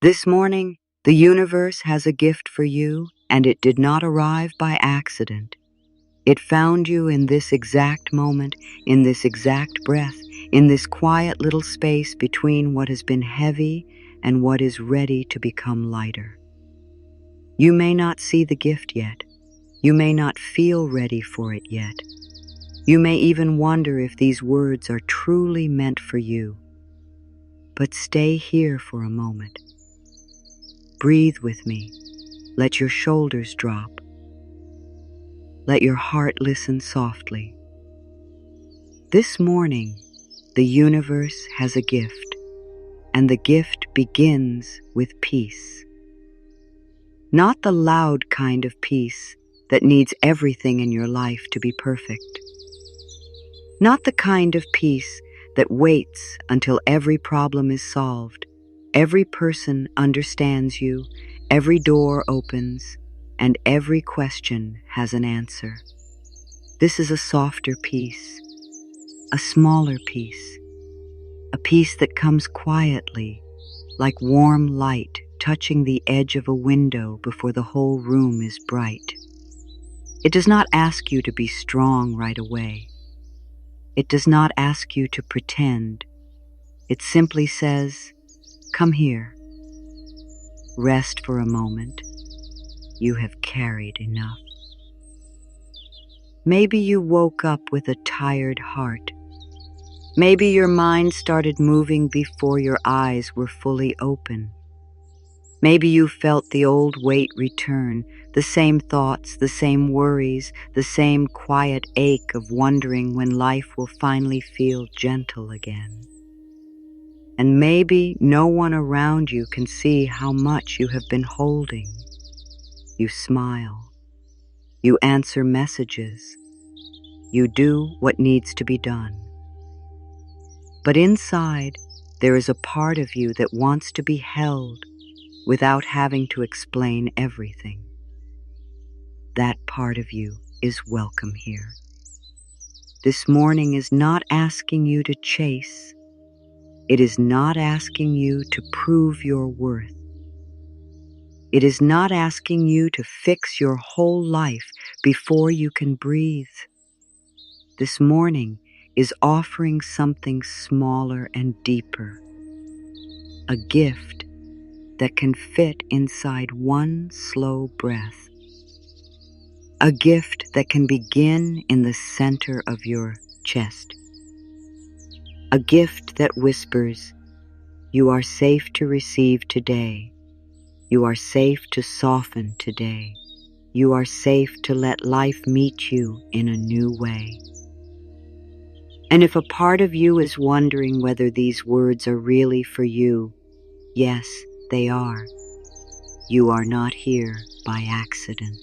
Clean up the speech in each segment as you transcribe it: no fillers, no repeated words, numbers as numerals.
This morning, the universe has a gift for you, and it did not arrive by accident. It found you in this exact moment, in this exact breath, in this quiet little space between what has been heavy and what is ready to become lighter. You may not see the gift yet. You may not feel ready for it yet. You may even wonder if these words are truly meant for you. But stay here for a moment. Breathe with me. Let your shoulders drop. Let your heart listen softly. This morning, the universe has a gift, and the gift begins with peace. Not the loud kind of peace that needs everything in your life to be perfect. Not the kind of peace that waits until every problem is solved, every person understands you, every door opens, and every question has an answer. This is a softer peace, a smaller peace, a peace that comes quietly, like warm light touching the edge of a window before the whole room is bright. It does not ask you to be strong right away. It does not ask you to pretend. It simply says, "Come here. Rest for a moment. You have carried enough." Maybe you woke up with a tired heart. Maybe your mind started moving before your eyes were fully open. Maybe you felt the old weight return, the same thoughts, the same worries, the same quiet ache of wondering when life will finally feel gentle again. And maybe no one around you can see how much you have been holding. You smile. You answer messages. You do what needs to be done. But inside, there is a part of you that wants to be held without having to explain everything. That part of you is welcome here. This morning is not asking you to chase. It is not asking you to prove your worth. It is not asking you to fix your whole life before you can breathe. This morning is offering something smaller and deeper, a gift that can fit inside one slow breath, a gift that can begin in the center of your chest, a gift that whispers, "You are safe to receive today. You are safe to soften today. You are safe to let life meet you in a new way." And if a part of you is wondering whether these words are really for you, yes, they are. You are not here by accident.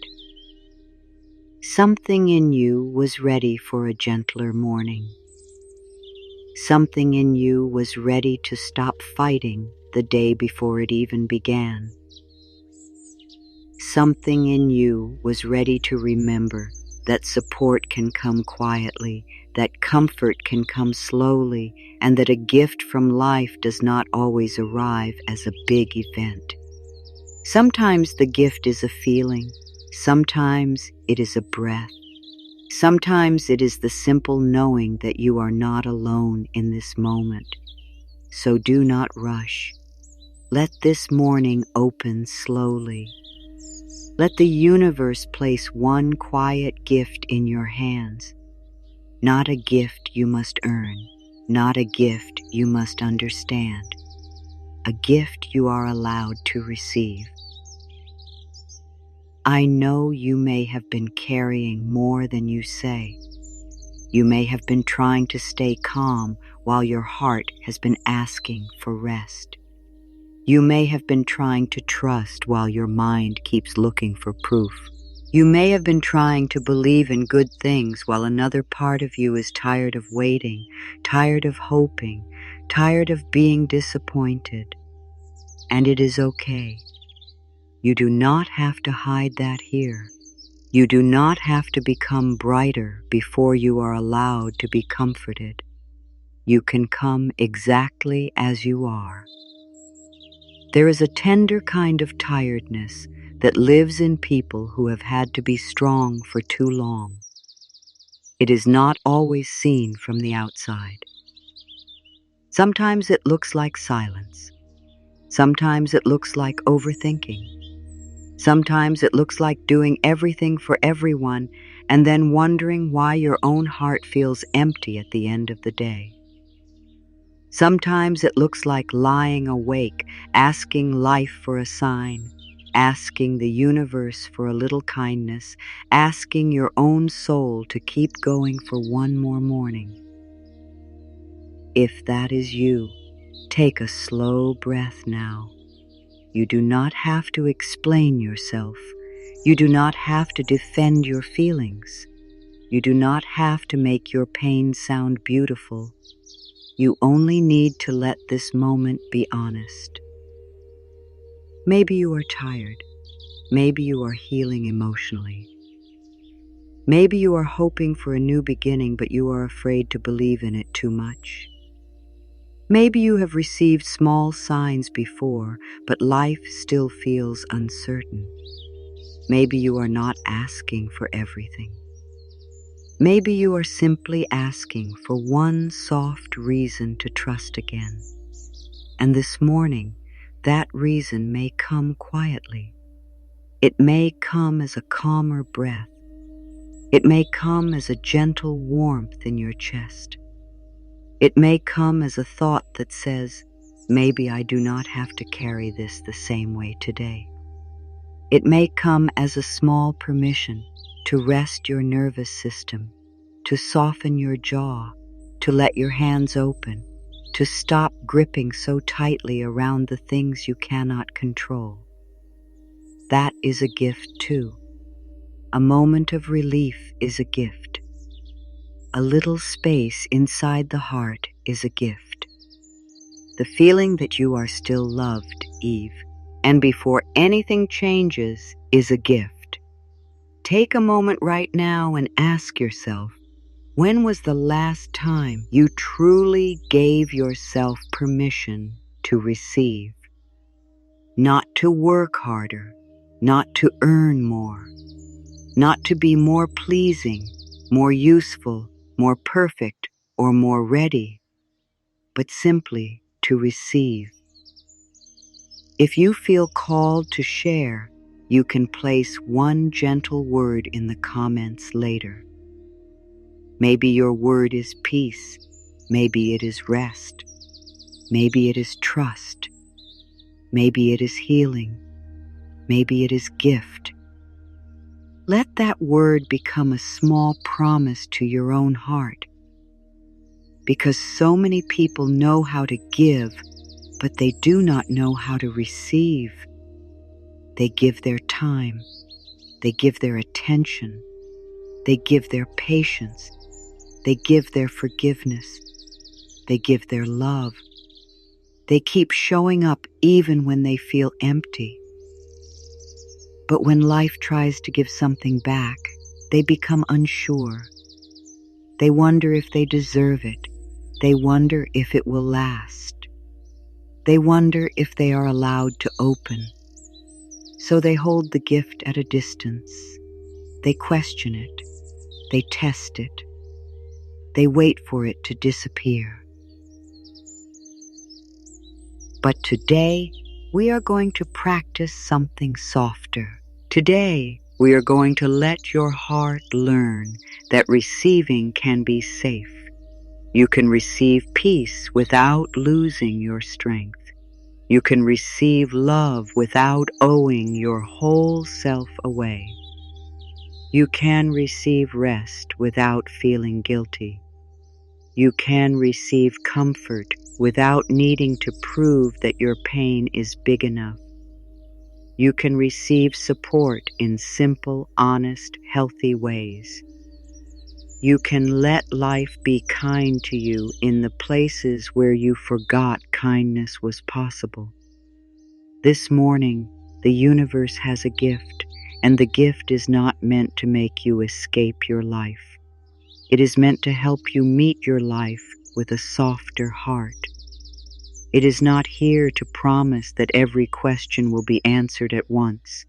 Something in you was ready for a gentler morning. Something in you was ready to stop fighting the day before it even began. Something in you was ready to remember that support can come quietly, that comfort can come slowly, and that a gift from life does not always arrive as a big event. Sometimes the gift is a feeling. Sometimes it is a breath. Sometimes it is the simple knowing that you are not alone in this moment. So do not rush. Let this morning open slowly. Let the universe place one quiet gift in your hands. Not a gift you must earn, not a gift you must understand. A gift you are allowed to receive. I know you may have been carrying more than you say. You may have been trying to stay calm while your heart has been asking for rest. You may have been trying to trust while your mind keeps looking for proof. You may have been trying to believe in good things while another part of you is tired of waiting, tired of hoping, tired of being disappointed. And it is okay. You do not have to hide that here. You do not have to become brighter before you are allowed to be comforted. You can come exactly as you are. There is a tender kind of tiredness that lives in people who have had to be strong for too long. It is not always seen from the outside. Sometimes it looks like silence. Sometimes it looks like overthinking. Sometimes it looks like doing everything for everyone and then wondering why your own heart feels empty at the end of the day. Sometimes it looks like lying awake, asking life for a sign, asking the universe for a little kindness, asking your own soul to keep going for one more morning. If that is you, take a slow breath now. You do not have to explain yourself. You do not have to defend your feelings. You do not have to make your pain sound beautiful. You only need to let this moment be honest. Maybe you are tired. Maybe you are healing emotionally. Maybe you are hoping for a new beginning, but you are afraid to believe in it too much. Maybe you have received small signs before, but life still feels uncertain. Maybe you are not asking for everything. Maybe you are simply asking for one soft reason to trust again. And this morning, that reason may come quietly. It may come as a calmer breath. It may come as a gentle warmth in your chest. It may come as a thought that says, maybe I do not have to carry this the same way today. It may come as a small permission to rest your nervous system, to soften your jaw, to let your hands open, to stop gripping so tightly around the things you cannot control. That is a gift too. A moment of relief is a gift. A little space inside the heart is a gift. The feeling that you are still loved, Eve, and before anything changes, is a gift. Take a moment right now and ask yourself, when was the last time you truly gave yourself permission to receive? Not to work harder, not to earn more, not to be more pleasing, more useful, more perfect, or more ready, but simply to receive. If you feel called to share, you can place one gentle word in the comments later. Maybe your word is peace. Maybe it is rest. Maybe it is trust. Maybe it is healing. Maybe it is gift. Let that word become a small promise to your own heart. Because so many people know how to give, but they do not know how to receive. They give their time. They give their attention. They give their patience. They give their forgiveness. They give their love. They keep showing up even when they feel empty. But when life tries to give something back, they become unsure. They wonder if they deserve it. They wonder if it will last. They wonder if they are allowed to open. So they hold the gift at a distance. They question it. They test it. They wait for it to disappear. But today, we are going to practice something softer. Today, we are going to let your heart learn that receiving can be safe. You can receive peace without losing your strength. You can receive love without owing your whole self away. You can receive rest without feeling guilty. You can receive comfort without needing to prove that your pain is big enough. You can receive support in simple, honest, healthy ways. You can let life be kind to you in the places where you forgot kindness was possible. This morning, the universe has a gift, and the gift is not meant to make you escape your life. It is meant to help you meet your life with a softer heart. It is not here to promise that every question will be answered at once.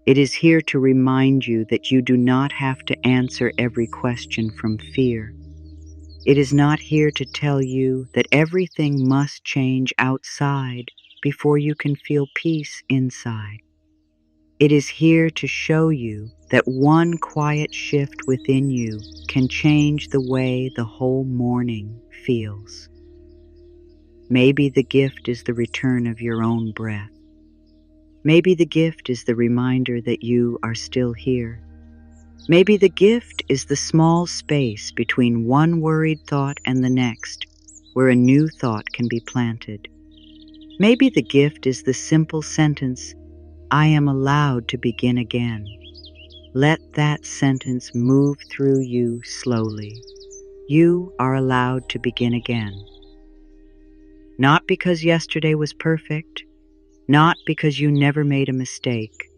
It is here to remind you that you do not have to answer every question from fear. It is not here to tell you that everything must change outside before you can feel peace inside. It is here to show you that one quiet shift within you can change the way the whole morning feels. Maybe the gift is the return of your own breath. Maybe the gift is the reminder that you are still here. Maybe the gift is the small space between one worried thought and the next, where a new thought can be planted. Maybe the gift is the simple sentence, "I am allowed to begin again." Let that sentence move through you slowly. You are allowed to begin again. Not because yesterday was perfect, not because you never made a mistake,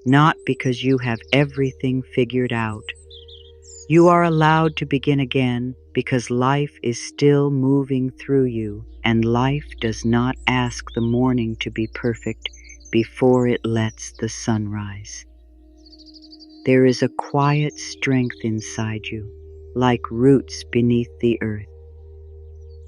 not because you have everything figured out. You are allowed to begin again because life is still moving through you, and life does not ask the morning to be perfect before it lets the sun rise. There is a quiet strength inside you, like roots beneath the earth.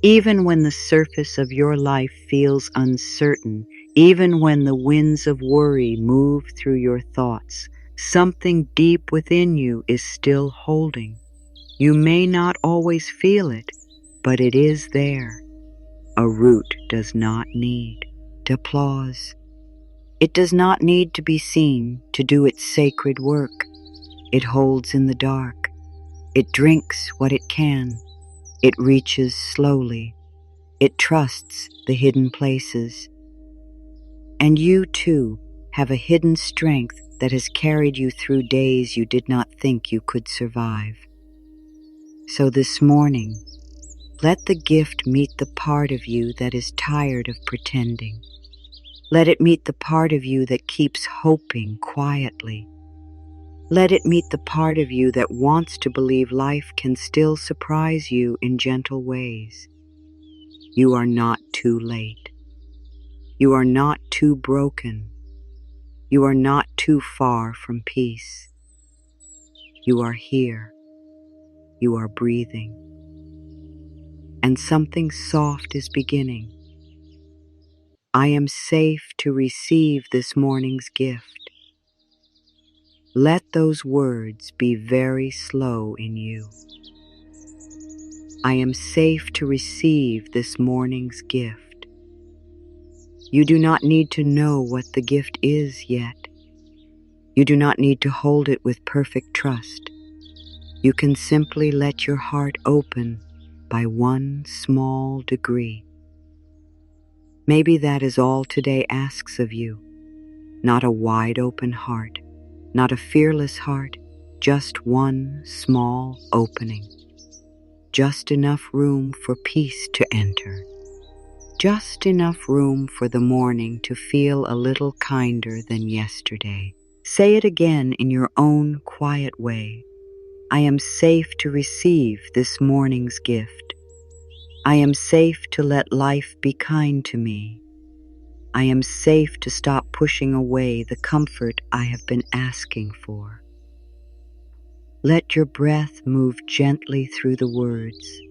Even when the surface of your life feels uncertain, even when the winds of worry move through your thoughts, something deep within you is still holding. You may not always feel it, but it is there. A root does not need applause. It does not need to be seen to do its sacred work. It holds in the dark. It drinks what it can. It reaches slowly. It trusts the hidden places. And you, too, have a hidden strength that has carried you through days you did not think you could survive. So this morning, let the gift meet the part of you that is tired of pretending. Let it meet the part of you that keeps hoping quietly. Let it meet the part of you that wants to believe life can still surprise you in gentle ways. You are not too late. You are not too broken. You are not too far from peace. You are here. You are breathing. And something soft is beginning. I am safe to receive this morning's gift. Let those words be very slow in you. I am safe to receive this morning's gift. You do not need to know what the gift is yet. You do not need to hold it with perfect trust. You can simply let your heart open by one small degree. Maybe that is all today asks of you. Not a wide open heart, not a fearless heart, just one small opening. Just enough room for peace to enter. Just enough room for the morning to feel a little kinder than yesterday. Say it again in your own quiet way. I am safe to receive this morning's gift. I am safe to let life be kind to me. I am safe to stop pushing away the comfort I have been asking for. Let your breath move gently through the words.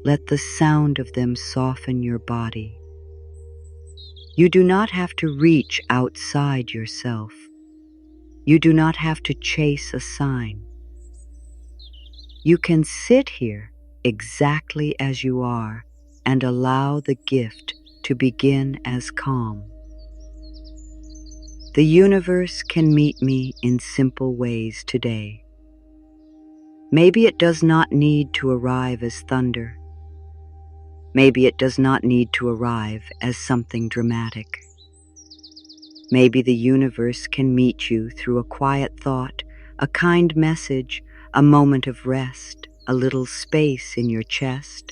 Let the sound of them soften your body. You do not have to reach outside yourself. You do not have to chase a sign. You can sit here exactly as you are and allow the gift to begin as calm. The universe can meet me in simple ways today. Maybe it does not need to arrive as thunder. Maybe it does not need to arrive as something dramatic. Maybe the universe can meet you through a quiet thought, a kind message, a moment of rest, a little space in your chest,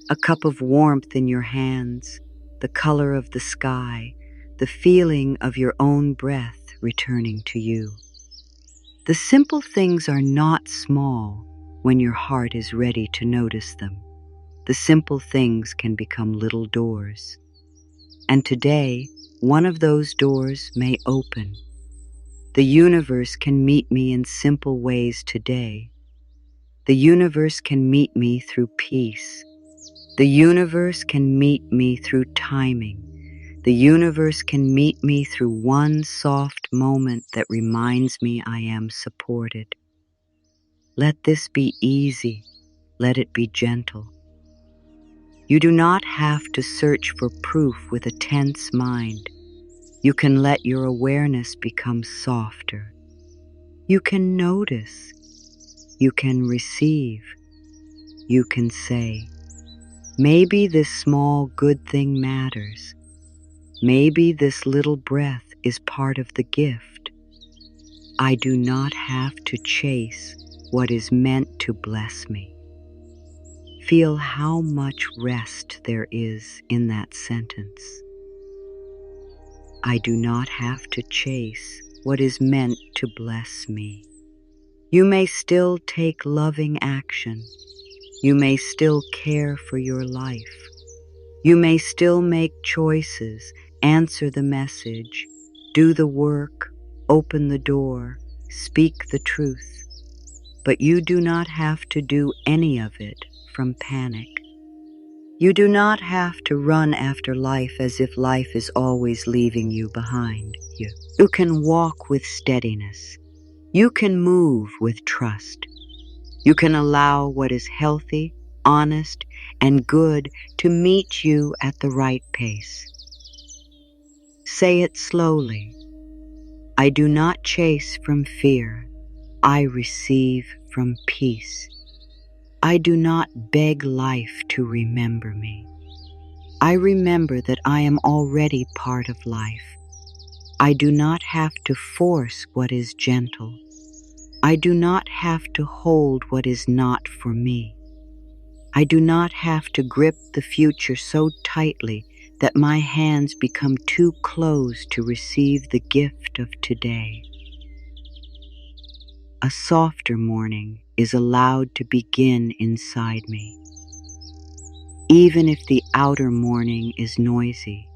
a cup of warmth in your hands, the color of the sky, the feeling of your own breath returning to you. The simple things are not small when your heart is ready to notice them. the simple things can become little doors. And today, one of those doors may open. The universe can meet me in simple ways today. The universe can meet me through peace. The universe can meet me through timing. The universe can meet me through one soft moment that reminds me I am supported. Let this be easy. Let it be gentle. You do not have to search for proof with a tense mind. You can let your awareness become softer. You can notice. You can receive. You can say, maybe this small good thing matters. Maybe this little breath is part of the gift. I do not have to chase what is meant to bless me. Feel how much rest there is in that sentence. I do not have to chase what is meant to bless me. You may still take loving action. You may still care for your life. You may still make choices, answer the message, do the work, open the door, speak the truth. But you do not have to do any of it from panic. You do not have to run after life as if life is always leaving you behind. You can walk with steadiness. You can move with trust. You can allow what is healthy, honest, and good to meet you at the right pace. Say it slowly. I do not chase from fear. I receive from peace. I do not beg life to remember me. I remember that I am already part of life. I do not have to force what is gentle. I do not have to hold what is not for me. I do not have to grip the future so tightly that my hands become too closed to receive the gift of today. A softer morning is allowed to begin inside me, even if the outer morning is noisy,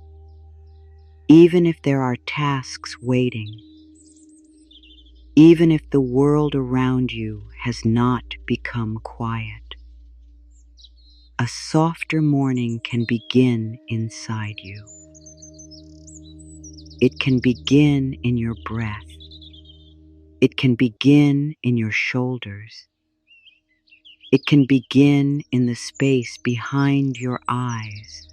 even if there are tasks waiting, even if the world around you has not become quiet. A softer morning can begin inside you. It can begin in your breath. It can begin in your shoulders. It can begin in the space behind your eyes.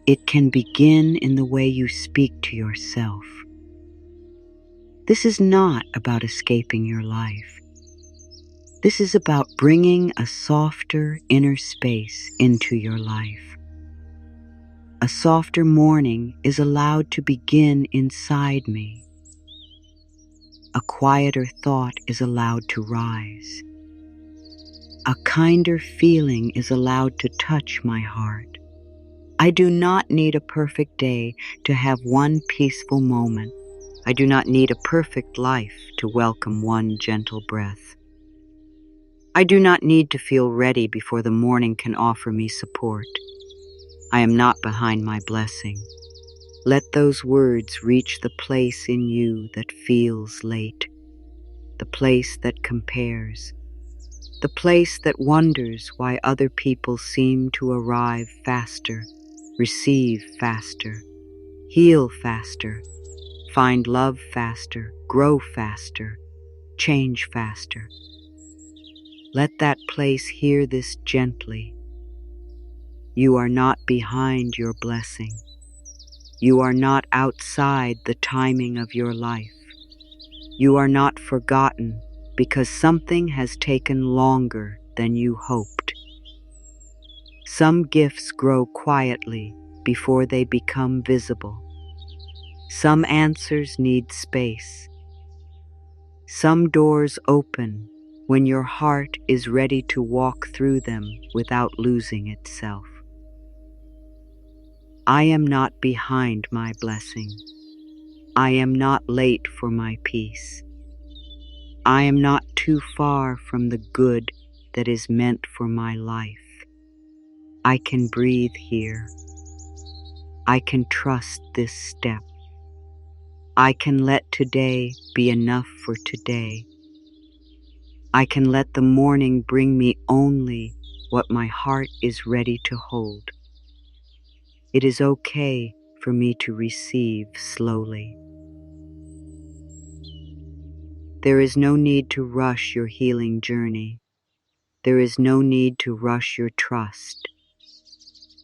It can begin in the way you speak to yourself. This is not about escaping your life. This is about bringing a softer inner space into your life. A softer morning is allowed to begin inside me. A quieter thought is allowed to rise. A kinder feeling is allowed to touch my heart. I do not need a perfect day to have one peaceful moment. I do not need a perfect life to welcome one gentle breath. I do not need to feel ready before the morning can offer me support. I am not behind my blessing. Let those words reach the place in you that feels late, the place that compares, the place that wonders why other people seem to arrive faster, receive faster, heal faster, find love faster, grow faster, change faster. Let that place hear this gently. You are not behind your blessing. You are not outside the timing of your life. You are not forgotten because something has taken longer than you hoped. Some gifts grow quietly before they become visible. Some answers need space. Some doors open when your heart is ready to walk through them without losing itself. I am not behind my blessing. I am not late for my peace. I am not too far from the good that is meant for my life. I can breathe here. I can trust this step. I can let today be enough for today. I can let the morning bring me only what my heart is ready to hold. It is okay for me to receive slowly. There is no need to rush your healing journey. There is no need to rush your trust.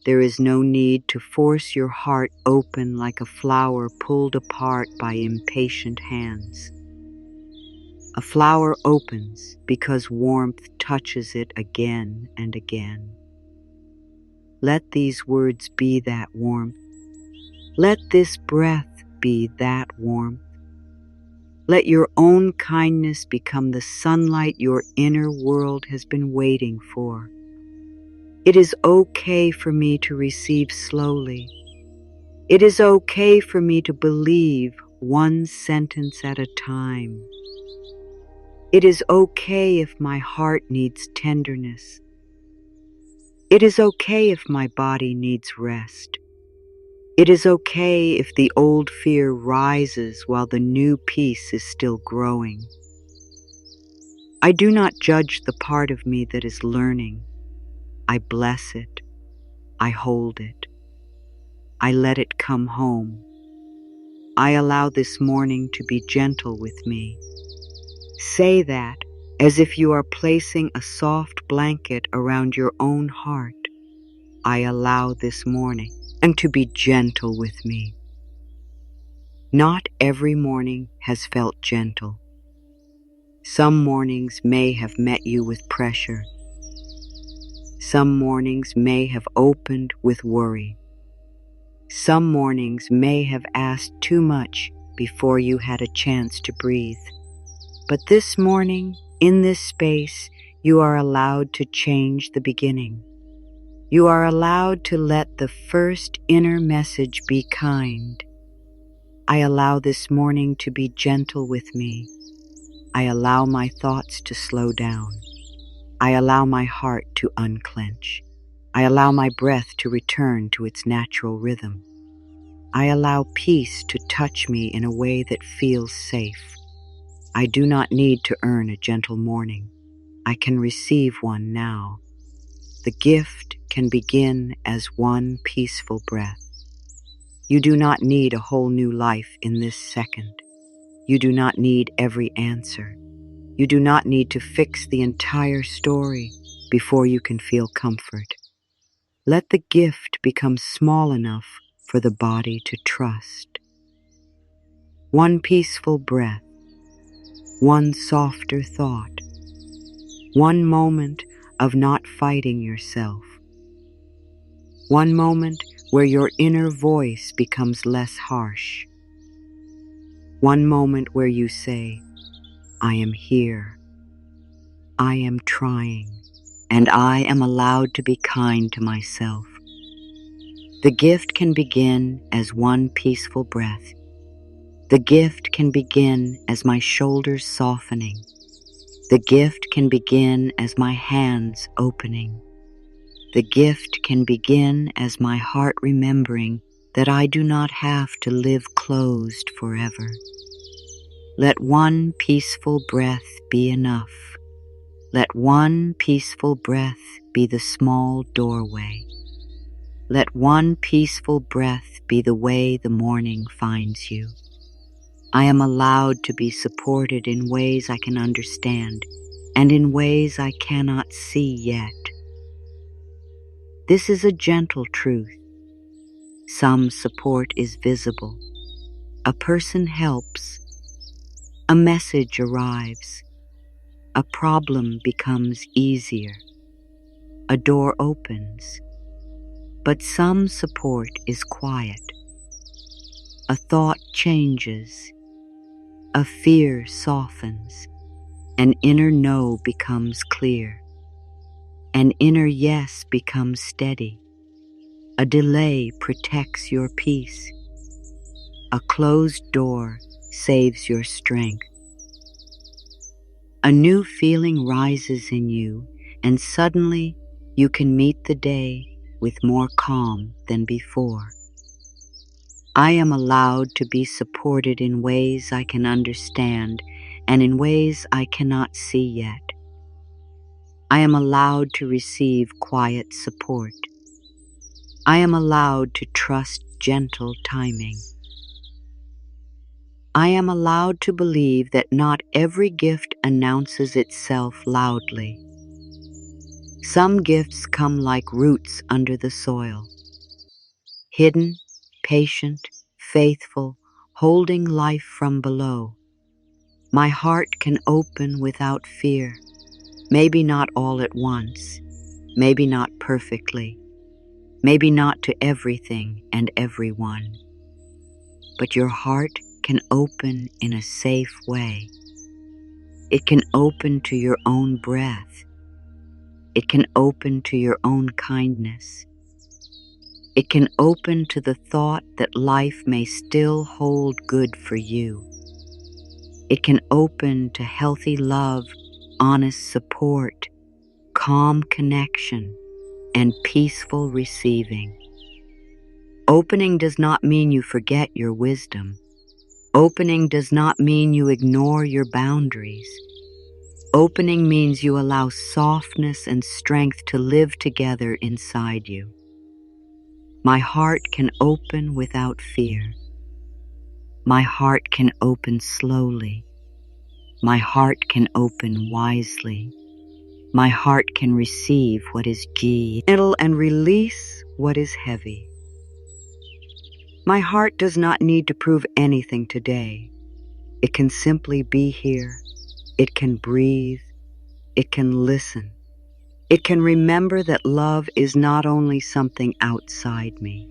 There is no need to force your heart open like a flower pulled apart by impatient hands. A flower opens because warmth touches it again and again. Let these words be that warmth. Let this breath be that warmth. Let your own kindness become the sunlight your inner world has been waiting for. It is okay for me to receive slowly. It is okay for me to believe one sentence at a time. It is okay if my heart needs tenderness. It is okay if my body needs rest. It is okay if the old fear rises while the new peace is still growing. I do not judge the part of me that is learning. I bless it. I hold it. I let it come home. I allow this morning to be gentle with me. Say that as if you are placing a soft blanket around your own heart. I allow this morning and to be gentle with me. Not every morning has felt gentle. Some mornings may have met you with pressure. Some mornings may have opened with worry. Some mornings may have asked too much before you had a chance to breathe. But this morning, in this space, you are allowed to change the beginning. You are allowed to let the first inner message be kind. I allow this morning to be gentle with me. I allow my thoughts to slow down. I allow my heart to unclench. I allow my breath to return to its natural rhythm. I allow peace to touch me in a way that feels safe. I do not need to earn a gentle morning. I can receive one now. The gift can begin as one peaceful breath. You do not need a whole new life in this second. You do not need every answer. You do not need to fix the entire story before you can feel comfort. Let the gift become small enough for the body to trust. One peaceful breath, one softer thought, one moment of not fighting yourself, one moment where your inner voice becomes less harsh, one moment where you say, I am here, I am trying, and I am allowed to be kind to myself. The gift can begin as one peaceful breath. The gift can begin as my shoulders softening. The gift can begin as my hands opening. The gift can begin as my heart remembering that I do not have to live closed forever. Let one peaceful breath be enough. Let one peaceful breath be the small doorway. Let one peaceful breath be the way the morning finds you. I am allowed to be supported in ways I can understand and in ways I cannot see yet. This is a gentle truth. Some support is visible. A person helps. A message arrives. A problem becomes easier. A door opens. But some support is quiet. A thought changes. A fear softens. An inner no becomes clear. An inner yes becomes steady. A delay protects your peace. A closed door saves your strength. A new feeling rises in you, and suddenly you can meet the day with more calm than before. I am allowed to be supported in ways I can understand and in ways I cannot see yet. I am allowed to receive quiet support. I am allowed to trust gentle timing. I am allowed to believe that not every gift announces itself loudly. Some gifts come like roots under the soil, hidden, patient, faithful, holding life from below. My heart can open without fear, maybe not all at once, maybe not perfectly, maybe not to everything and everyone. But your heart can open in a safe way. It can open to your own breath. It can open to your own kindness. It can open to the thought that life may still hold good for you. It can open to healthy love, honest support, calm connection, and peaceful receiving. Opening does not mean you forget your wisdom. Opening does not mean you ignore your boundaries. Opening means you allow softness and strength to live together inside you. My heart can open without fear. My heart can open slowly. My heart can open wisely. My heart can receive what is gentle and release what is heavy. My heart does not need to prove anything today. It can simply be here. It can breathe. It can listen. It can remember that love is not only something outside me.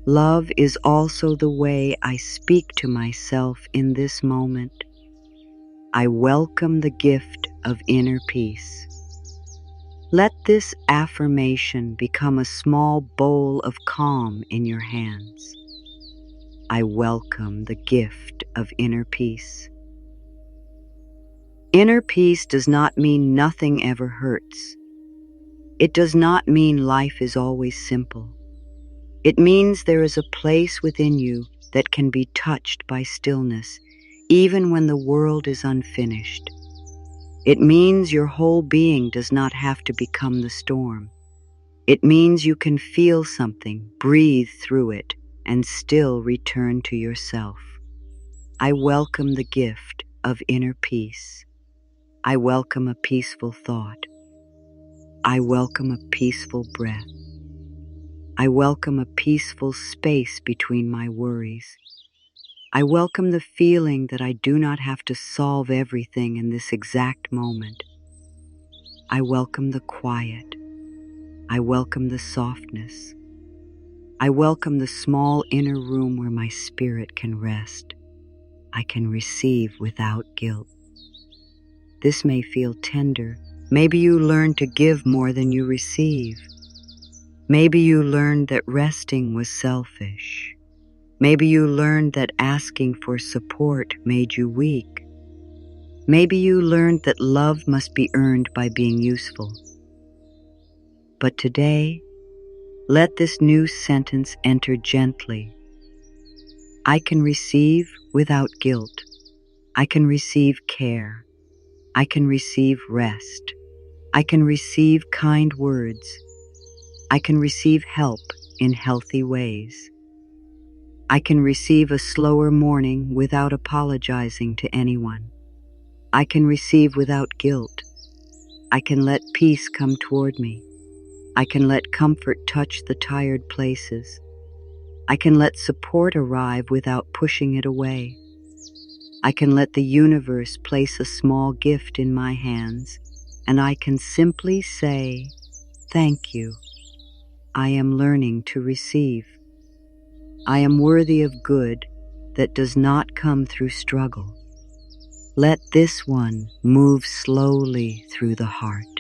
Love is also the way I speak to myself in this moment. I welcome the gift of inner peace. Let this affirmation become a small bowl of calm in your hands. I welcome the gift of inner peace. Inner peace does not mean nothing ever hurts. It does not mean life is always simple. It means there is a place within you that can be touched by stillness, even when the world is unfinished. It means your whole being does not have to become the storm. It means you can feel something, breathe through it, and still return to yourself. I welcome the gift of inner peace. I welcome a peaceful thought. I welcome a peaceful breath. I welcome a peaceful space between my worries. I welcome the feeling that I do not have to solve everything in this exact moment. I welcome the quiet. I welcome the softness. I welcome the small inner room where my spirit can rest. I can receive without guilt. This may feel tender. Maybe you learned to give more than you receive. Maybe you learned that resting was selfish. Maybe you learned that asking for support made you weak. Maybe you learned that love must be earned by being useful. But today, let this new sentence enter gently. I can receive without guilt. I can receive care. I can receive rest. I can receive kind words. I can receive help in healthy ways. I can receive a slower morning without apologizing to anyone. I can receive without guilt. I can let peace come toward me. I can let comfort touch the tired places. I can let support arrive without pushing it away. I can let the universe place a small gift in my hands, and I can simply say, "Thank you. I am learning to receive. I am worthy of good that does not come through struggle." Let this one move slowly through the heart.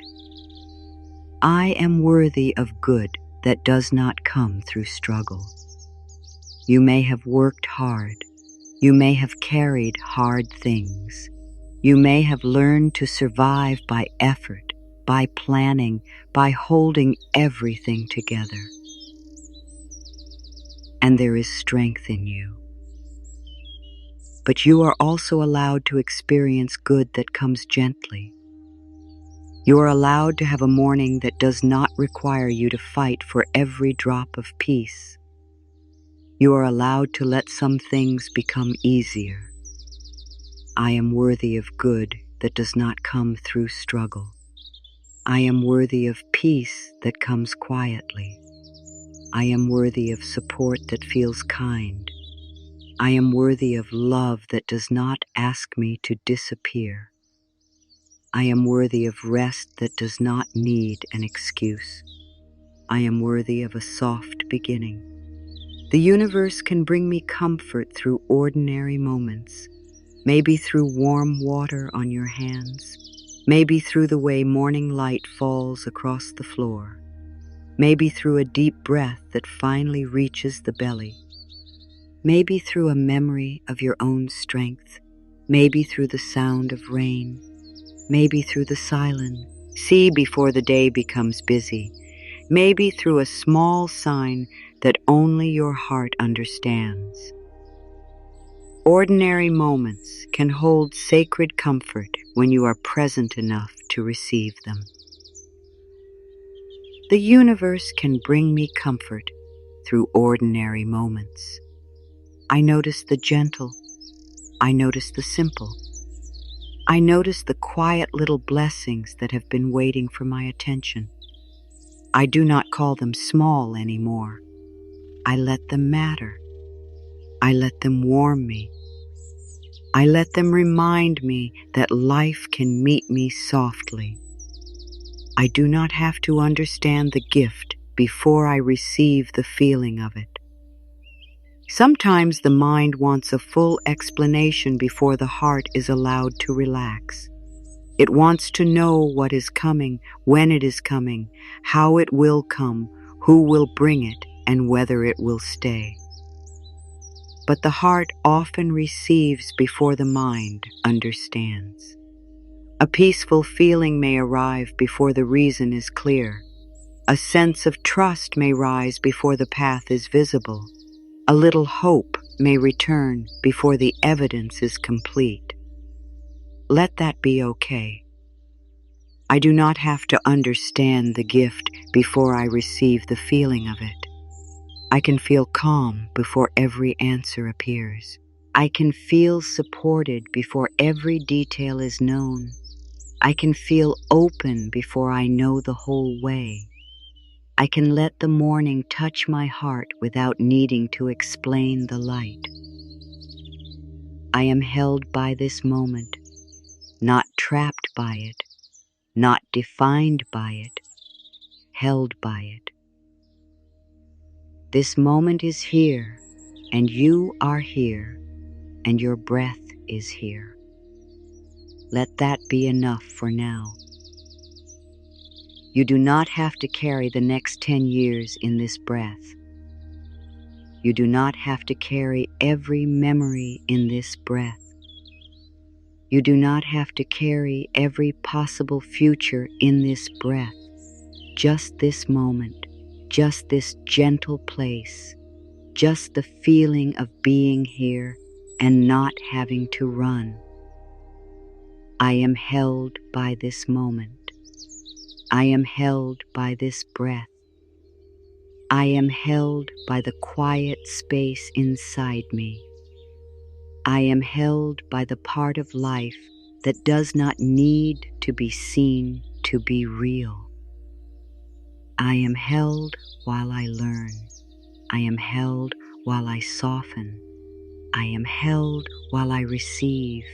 I am worthy of good that does not come through struggle. You may have worked hard. You may have carried hard things. You may have learned to survive by effort, by planning, by holding everything together. And there is strength in you. But you are also allowed to experience good that comes gently. You are allowed to have a morning that does not require you to fight for every drop of peace. You are allowed to let some things become easier. I am worthy of good that does not come through struggle. I am worthy of peace that comes quietly. I am worthy of support that feels kind. I am worthy of love that does not ask me to disappear. I am worthy of rest that does not need an excuse. I am worthy of a soft beginning. The universe can bring me comfort through ordinary moments, maybe through warm water on your hands, maybe through the way morning light falls across the floor, maybe through a deep breath that finally reaches the belly, maybe through a memory of your own strength, maybe through the sound of rain, maybe through the silent sea before the day becomes busy, maybe through a small sign that only your heart understands. Ordinary moments can hold sacred comfort when you are present enough to receive them. The universe can bring me comfort through ordinary moments. I notice the gentle. I notice the simple. I notice the quiet little blessings that have been waiting for my attention. I do not call them small anymore. I let them matter. I let them warm me. I let them remind me that life can meet me softly. I do not have to understand the gift before I receive the feeling of it. Sometimes the mind wants a full explanation before the heart is allowed to relax. It wants to know what is coming, when it is coming, how it will come, who will bring it, and whether it will stay. But the heart often receives before the mind understands. A peaceful feeling may arrive before the reason is clear. A sense of trust may rise before the path is visible. A little hope may return before the evidence is complete. Let that be okay. I do not have to understand the gift before I receive the feeling of it. I can feel calm before every answer appears. I can feel supported before every detail is known. I can feel open before I know the whole way. I can let the morning touch my heart without needing to explain the light. I am held by this moment, not trapped by it, not defined by it, held by it. This moment is here, and you are here, and your breath is here. Let that be enough for now. You do not have to carry the next 10 years in this breath. You do not have to carry every memory in this breath. You do not have to carry every possible future in this breath. Just this moment, just this gentle place, just the feeling of being here and not having to run. I am held by this moment. I am held by this breath. I am held by the quiet space inside me. I am held by the part of life that does not need to be seen to be real. I am held while I learn. I am held while I soften. I am held while I receive.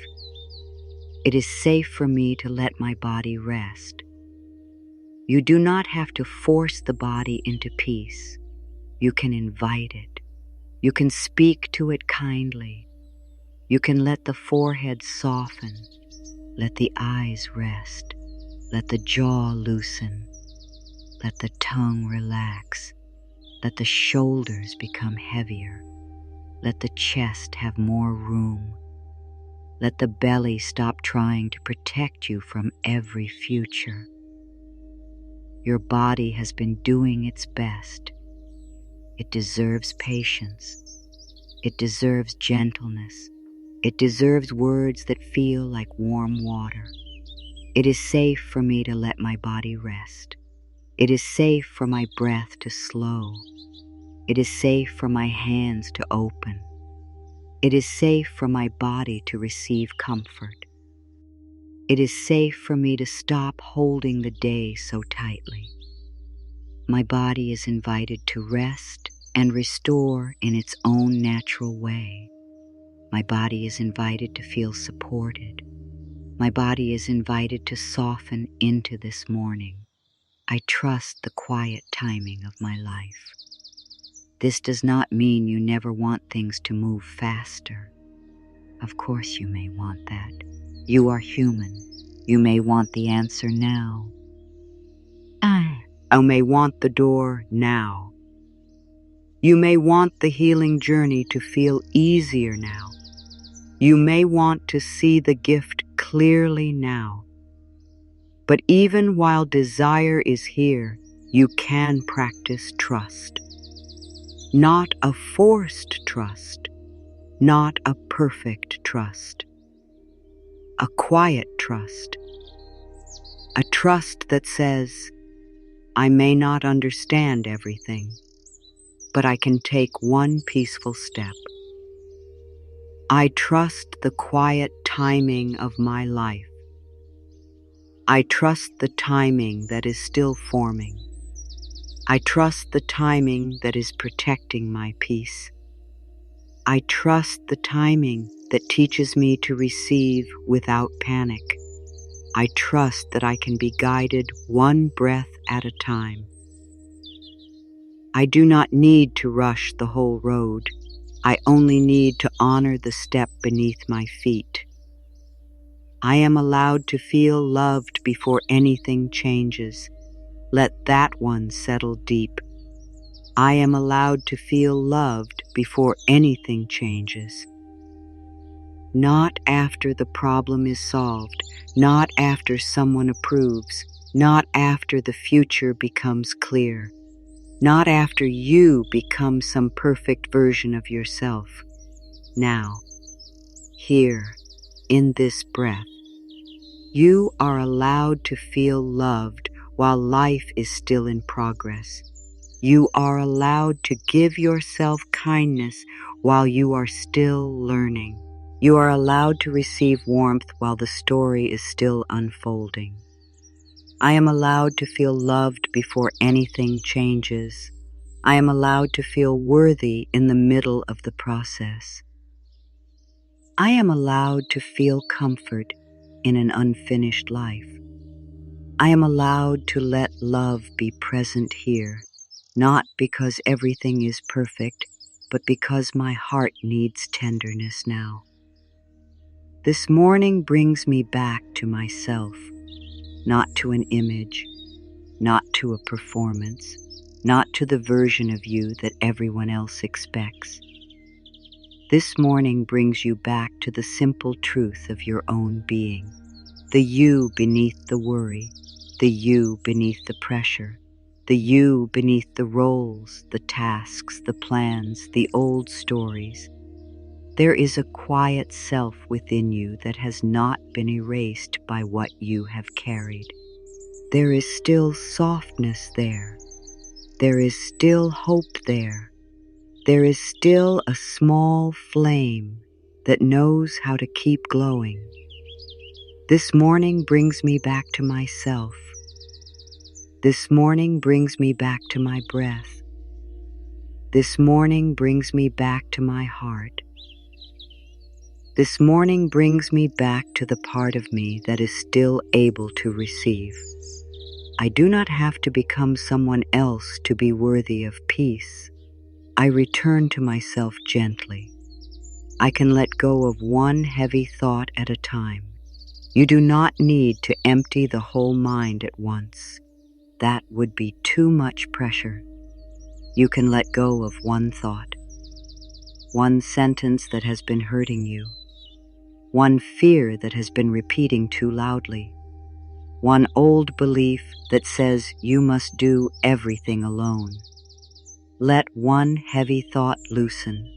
It is safe for me to let my body rest. You do not have to force the body into peace. You can invite it. You can speak to it kindly. You can let the forehead soften. Let the eyes rest. Let the jaw loosen. Let the tongue relax. Let the shoulders become heavier. Let the chest have more room. Let the belly stop trying to protect you from every future. Your body has been doing its best. It deserves patience. It deserves gentleness. It deserves words that feel like warm water. It is safe for me to let my body rest. It is safe for my breath to slow. It is safe for my hands to open. It is safe for my body to receive comfort. It is safe for me to stop holding the day so tightly. My body is invited to rest and restore in its own natural way. My body is invited to feel supported. My body is invited to soften into this morning. I trust the quiet timing of my life. This does not mean you never want things to move faster. Of course you may want that. You are human. You may want the answer now. I may want the door now. You may want the healing journey to feel easier now. You may want to see the gift clearly now. But even while desire is here, you can practice trust. Not a forced trust, not a perfect trust. A quiet trust. A trust that says, I may not understand everything, but I can take one peaceful step. I trust the quiet timing of my life. I trust the timing that is still forming. I trust the timing that is protecting my peace. I trust the timing that teaches me to receive without panic. I trust that I can be guided one breath at a time. I do not need to rush the whole road. I only need to honor the step beneath my feet. I am allowed to feel loved before anything changes. Let that one settle deep. I am allowed to feel loved before anything changes. Not after the problem is solved, not after someone approves, not after the future becomes clear, not after you become some perfect version of yourself. Now, here, in this breath, you are allowed to feel loved while life is still in progress. You are allowed to give yourself kindness while you are still learning. You are allowed to receive warmth while the story is still unfolding. I am allowed to feel loved before anything changes. I am allowed to feel worthy in the middle of the process. I am allowed to feel comfort in an unfinished life. I am allowed to let love be present here, not because everything is perfect, but because my heart needs tenderness now. This morning brings me back to myself, not to an image, not to a performance, not to the version of you that everyone else expects. This morning brings you back to the simple truth of your own being, the you beneath the worry, the you beneath the pressure, the you beneath the roles, the tasks, the plans, the old stories. There is a quiet self within you that has not been erased by what you have carried. There is still softness there. There is still hope there. There is still a small flame that knows how to keep glowing. This morning brings me back to myself. This morning brings me back to my breath. This morning brings me back to my heart. This morning brings me back to the part of me that is still able to receive. I do not have to become someone else to be worthy of peace. I return to myself gently. I can let go of one heavy thought at a time. You do not need to empty the whole mind at once. That would be too much pressure. You can let go of one thought, one sentence that has been hurting you, one fear that has been repeating too loudly. one old belief that says you must do everything alone. Let one heavy thought loosen.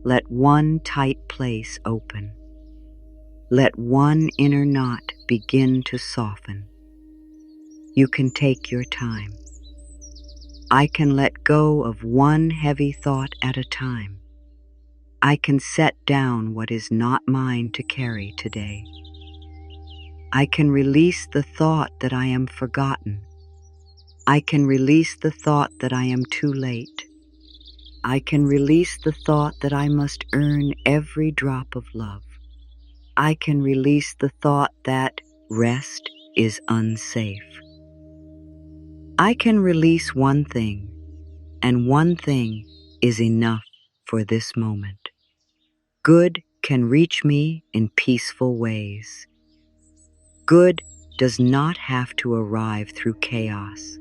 Let one tight place open. Let one inner knot begin to soften. You can take your time. I can let go of one heavy thought at a time. I can set down what is not mine to carry today. I can release the thought that I am forgotten. I can release the thought that I am too late. I can release the thought that I must earn every drop of love. I can release the thought that rest is unsafe. I can release one thing, and one thing is enough for this moment. Good can reach me in peaceful ways. Good does not have to arrive through chaos.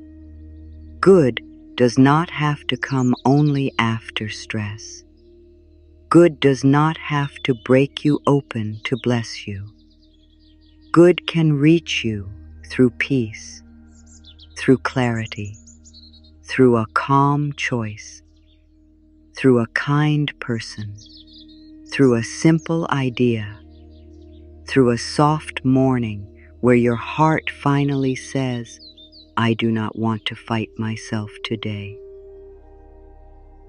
Good does not have to come only after stress. Good does not have to break you open to bless you. Good can reach you through peace, through clarity, through a calm choice, through a kind person, through a simple idea, through a soft morning where your heart finally says, I do not want to fight myself today.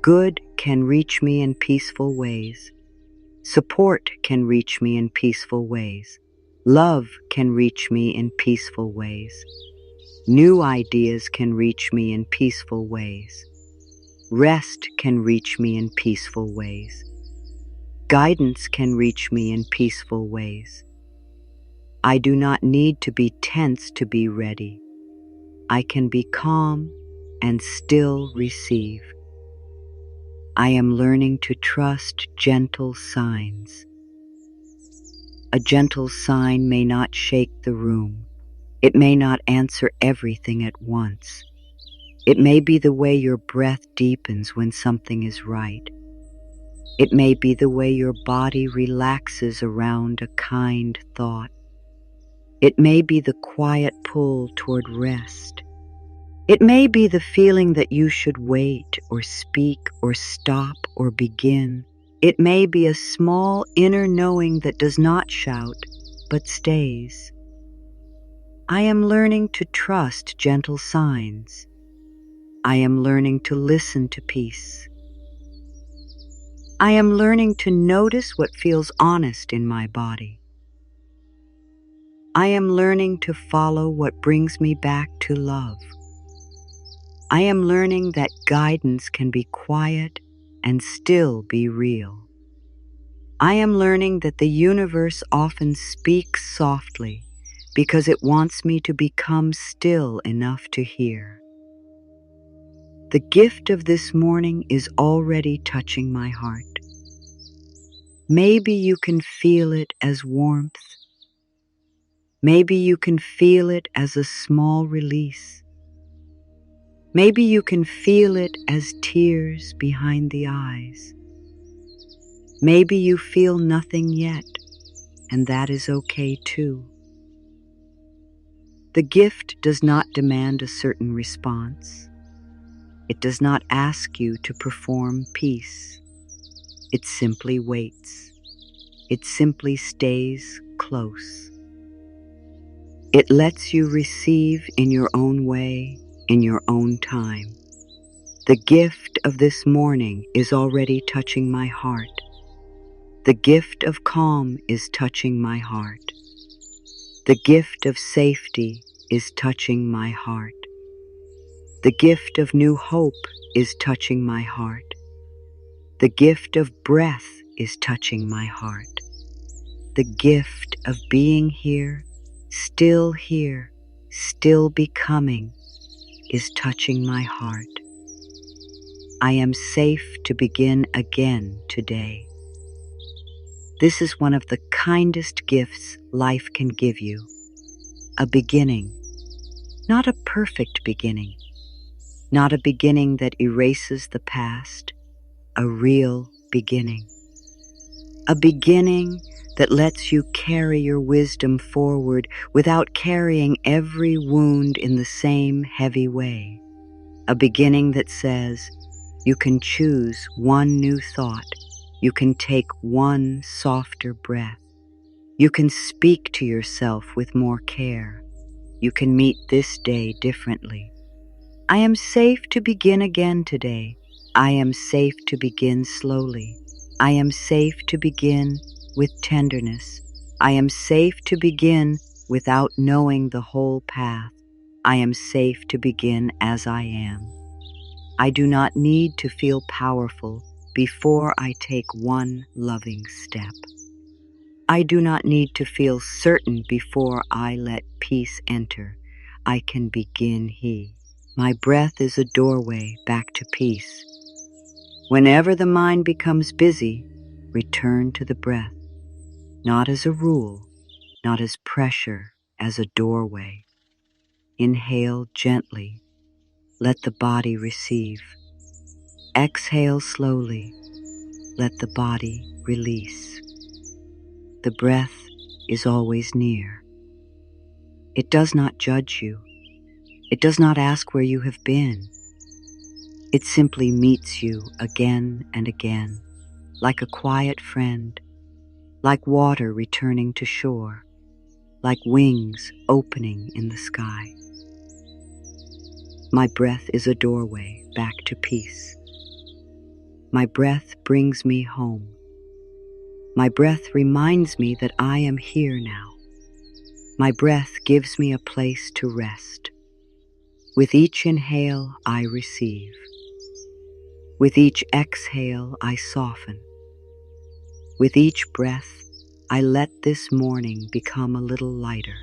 Good can reach me in peaceful ways. Support can reach me in peaceful ways. Love can reach me in peaceful ways. New ideas can reach me in peaceful ways. Rest can reach me in peaceful ways. Guidance can reach me in peaceful ways. I do not need to be tense to be ready. I can be calm and still receive. I am learning to trust gentle signs. A gentle sign may not shake the room. It may not answer everything at once. It may be the way your breath deepens when something is right. It may be the way your body relaxes around a kind thought. It may be the quiet pull toward rest. It may be the feeling that you should wait or speak or stop or begin. It may be a small inner knowing that does not shout, but stays. I am learning to trust gentle signs. I am learning to listen to peace. I am learning to notice what feels honest in my body. I am learning to follow what brings me back to love. I am learning that guidance can be quiet and still be real. I am learning that the universe often speaks softly because it wants me to become still enough to hear. The gift of this morning is already touching my heart. Maybe you can feel it as warmth. Maybe you can feel it as a small release. Maybe you can feel it as tears behind the eyes. Maybe you feel nothing yet, and that is okay too. The gift does not demand a certain response. It does not ask you to perform peace. It simply waits. It simply stays close. It lets you receive in your own way, in your own time. The gift of this morning is already touching my heart. The gift of calm is touching my heart. The gift of safety is touching my heart. The gift of new hope is touching my heart. The gift of breath is touching my heart. The gift of being here, still becoming, is touching my heart. I am safe to begin again today. This is one of the kindest gifts life can give you. A beginning, not a perfect beginning, not a beginning that erases the past, a real beginning. A beginning that lets you carry your wisdom forward without carrying every wound in the same heavy way. A beginning that says, you can choose one new thought, you can take one softer breath, you can speak to yourself with more care, you can meet this day differently. I am safe to begin again today. I am safe to begin slowly. I am safe to begin with tenderness. I am safe to begin without knowing the whole path. I am safe to begin as I am. I do not need to feel powerful before I take one loving step. I do not need to feel certain before I let peace enter. I can begin He. My breath is a doorway back to peace. Whenever the mind becomes busy, return to the breath, not as a rule, not as pressure, as a doorway. Inhale gently, let the body receive. Exhale slowly, let the body release. The breath is always near. It does not judge you. It does not ask where you have been. It simply meets you again and again, like a quiet friend, like water returning to shore, like wings opening in the sky. My breath is a doorway back to peace. My breath brings me home. My breath reminds me that I am here now. My breath gives me a place to rest. With each inhale, I receive. With each exhale, I soften. With each breath, I let this morning become a little lighter.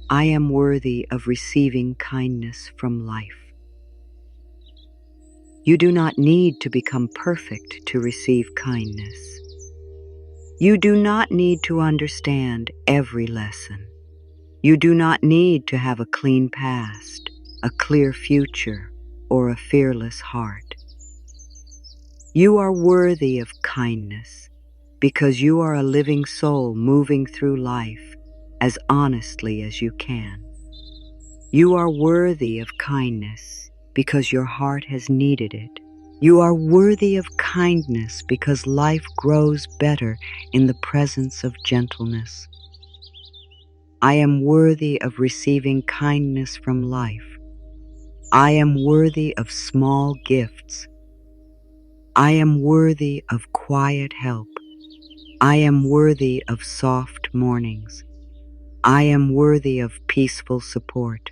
I am worthy of receiving kindness from life. You do not need to become perfect to receive kindness. You do not need to understand every lesson. You do not need to have a clean past, a clear future, or a fearless heart. You are worthy of kindness because you are a living soul moving through life as honestly as you can. You are worthy of kindness because your heart has needed it. You are worthy of kindness because life grows better in the presence of gentleness. I am worthy of receiving kindness from life. I am worthy of small gifts. I am worthy of quiet help. I am worthy of soft mornings. I am worthy of peaceful support.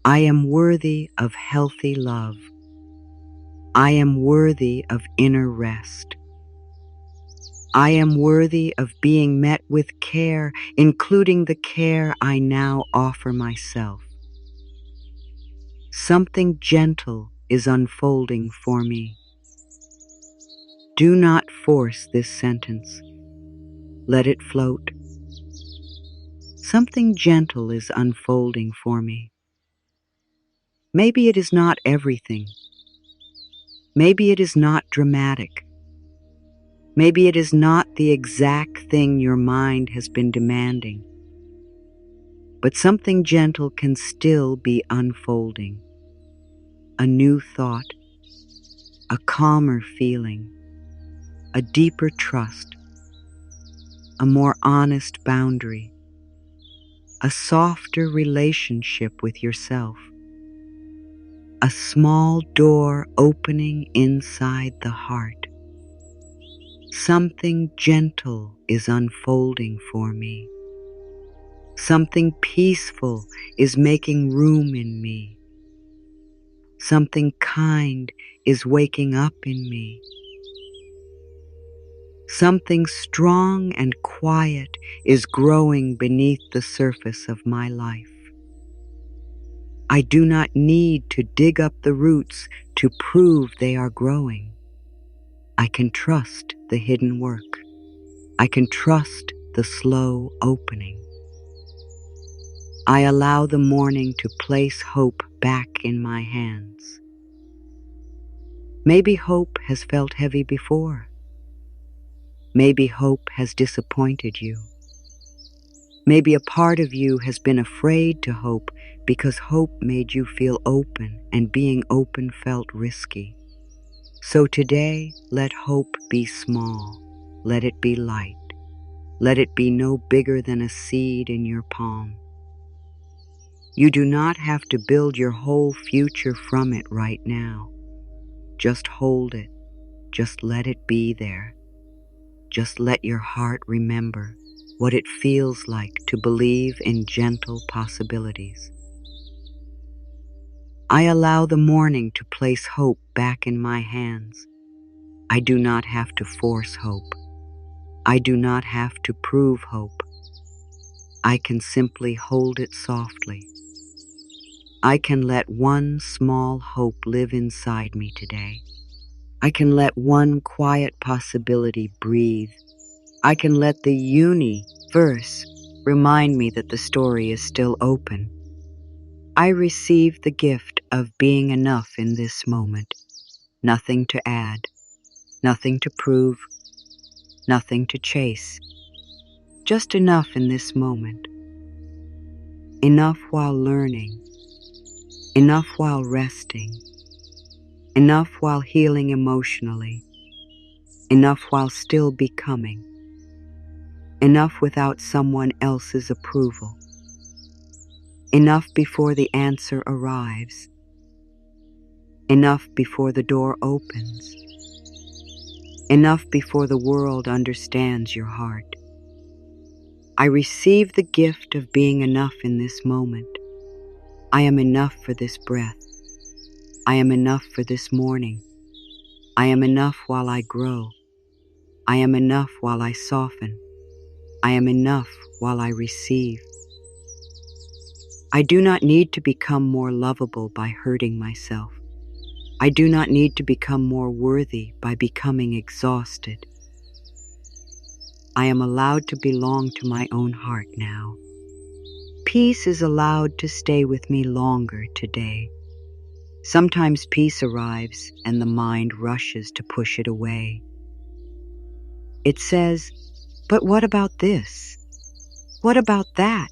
I am worthy of healthy love. I am worthy of inner rest. I am worthy of being met with care, including the care I now offer myself. Something gentle is unfolding for me. Do not force this sentence. Let it float. Something gentle is unfolding for me. Maybe it is not everything. Maybe it is not dramatic. Maybe it is not the exact thing your mind has been demanding. But something gentle can still be unfolding. A new thought, a calmer feeling, a deeper trust, a more honest boundary, a softer relationship with yourself, a small door opening inside the heart. Something gentle is unfolding for me. Something peaceful is making room in me. Something kind is waking up in me. Something strong and quiet is growing beneath the surface of my life. I do not need to dig up the roots to prove they are growing. I can trust the hidden work. I can trust the slow opening. I allow the morning to place hope back in my hands. Maybe hope has felt heavy before. Maybe hope has disappointed you. Maybe a part of you has been afraid to hope because hope made you feel open, and being open felt risky. So today, let hope be small. Let it be light. Let it be no bigger than a seed in your palm. You do not have to build your whole future from it right now. Just hold it. Just let it be there. Just let your heart remember what it feels like to believe in gentle possibilities. I allow the morning to place hope back in my hands. I do not have to force hope. I do not have to prove hope. I can simply hold it softly. I can let one small hope live inside me today. I can let one quiet possibility breathe. I can let the universe remind me that the story is still open. I receive the gift of being enough in this moment. Nothing to add, nothing to prove, nothing to chase. Just enough in this moment. Enough while learning. Enough while resting. Enough while healing emotionally. Enough while still becoming. Enough without someone else's approval. Enough before the answer arrives. Enough before the door opens. Enough before the world understands your heart. I receive the gift of being enough in this moment. I am enough for this breath. I am enough for this morning. I am enough while I grow. I am enough while I soften. I am enough while I receive. I do not need to become more lovable by hurting myself. I do not need to become more worthy by becoming exhausted. I am allowed to belong to my own heart now. Peace is allowed to stay with me longer today. Sometimes peace arrives and the mind rushes to push it away. It says, "But what about this? What about that?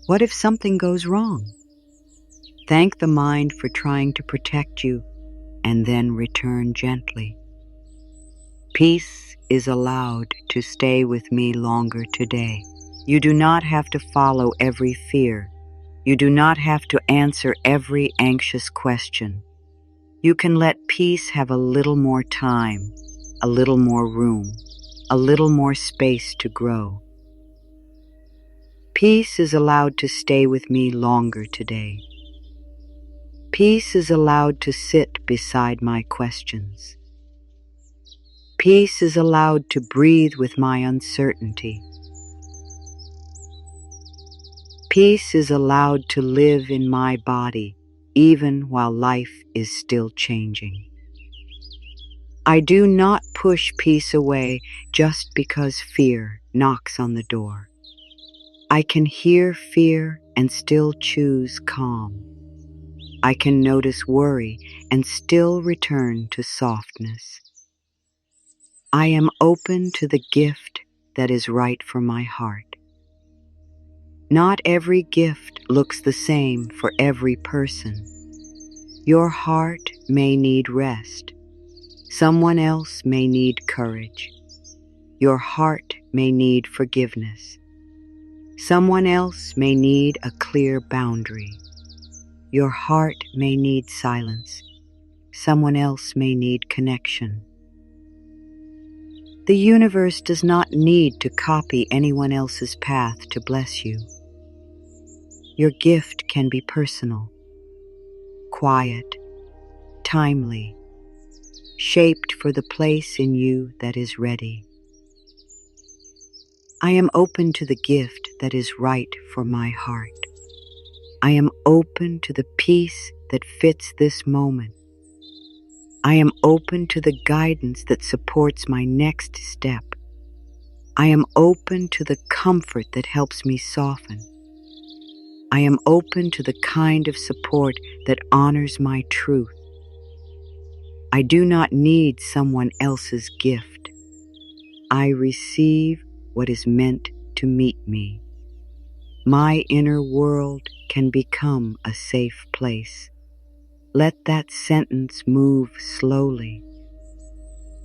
What if something goes wrong?" Thank the mind for trying to protect you and then return gently. Peace is allowed to stay with me longer today. You do not have to follow every fear. You do not have to answer every anxious question. You can let peace have a little more time, a little more room, a little more space to grow. Peace is allowed to stay with me longer today. Peace is allowed to sit beside my questions. Peace is allowed to breathe with my uncertainty. Peace is allowed to live in my body, even while life is still changing. I do not push peace away just because fear knocks on the door. I can hear fear and still choose calm. I can notice worry and still return to softness. I am open to the gift that is right for my heart. Not every gift looks the same for every person. Your heart may need rest. Someone else may need courage. Your heart may need forgiveness. Someone else may need a clear boundary. Your heart may need silence. Someone else may need connection. The universe does not need to copy anyone else's path to bless you. Your gift can be personal, quiet, timely, shaped for the place in you that is ready. I am open to the gift that is right for my heart. I am open to the peace that fits this moment. I am open to the guidance that supports my next step. I am open to the comfort that helps me soften. I am open to the kind of support that honors my truth. I do not need someone else's gift. I receive what is meant to meet me. My inner world can become a safe place. Let that sentence move slowly.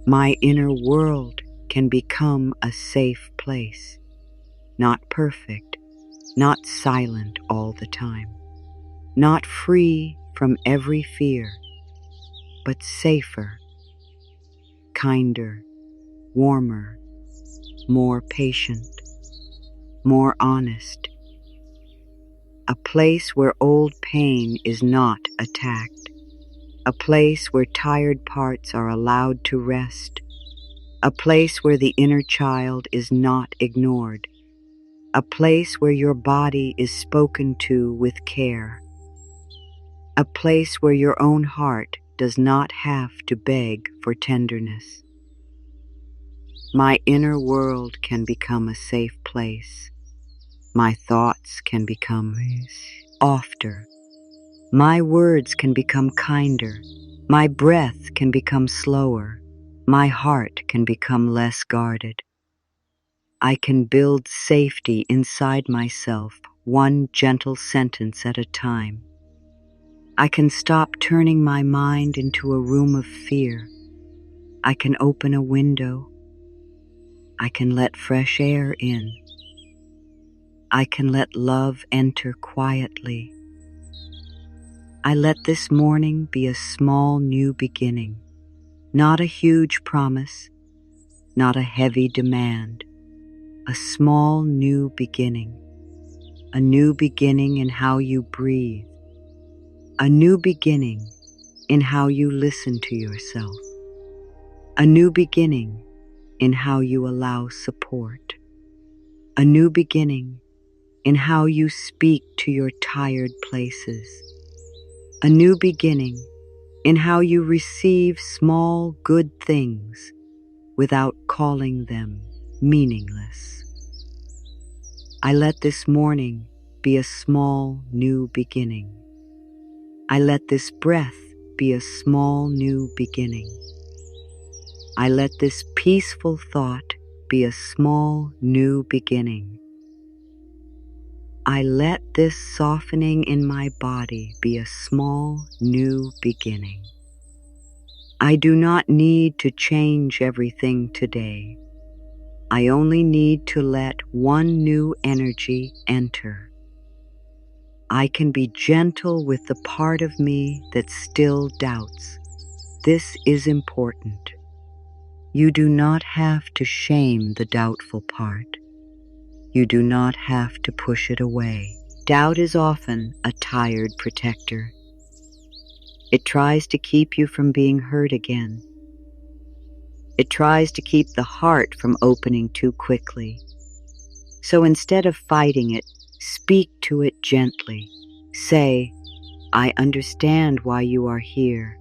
My inner world can become a safe place. Not perfect, not silent all the time, not free from every fear, but safer, kinder, warmer, more patient, more honest. A place where old pain is not attacked. A place where tired parts are allowed to rest. A place where the inner child is not ignored. A place where your body is spoken to with care. A place where your own heart does not have to beg for tenderness. My inner world can become a safe place. My thoughts can become softer. My words can become kinder. My breath can become slower. My heart can become less guarded. I can build safety inside myself, one gentle sentence at a time. I can stop turning my mind into a room of fear. I can open a window. I can let fresh air in. I can let love enter quietly. I let this morning be a small new beginning, not a huge promise, not a heavy demand, a small new beginning, a new beginning in how you breathe, a new beginning in how you listen to yourself, a new beginning in how you allow support, a new beginning in how you speak to your tired places, a new beginning in how you receive small good things without calling them meaningless. I let this morning be a small new beginning. I let this breath be a small new beginning. I let this peaceful thought be a small new beginning. I let this softening in my body be a small new beginning. I do not need to change everything today. I only need to let one new energy enter. I can be gentle with the part of me that still doubts. This is important. You do not have to shame the doubtful part. You do not have to push it away. Doubt is often a tired protector. It tries to keep you from being hurt again. It tries to keep the heart from opening too quickly. So instead of fighting it, speak to it gently. Say, I understand why you are here.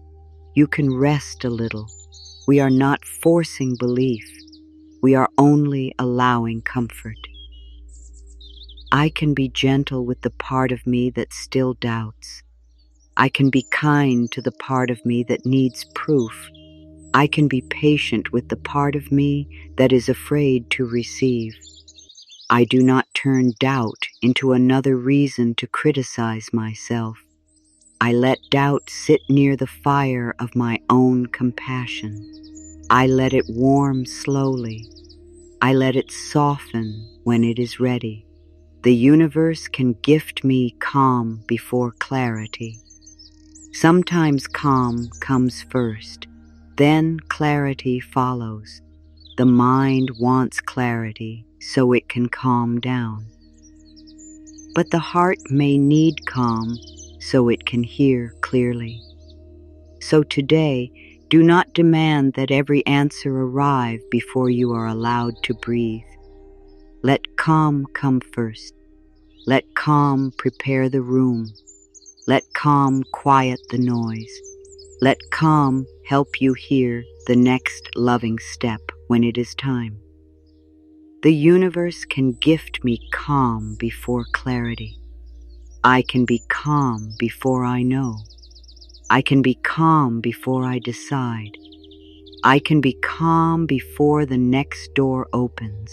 You can rest a little. We are not forcing belief. We are only allowing comfort. I can be gentle with the part of me that still doubts. I can be kind to the part of me that needs proof. I can be patient with the part of me that is afraid to receive. I do not turn doubt into another reason to criticize myself. I let doubt sit near the fire of my own compassion. I let it warm slowly. I let it soften when it is ready. The universe can gift me calm before clarity. Sometimes calm comes first, then clarity follows. The mind wants clarity so it can calm down. But the heart may need calm so it can hear clearly. So today, do not demand that every answer arrive before you are allowed to breathe. Let calm come first. Let calm prepare the room. Let calm quiet the noise. Let calm help you hear the next loving step when it is time. The universe can gift me calm before clarity. I can be calm before I know. I can be calm before I decide. I can be calm before the next door opens.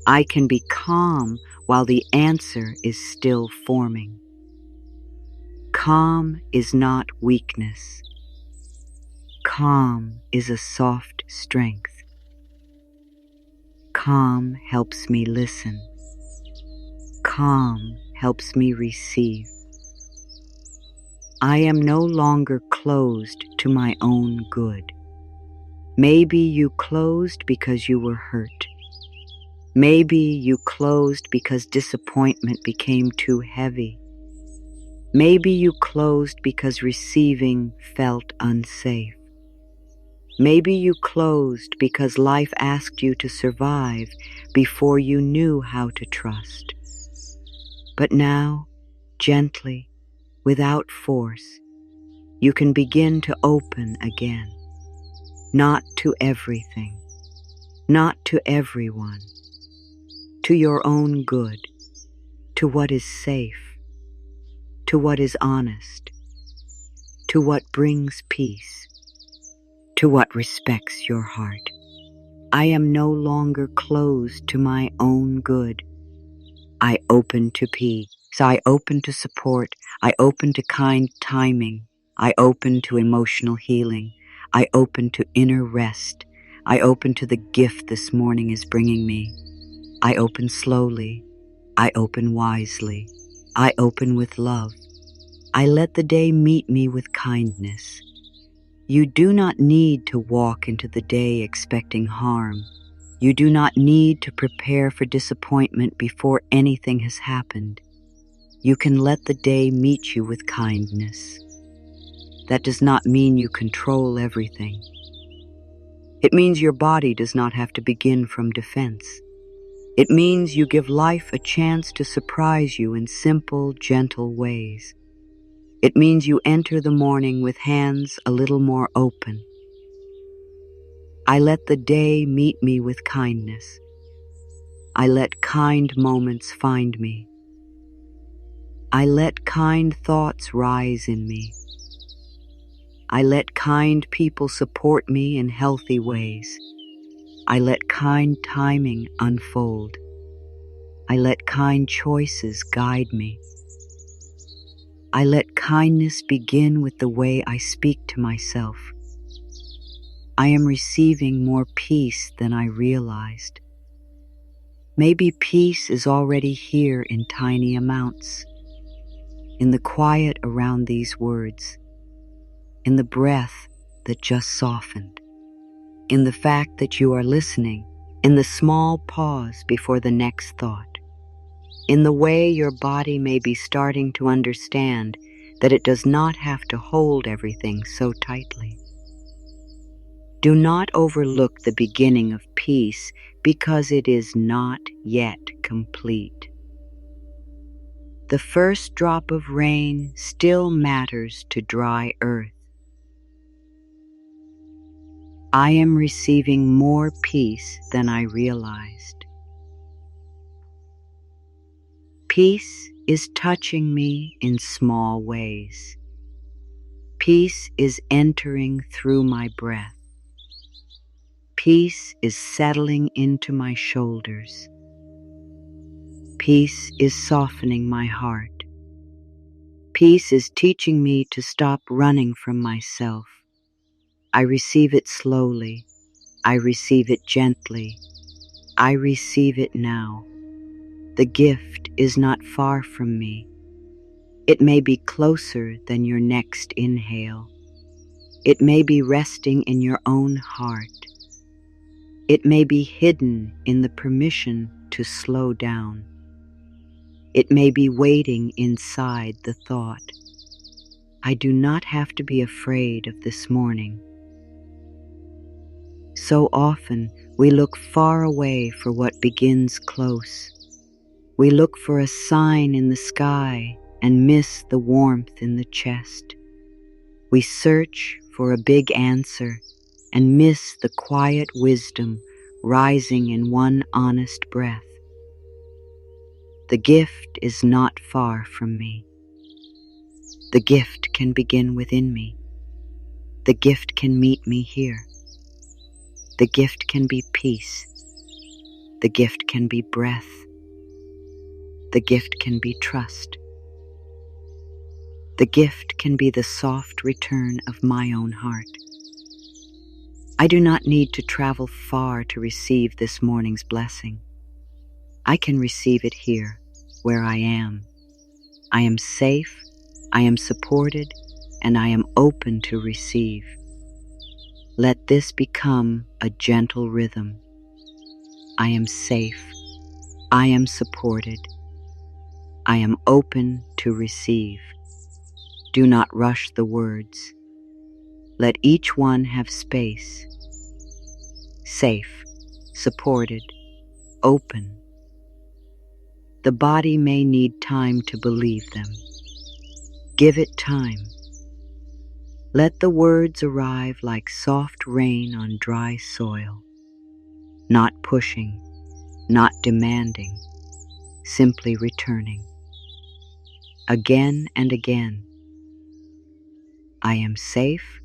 I can be calm while the answer is still forming. Calm is not weakness. Calm is a soft strength. Calm helps me listen. Calm helps me receive. I am no longer closed to my own good. Maybe you closed because you were hurt. Maybe you closed because disappointment became too heavy. Maybe you closed because receiving felt unsafe. Maybe you closed because life asked you to survive before you knew how to trust. But now, gently, without force, you can begin to open again. Not to everything, not to everyone, to your own good, to what is safe, to what is honest, to what brings peace, to what respects your heart. I am no longer closed to my own good. I open to peace. I open to support. I open to kind timing. I open to emotional healing. I open to inner rest. I open to the gift this morning is bringing me. I open slowly. I open wisely. I open with love. I let the day meet me with kindness. You do not need to walk into the day expecting harm. You do not need to prepare for disappointment before anything has happened. You can let the day meet you with kindness. That does not mean you control everything. It means your body does not have to begin from defense. It means you give life a chance to surprise you in simple, gentle ways. It means you enter the morning with hands a little more open. I let the day meet me with kindness. I let kind moments find me. I let kind thoughts rise in me. I let kind people support me in healthy ways. I let kind timing unfold. I let kind choices guide me. I let kindness begin with the way I speak to myself. I am receiving more peace than I realized. Maybe peace is already here in tiny amounts, in the quiet around these words, in the breath that just softened, in the fact that you are listening, in the small pause before the next thought, in the way your body may be starting to understand that it does not have to hold everything so tightly. Do not overlook the beginning of peace because it is not yet complete. The first drop of rain still matters to dry earth. I am receiving more peace than I realized. Peace is touching me in small ways. Peace is entering through my breath. Peace is settling into my shoulders. Peace is softening my heart. Peace is teaching me to stop running from myself. I receive it slowly. I receive it gently. I receive it now. The gift is not far from me. It may be closer than your next inhale. It may be resting in your own heart. It may be hidden in the permission to slow down. It may be waiting inside the thought, I do not have to be afraid of this morning. So often we look far away for what begins close. We look for a sign in the sky and miss the warmth in the chest. We search for a big answer and miss the quiet wisdom rising in one honest breath. The gift is not far from me. The gift can begin within me. The gift can meet me here. The gift can be peace. The gift can be breath. The gift can be trust. The gift can be the soft return of my own heart. I do not need to travel far to receive this morning's blessing. I can receive it here, where I am. I am safe, I am supported, and I am open to receive. Let this become a gentle rhythm. I am safe, I am supported, I am open to receive. Do not rush the words. Let each one have space. Safe, supported, open. The body may need time to believe them. Give it time. Let the words arrive like soft rain on dry soil. Not pushing, not demanding, simply returning. Again and again. I am safe,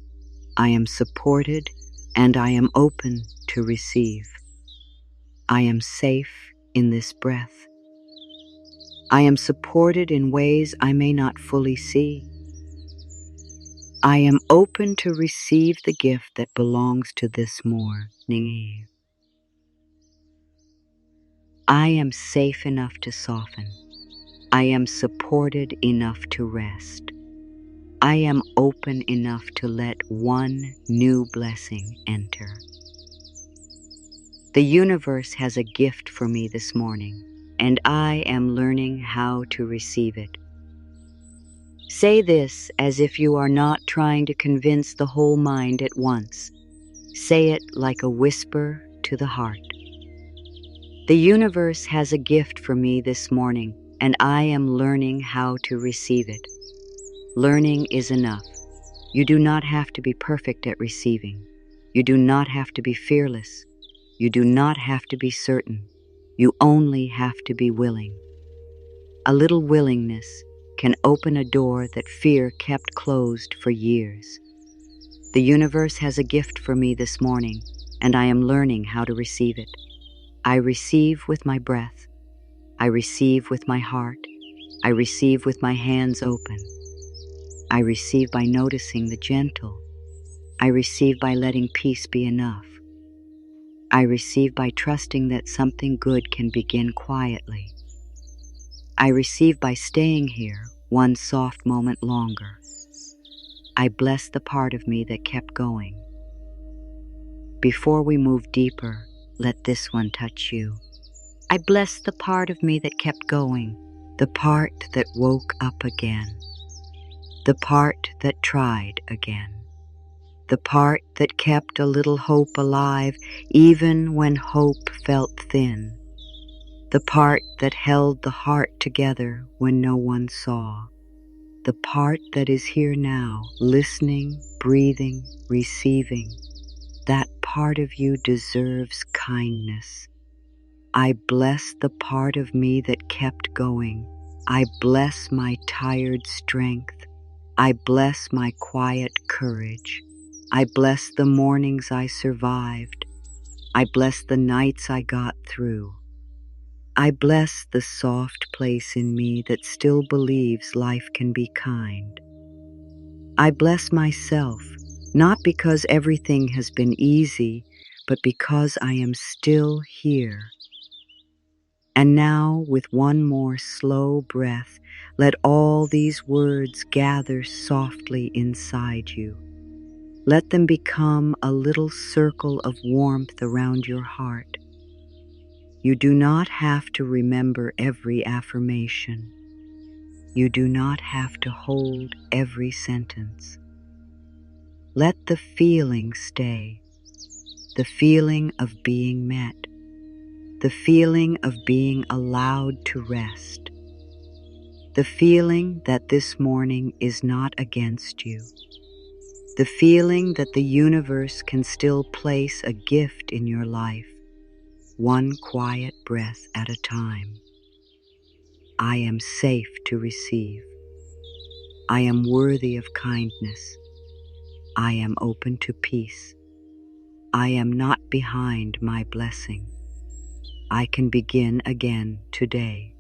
I am supported, and I am open to receive. I am safe in this breath. I am supported in ways I may not fully see. I am open to receive the gift that belongs to this morning. I am safe enough to soften. I am supported enough to rest. I am open enough to let one new blessing enter. The universe has a gift for me this morning, and I am learning how to receive it. Say this as if you are not trying to convince the whole mind at once. Say it like a whisper to the heart. The universe has a gift for me this morning, and I am learning how to receive it. Learning is enough. You do not have to be perfect at receiving. You do not have to be fearless. You do not have to be certain. You only have to be willing. A little willingness can open a door that fear kept closed for years. The universe has a gift for me this morning, and I am learning how to receive it. I receive with my breath. I receive with my heart. I receive with my hands open. I receive by noticing the gentle. I receive by letting peace be enough. I receive by trusting that something good can begin quietly. I receive by staying here one soft moment longer. I bless the part of me that kept going. Before we move deeper, let this one touch you. I bless the part of me that kept going, the part that woke up again, the part that tried again, the part that kept a little hope alive even when hope felt thin, the part that held the heart together when no one saw, the part that is here now, listening, breathing, receiving. That part of you deserves kindness. I bless the part of me that kept going. I bless my tired strength. I bless my quiet courage. I bless the mornings I survived. I bless the nights I got through. I bless the soft place in me that still believes life can be kind. I bless myself, not because everything has been easy, but because I am still here. And now, with one more slow breath, let all these words gather softly inside you. Let them become a little circle of warmth around your heart. You do not have to remember every affirmation. You do not have to hold every sentence. Let the feeling stay, the feeling of being met, the feeling of being allowed to rest, the feeling that this morning is not against you, the feeling that the universe can still place a gift in your life, one quiet breath at a time. I am safe to receive. I am worthy of kindness. I am open to peace. I am not behind my blessing. I can begin again today.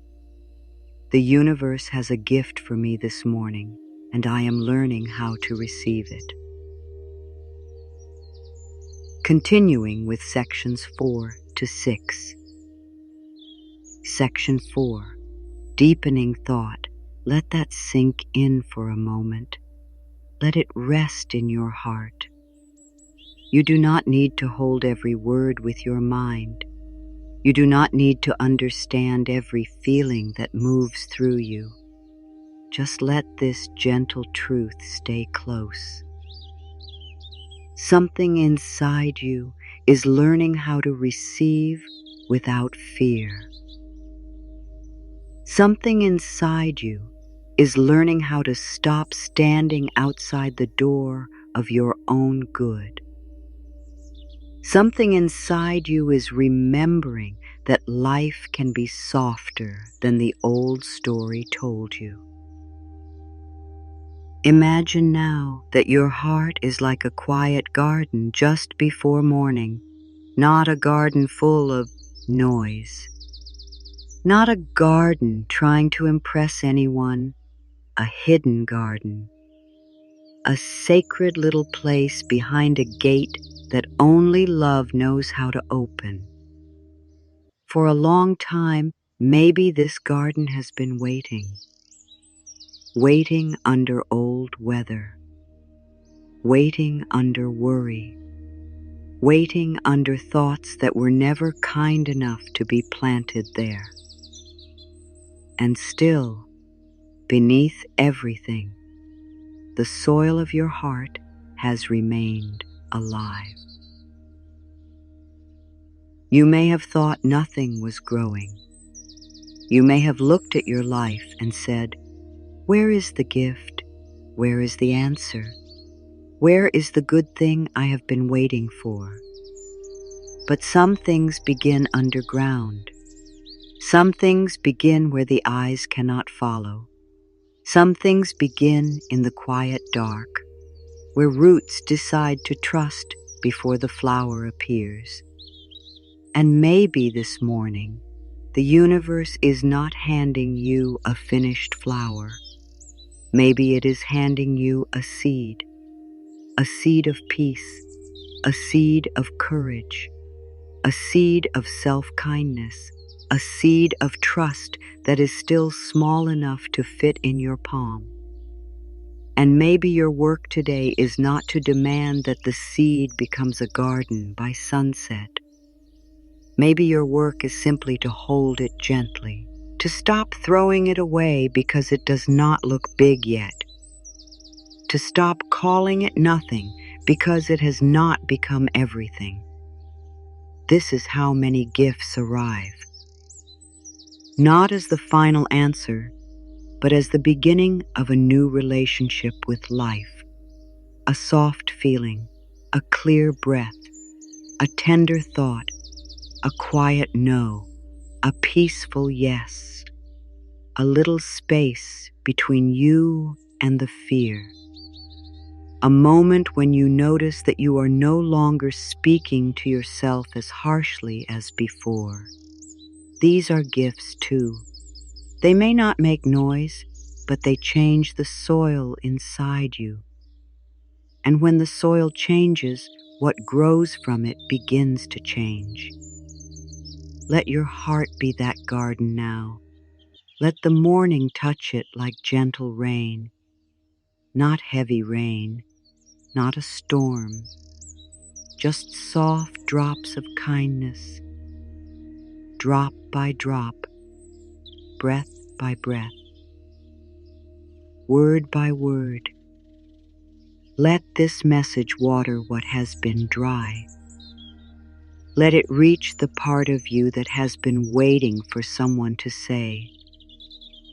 The universe has a gift for me this morning, and I am learning how to receive it. Continuing with sections 4 to 6. Section 4. Deepening thought. Let that sink in for a moment. Let it rest in your heart. You do not need to hold every word with your mind. You do not need to understand every feeling that moves through you. Just let this gentle truth stay close. Something inside you is learning how to receive without fear. Something inside you is learning how to stop standing outside the door of your own good. Something inside you is remembering that life can be softer than the old story told you. Imagine now that your heart is like a quiet garden just before morning, not a garden full of noise, not a garden trying to impress anyone, a hidden garden, a sacred little place behind a gate that only love knows how to open. For a long time, maybe this garden has been waiting under old weather, waiting under worry, waiting under thoughts that were never kind enough to be planted there. And still, beneath everything, the soil of your heart has remained alive. You may have thought nothing was growing. You may have looked at your life and said, "Where is the gift? Where is the answer? Where is the good thing I have been waiting for?" But some things begin underground. Some things begin where the eyes cannot follow. Some things begin in the quiet dark, where roots decide to trust before the flower appears. And maybe this morning, the universe is not handing you a finished flower. Maybe it is handing you a seed of peace, a seed of courage, a seed of self-kindness, a seed of trust that is still small enough to fit in your palm. And maybe your work today is not to demand that the seed becomes a garden by sunset. Maybe your work is simply to hold it gently, to stop throwing it away because it does not look big yet, to stop calling it nothing because it has not become everything. This is how many gifts arrive, not as the final answer, but as the beginning of a new relationship with life, a soft feeling, a clear breath, a tender thought, a quiet no, a peaceful yes, a little space between you and the fear, a moment when you notice that you are no longer speaking to yourself as harshly as before. These are gifts too. They may not make noise, but they change the soil inside you. And when the soil changes, what grows from it begins to change. Let your heart be that garden now. Let the morning touch it like gentle rain, not heavy rain, not a storm, just soft drops of kindness, drop by drop, breath by breath, word by word. Let this message water what has been dry. Let it reach the part of you that has been waiting for someone to say,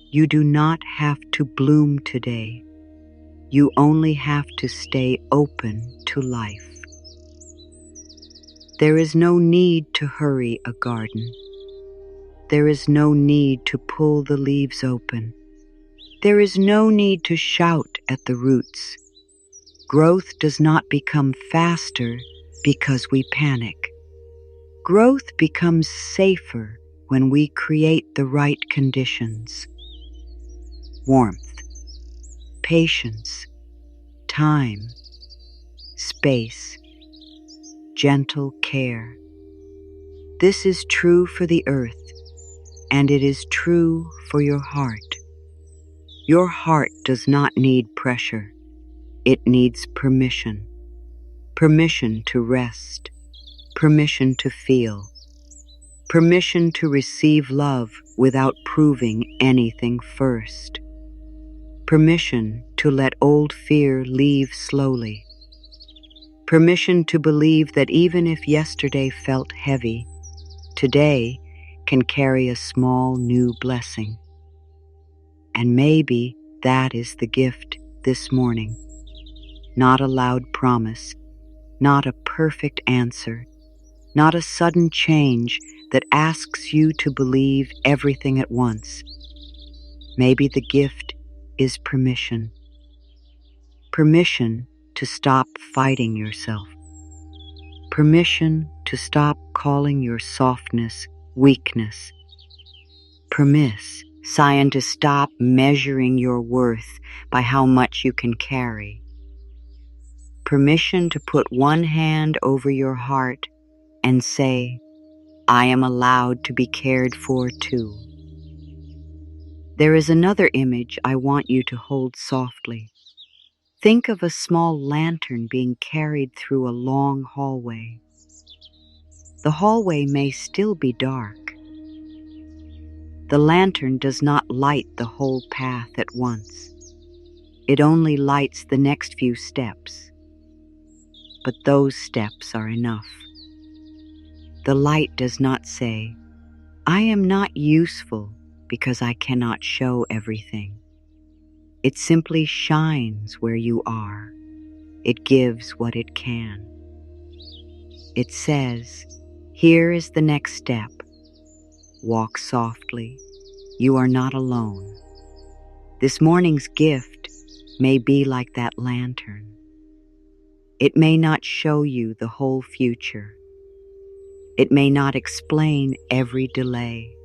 "You do not have to bloom today. You only have to stay open to life." There is no need to hurry a garden. There is no need to pull the leaves open. There is no need to shout at the roots. Growth does not become faster because we panic. Growth becomes safer when we create the right conditions: warmth, patience, time, space, gentle care. This is true for the earth, and it is true for your heart. Your heart does not need pressure. It needs permission. Permission to rest. Permission to feel. Permission to receive love without proving anything first. Permission to let old fear leave slowly. Permission to believe that even if yesterday felt heavy, today can carry a small new blessing. And maybe that is the gift this morning. Not a loud promise, not a perfect answer, not a sudden change that asks you to believe everything at once. Maybe the gift is permission. Permission to stop fighting yourself. Permission to stop calling your softness weakness. Permission to stop measuring your worth by how much you can carry. Permission to put one hand over your heart and say, I am allowed to be cared for too. There is another image I want you to hold softly. Think of a small lantern being carried through a long hallway. The hallway may still be dark. The lantern does not light the whole path at once. It only lights the next few steps. But those steps are enough. The light does not say, I am not useful because I cannot show everything. It simply shines where you are. It gives what it can. It says, here is the next step. Walk softly. You are not alone. This morning's gift may be like that lantern. It may not show you the whole future. It may not explain every delay.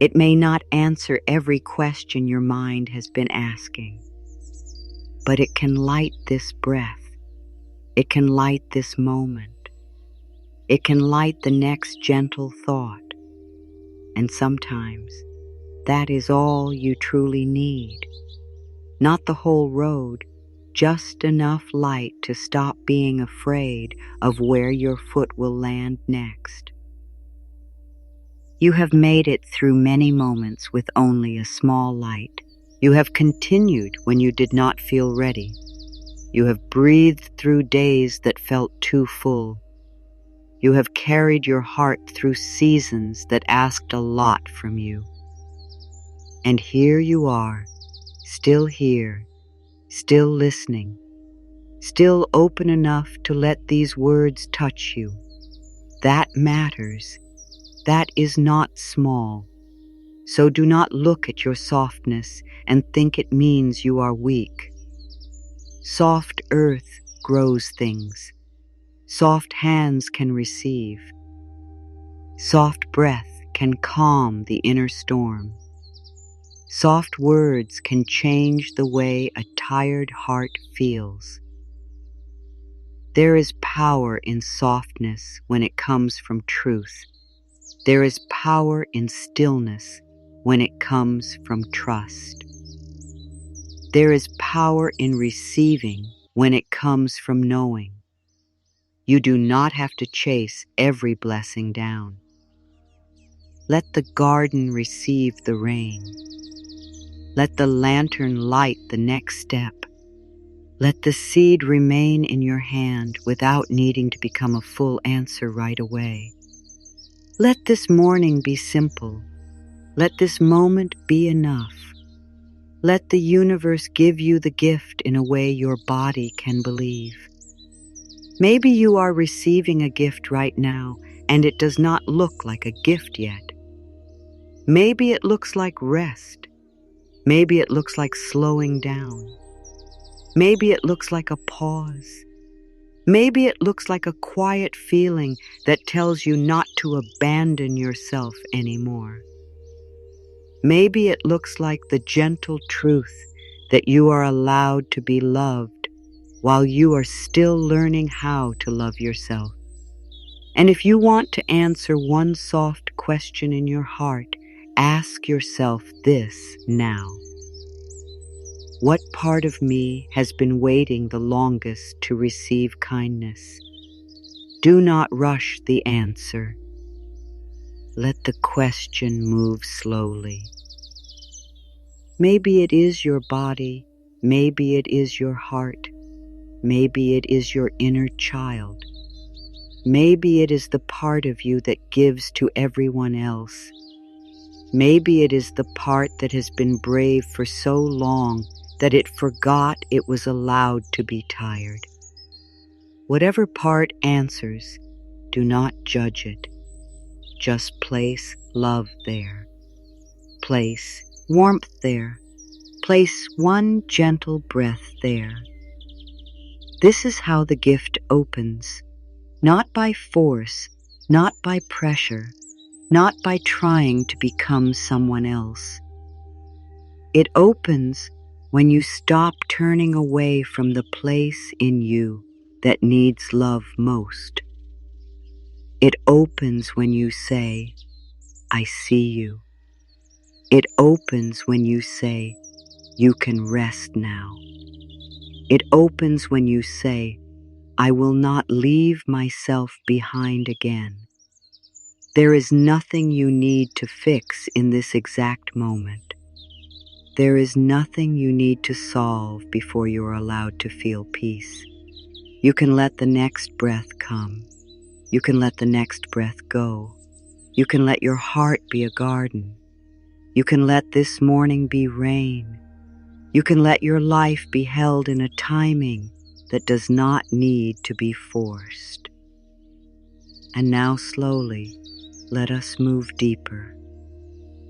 It may not answer every question your mind has been asking. But it can light this breath. It can light this moment. It can light the next gentle thought. And sometimes that is all you truly need. Not the whole road, just enough light to stop being afraid of where your foot will land next. You have made it through many moments with only a small light. You have continued when you did not feel ready. You have breathed through days that felt too full. You have carried your heart through seasons that asked a lot from you. And here you are, still here, still listening, still open enough to let these words touch you. That matters. That is not small. So do not look at your softness and think it means you are weak. Soft earth grows things. Soft hands can receive. Soft breath can calm the inner storm. Soft words can change the way a tired heart feels. There is power in softness when it comes from truth. There is power in stillness when it comes from trust. There is power in receiving when it comes from knowing. You do not have to chase every blessing down. Let the garden receive the rain. Let the lantern light the next step. Let the seed remain in your hand without needing to become a full answer right away. Let this morning be simple. Let this moment be enough. Let the universe give you the gift in a way your body can believe. Maybe you are receiving a gift right now and it does not look like a gift yet. Maybe it looks like rest. Maybe it looks like slowing down. Maybe it looks like a pause. Maybe it looks like a quiet feeling that tells you not to abandon yourself anymore. Maybe it looks like the gentle truth that you are allowed to be loved while you are still learning how to love yourself. And if you want to answer one soft question in your heart, ask yourself this now. What part of me has been waiting the longest to receive kindness? Do not rush the answer. Let the question move slowly. Maybe it is your body, maybe it is your heart, maybe it is your inner child. Maybe it is the part of you that gives to everyone else. Maybe it is the part that has been brave for so long that it forgot it was allowed to be tired. Whatever part answers, do not judge it. Just place love there. Place warmth there. Place one gentle breath there. This is how the gift opens, not by force, not by pressure, not by trying to become someone else. It opens when you stop turning away from the place in you that needs love most. It opens when you say, I see you. It opens when you say, you can rest now. It opens when you say, I will not leave myself behind again. There is nothing you need to fix in this exact moment. There is nothing you need to solve before you are allowed to feel peace. You can let the next breath come. You can let the next breath go. You can let your heart be a garden. You can let this morning be rain. You can let your life be held in a timing that does not need to be forced. And now slowly, let us move deeper.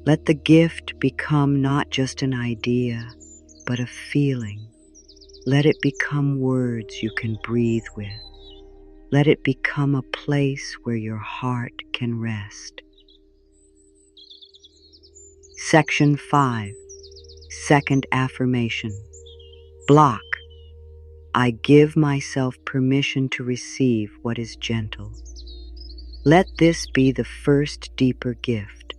Let the gift become not just an idea, but a feeling. Let it become words you can breathe with. Let it become a place where your heart can rest. Section 5. Second affirmation. Block. I give myself permission to receive what is gentle. Let this be the first deeper gift.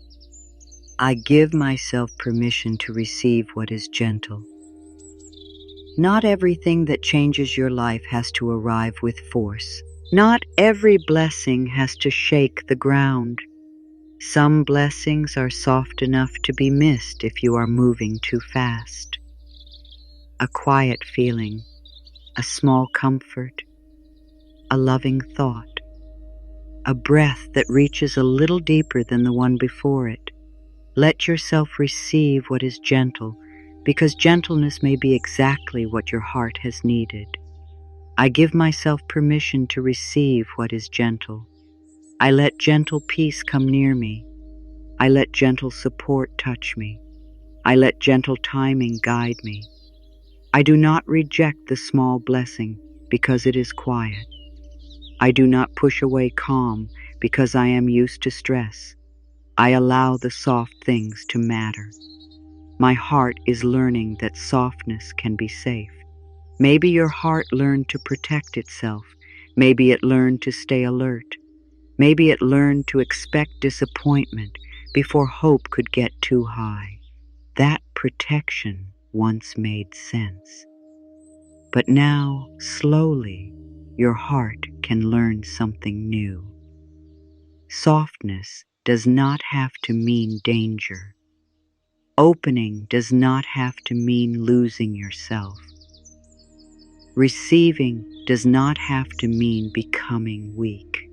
I give myself permission to receive what is gentle. Not everything that changes your life has to arrive with force. Not every blessing has to shake the ground. Some blessings are soft enough to be missed if you are moving too fast. A quiet feeling, a small comfort, a loving thought, a breath that reaches a little deeper than the one before it. Let yourself receive what is gentle, because gentleness may be exactly what your heart has needed. I give myself permission to receive what is gentle. I let gentle peace come near me. I let gentle support touch me. I let gentle timing guide me. I do not reject the small blessing because it is quiet. I do not push away calm because I am used to stress. I allow the soft things to matter. My heart is learning that softness can be safe. Maybe your heart learned to protect itself. Maybe it learned to stay alert. Maybe it learned to expect disappointment before hope could get too high. That protection once made sense. But now, slowly, your heart can learn something new. Softness does not have to mean danger. Opening does not have to mean losing yourself. Receiving does not have to mean becoming weak.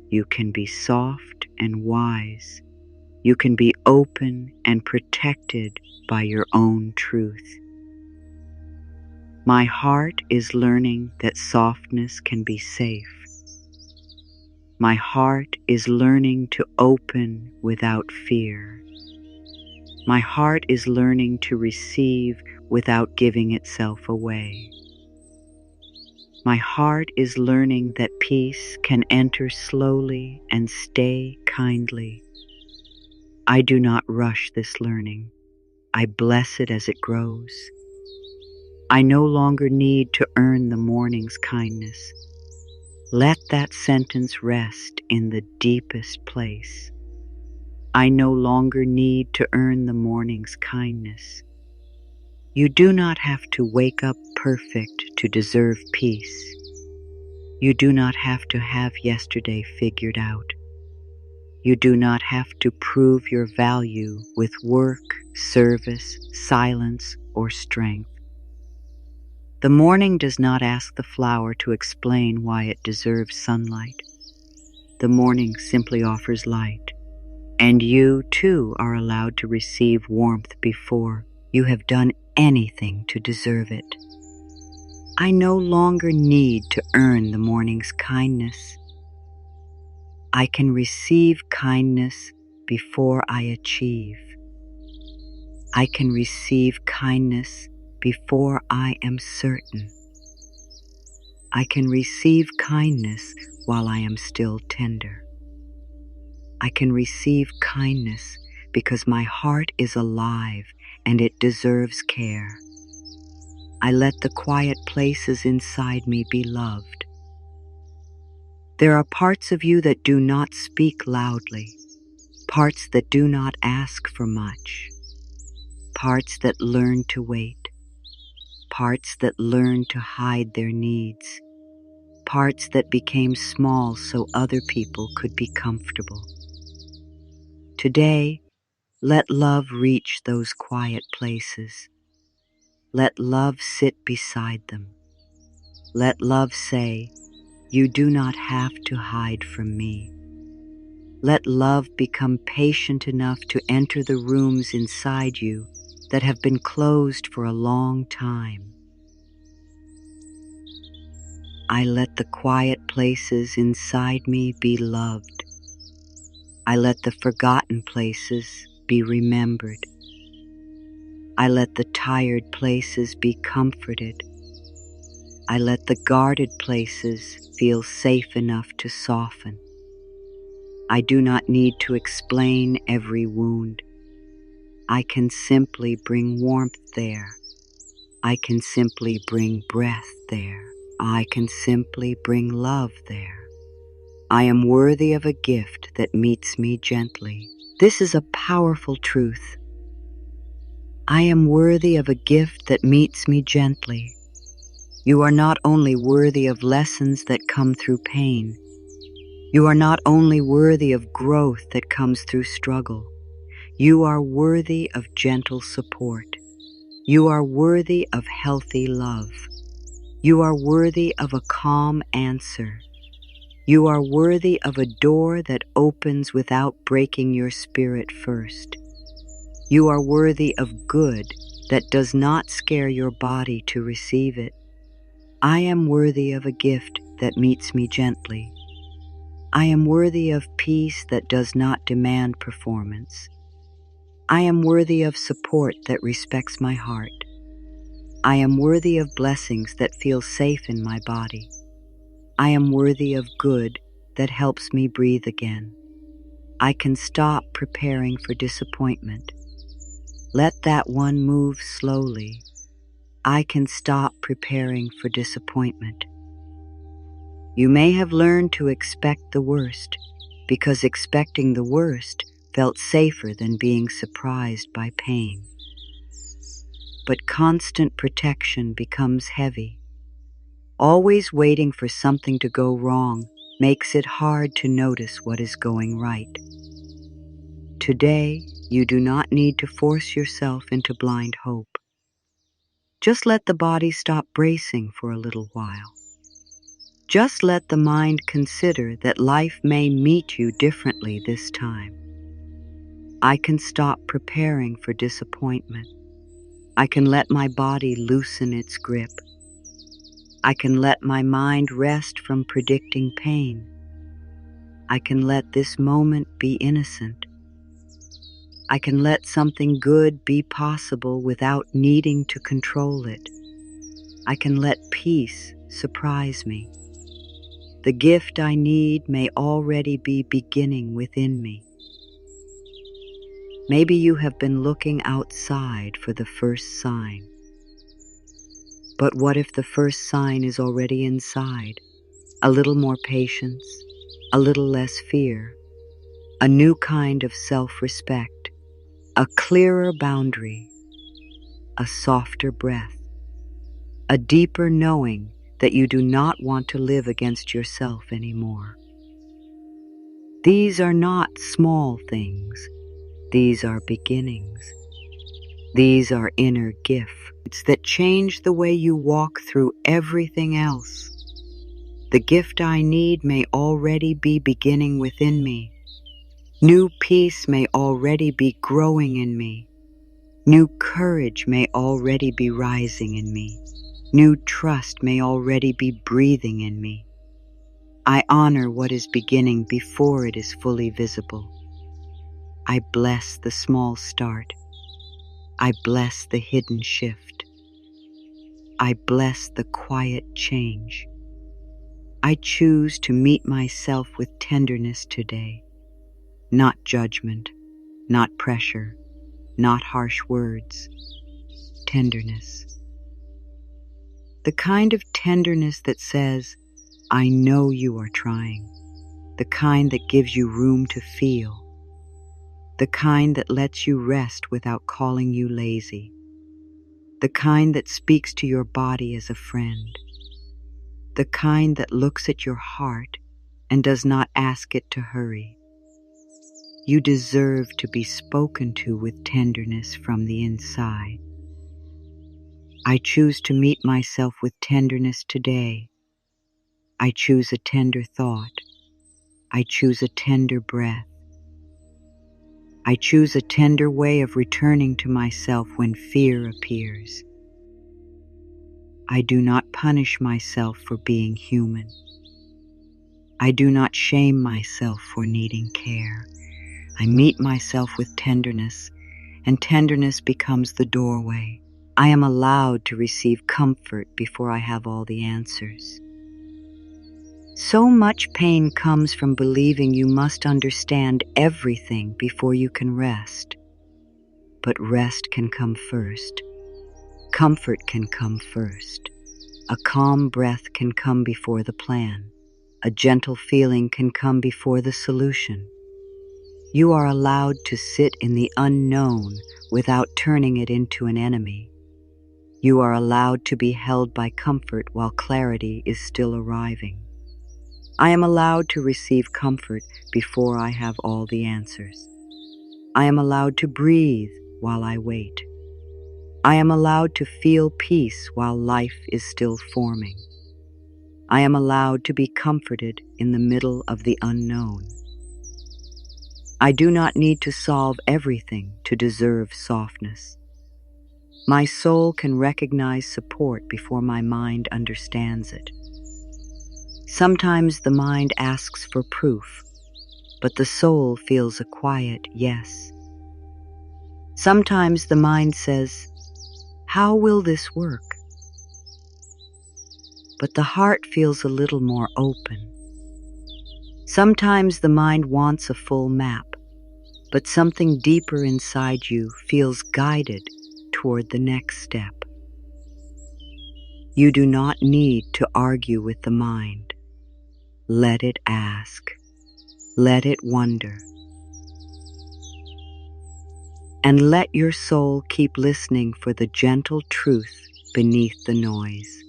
You can be soft and wise. You can be open and protected by your own truth. My heart is learning that softness can be safe. My heart is learning to open without fear. My heart is learning to receive without giving itself away. My heart is learning that peace can enter slowly and stay kindly. I do not rush this learning. I bless it as it grows. I no longer need to earn the morning's kindness. Let that sentence rest in the deepest place. I no longer need to earn the morning's kindness. You do not have to wake up perfect to deserve peace. You do not have to have yesterday figured out. You do not have to prove your value with work, service, silence, or strength. The morning does not ask the flower to explain why it deserves sunlight. The morning simply offers light, and you too are allowed to receive warmth before you have done anything to deserve it. I no longer need to earn the morning's kindness. I can receive kindness before I achieve. I can receive kindness before I am certain. I can receive kindness while I am still tender. I can receive kindness because my heart is alive and it deserves care. I let the quiet places inside me be loved. There are parts of you that do not speak loudly, parts that do not ask for much, parts that learn to wait, parts that learn to hide their needs, parts that became small so other people could be comfortable. Today, let love reach those quiet places. Let love sit beside them. Let love say, "You do not have to hide from me." Let love become patient enough to enter the rooms inside you that have been closed for a long time. I let the quiet places inside me be loved. I let the forgotten places be remembered. I let the tired places be comforted. I let the guarded places feel safe enough to soften. I do not need to explain every wound. I can simply bring warmth there. I can simply bring breath there. I can simply bring love there. I am worthy of a gift that meets me gently. This is a powerful truth. I am worthy of a gift that meets me gently. You are not only worthy of lessons that come through pain. You are not only worthy of growth that comes through struggle. You are worthy of gentle support. You are worthy of healthy love. You are worthy of a calm answer. You are worthy of a door that opens without breaking your spirit first. You are worthy of good that does not scare your body to receive it. I am worthy of a gift that meets me gently. I am worthy of peace that does not demand performance. I am worthy of support that respects my heart. I am worthy of blessings that feel safe in my body. I am worthy of good that helps me breathe again. I can stop preparing for disappointment. Let that one move slowly. I can stop preparing for disappointment. You may have learned to expect the worst because expecting the worst felt safer than being surprised by pain. But constant protection becomes heavy. Always waiting for something to go wrong makes it hard to notice what is going right. Today, you do not need to force yourself into blind hope. Just let the body stop bracing for a little while. Just let the mind consider that life may meet you differently this time. I can stop preparing for disappointment. I can let my body loosen its grip. I can let my mind rest from predicting pain. I can let this moment be innocent. I can let something good be possible without needing to control it. I can let peace surprise me. The gift I need may already be beginning within me. Maybe you have been looking outside for the first sign. But what if the first sign is already inside? A little more patience, a little less fear, a new kind of self-respect, a clearer boundary, a softer breath, a deeper knowing that you do not want to live against yourself anymore. These are not small things. These are beginnings. These are inner gifts that change the way you walk through everything else. The gift I need may already be beginning within me. New peace may already be growing in me. New courage may already be rising in me. New trust may already be breathing in me. I honor what is beginning before it is fully visible. I bless the small start. I bless the hidden shift. I bless the quiet change. I choose to meet myself with tenderness today. Not judgment, not pressure, not harsh words. Tenderness. The kind of tenderness that says, I know you are trying. The kind that gives you room to feel. The kind that lets you rest without calling you lazy. The kind that speaks to your body as a friend. The kind that looks at your heart and does not ask it to hurry. You deserve to be spoken to with tenderness from the inside. I choose to meet myself with tenderness today. I choose a tender thought. I choose a tender breath. I choose a tender way of returning to myself when fear appears. I do not punish myself for being human. I do not shame myself for needing care. I meet myself with tenderness, and tenderness becomes the doorway. I am allowed to receive comfort before I have all the answers. So much pain comes from believing you must understand everything before you can rest. But rest can come first. Comfort can come first. A calm breath can come before the plan. A gentle feeling can come before the solution. You are allowed to sit in the unknown without turning it into an enemy. You are allowed to be held by comfort while clarity is still arriving. I am allowed to receive comfort before I have all the answers. I am allowed to breathe while I wait. I am allowed to feel peace while life is still forming. I am allowed to be comforted in the middle of the unknown. I do not need to solve everything to deserve softness. My soul can recognize support before my mind understands it. Sometimes the mind asks for proof, but the soul feels a quiet yes. Sometimes the mind says, how will this work? But the heart feels a little more open. Sometimes the mind wants a full map, but something deeper inside you feels guided toward the next step. You do not need to argue with the mind. Let it ask. Let it wonder. And let your soul keep listening for the gentle truth beneath the noise.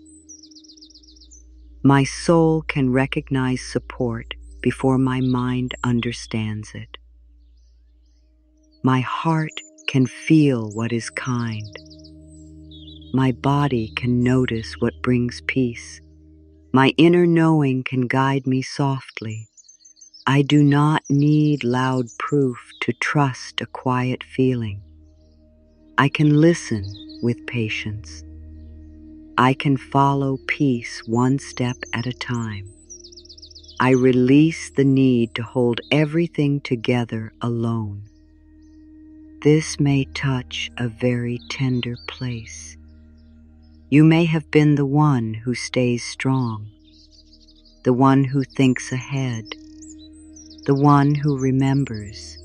My soul can recognize support before my mind understands it. My heart can feel what is kind. My body can notice what brings peace. My inner knowing can guide me softly. I do not need loud proof to trust a quiet feeling. I can listen with patience. I can follow peace one step at a time. I release the need to hold everything together alone. This may touch a very tender place. You may have been the one who stays strong, the one who thinks ahead, the one who remembers,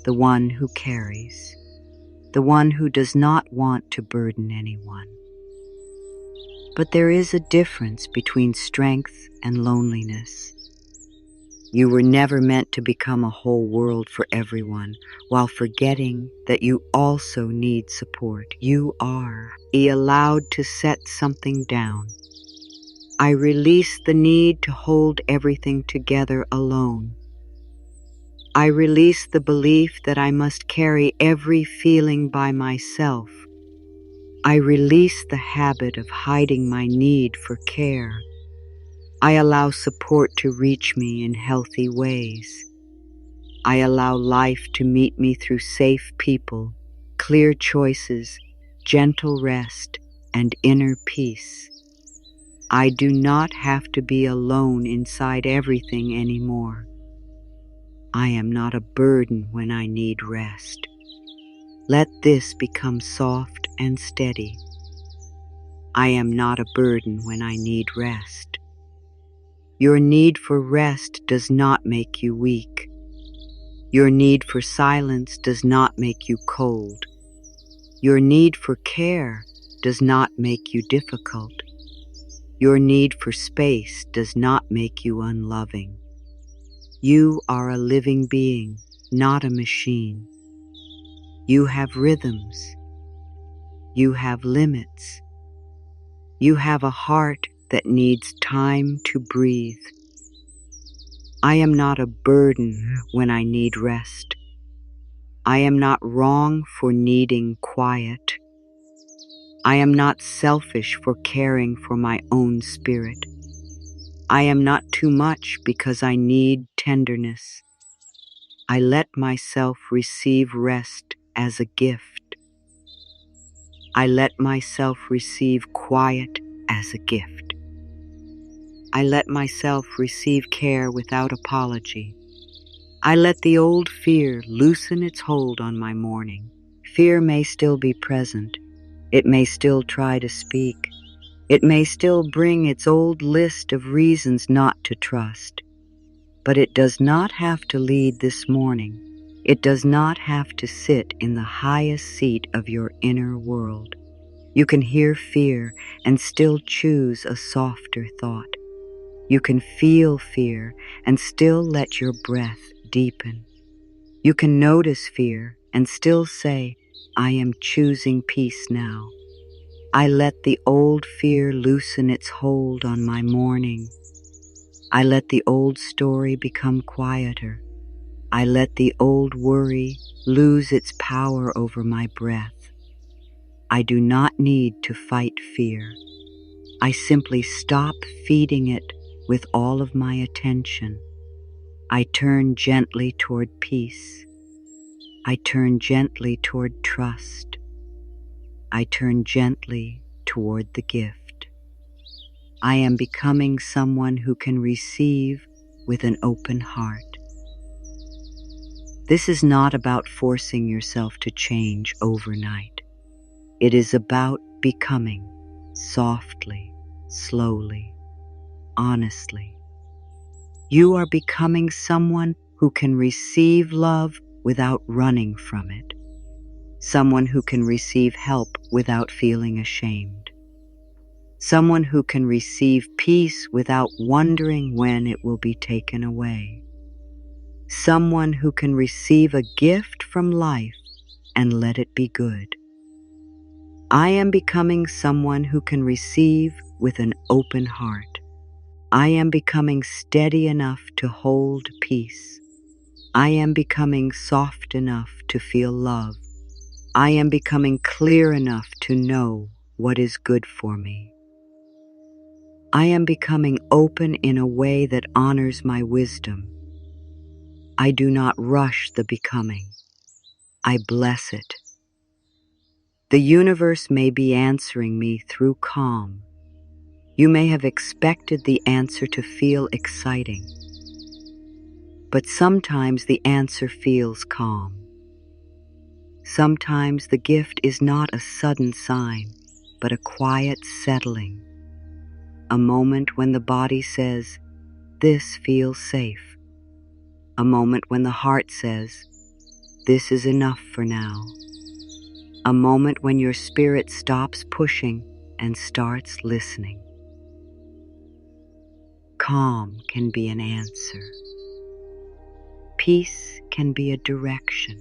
the one who carries, the one who does not want to burden anyone. But there is a difference between strength and loneliness. You were never meant to become a whole world for everyone while forgetting that you also need support. You are allowed to set something down. I release the need to hold everything together alone. I release the belief that I must carry every feeling by myself. I release the habit of hiding my need for care. I allow support to reach me in healthy ways. I allow life to meet me through safe people, clear choices, gentle rest, and inner peace. I do not have to be alone inside everything anymore. I am not a burden when I need rest. Let this become soft and steady. I am not a burden when I need rest. Your need for rest does not make you weak. Your need for silence does not make you cold. Your need for care does not make you difficult. Your need for space does not make you unloving. You are a living being, not a machine. You have rhythms. You have limits. You have a heart that needs time to breathe. I am not a burden when I need rest. I am not wrong for needing quiet. I am not selfish for caring for my own spirit. I am not too much because I need tenderness. I let myself receive rest as a gift. I let myself receive quiet as a gift. I let myself receive care without apology. I let the old fear loosen its hold on my morning. Fear may still be present. It may still try to speak. It may still bring its old list of reasons not to trust. But it does not have to lead this morning. It does not have to sit in the highest seat of your inner world. You can hear fear and still choose a softer thought. You can feel fear and still let your breath deepen. You can notice fear and still say, I am choosing peace now. I let the old fear loosen its hold on my morning. I let the old story become quieter. I let the old worry lose its power over my breath. I do not need to fight fear. I simply stop feeding it with all of my attention. I turn gently toward peace. I turn gently toward trust. I turn gently toward the gift. I am becoming someone who can receive with an open heart. This is not about forcing yourself to change overnight. It is about becoming softly, slowly, honestly. You are becoming someone who can receive love without running from it. Someone who can receive help without feeling ashamed. Someone who can receive peace without wondering when it will be taken away. Someone who can receive a gift from life and let it be good. I am becoming someone who can receive with an open heart. I am becoming steady enough to hold peace. I am becoming soft enough to feel love. I am becoming clear enough to know what is good for me. I am becoming open in a way that honors my wisdom. I do not rush the becoming. I bless it. The universe may be answering me through calm. You may have expected the answer to feel exciting, but sometimes the answer feels calm. Sometimes the gift is not a sudden sign. but a quiet settling, a moment when the body says, "This feels safe," a moment when the heart says, "This is enough for now," a moment when your spirit stops pushing and starts listening. Calm can be an answer. Peace can be a direction.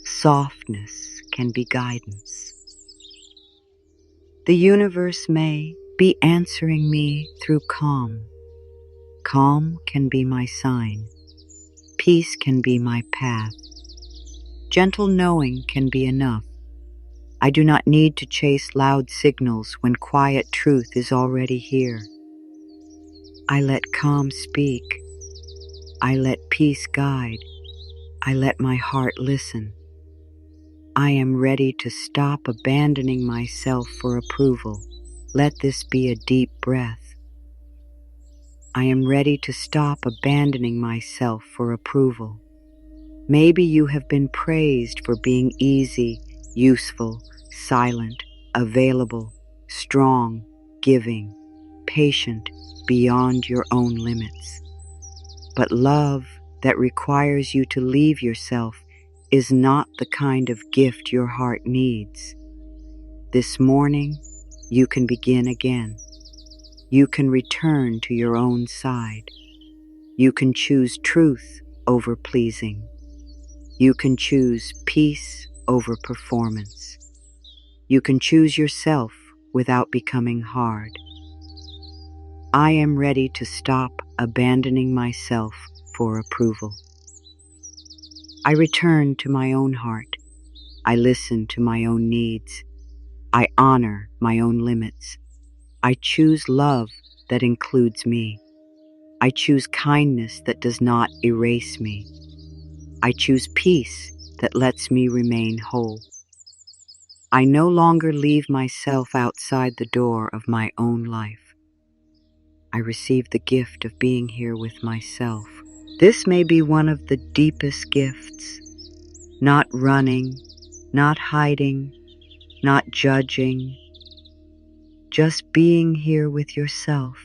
Softness can be guidance. The universe may be answering me through calm. Calm can be my sign. Peace can be my path. Gentle knowing can be enough. I do not need to chase loud signals when quiet truth is already here. I let calm speak. I let peace guide. I let my heart listen. I am ready to stop abandoning myself for approval. Let this be a deep breath. I am ready to stop abandoning myself for approval. Maybe you have been praised for being easy, useful, silent, available, strong, giving, patient, beyond your own limits. But love that requires you to leave yourself is not the kind of gift your heart needs. This morning, you can begin again. You can return to your own side. You can choose truth over pleasing. You can choose peace over performance. You can choose yourself without becoming hard. I am ready to stop abandoning myself for approval. I return to my own heart. I listen to my own needs. I honor my own limits. I choose love that includes me. I choose kindness that does not erase me. I choose peace that lets me remain whole. I no longer leave myself outside the door of my own life. I receive the gift of being here with myself. This may be one of the deepest gifts. Not running, not hiding, not judging, just being here with yourself,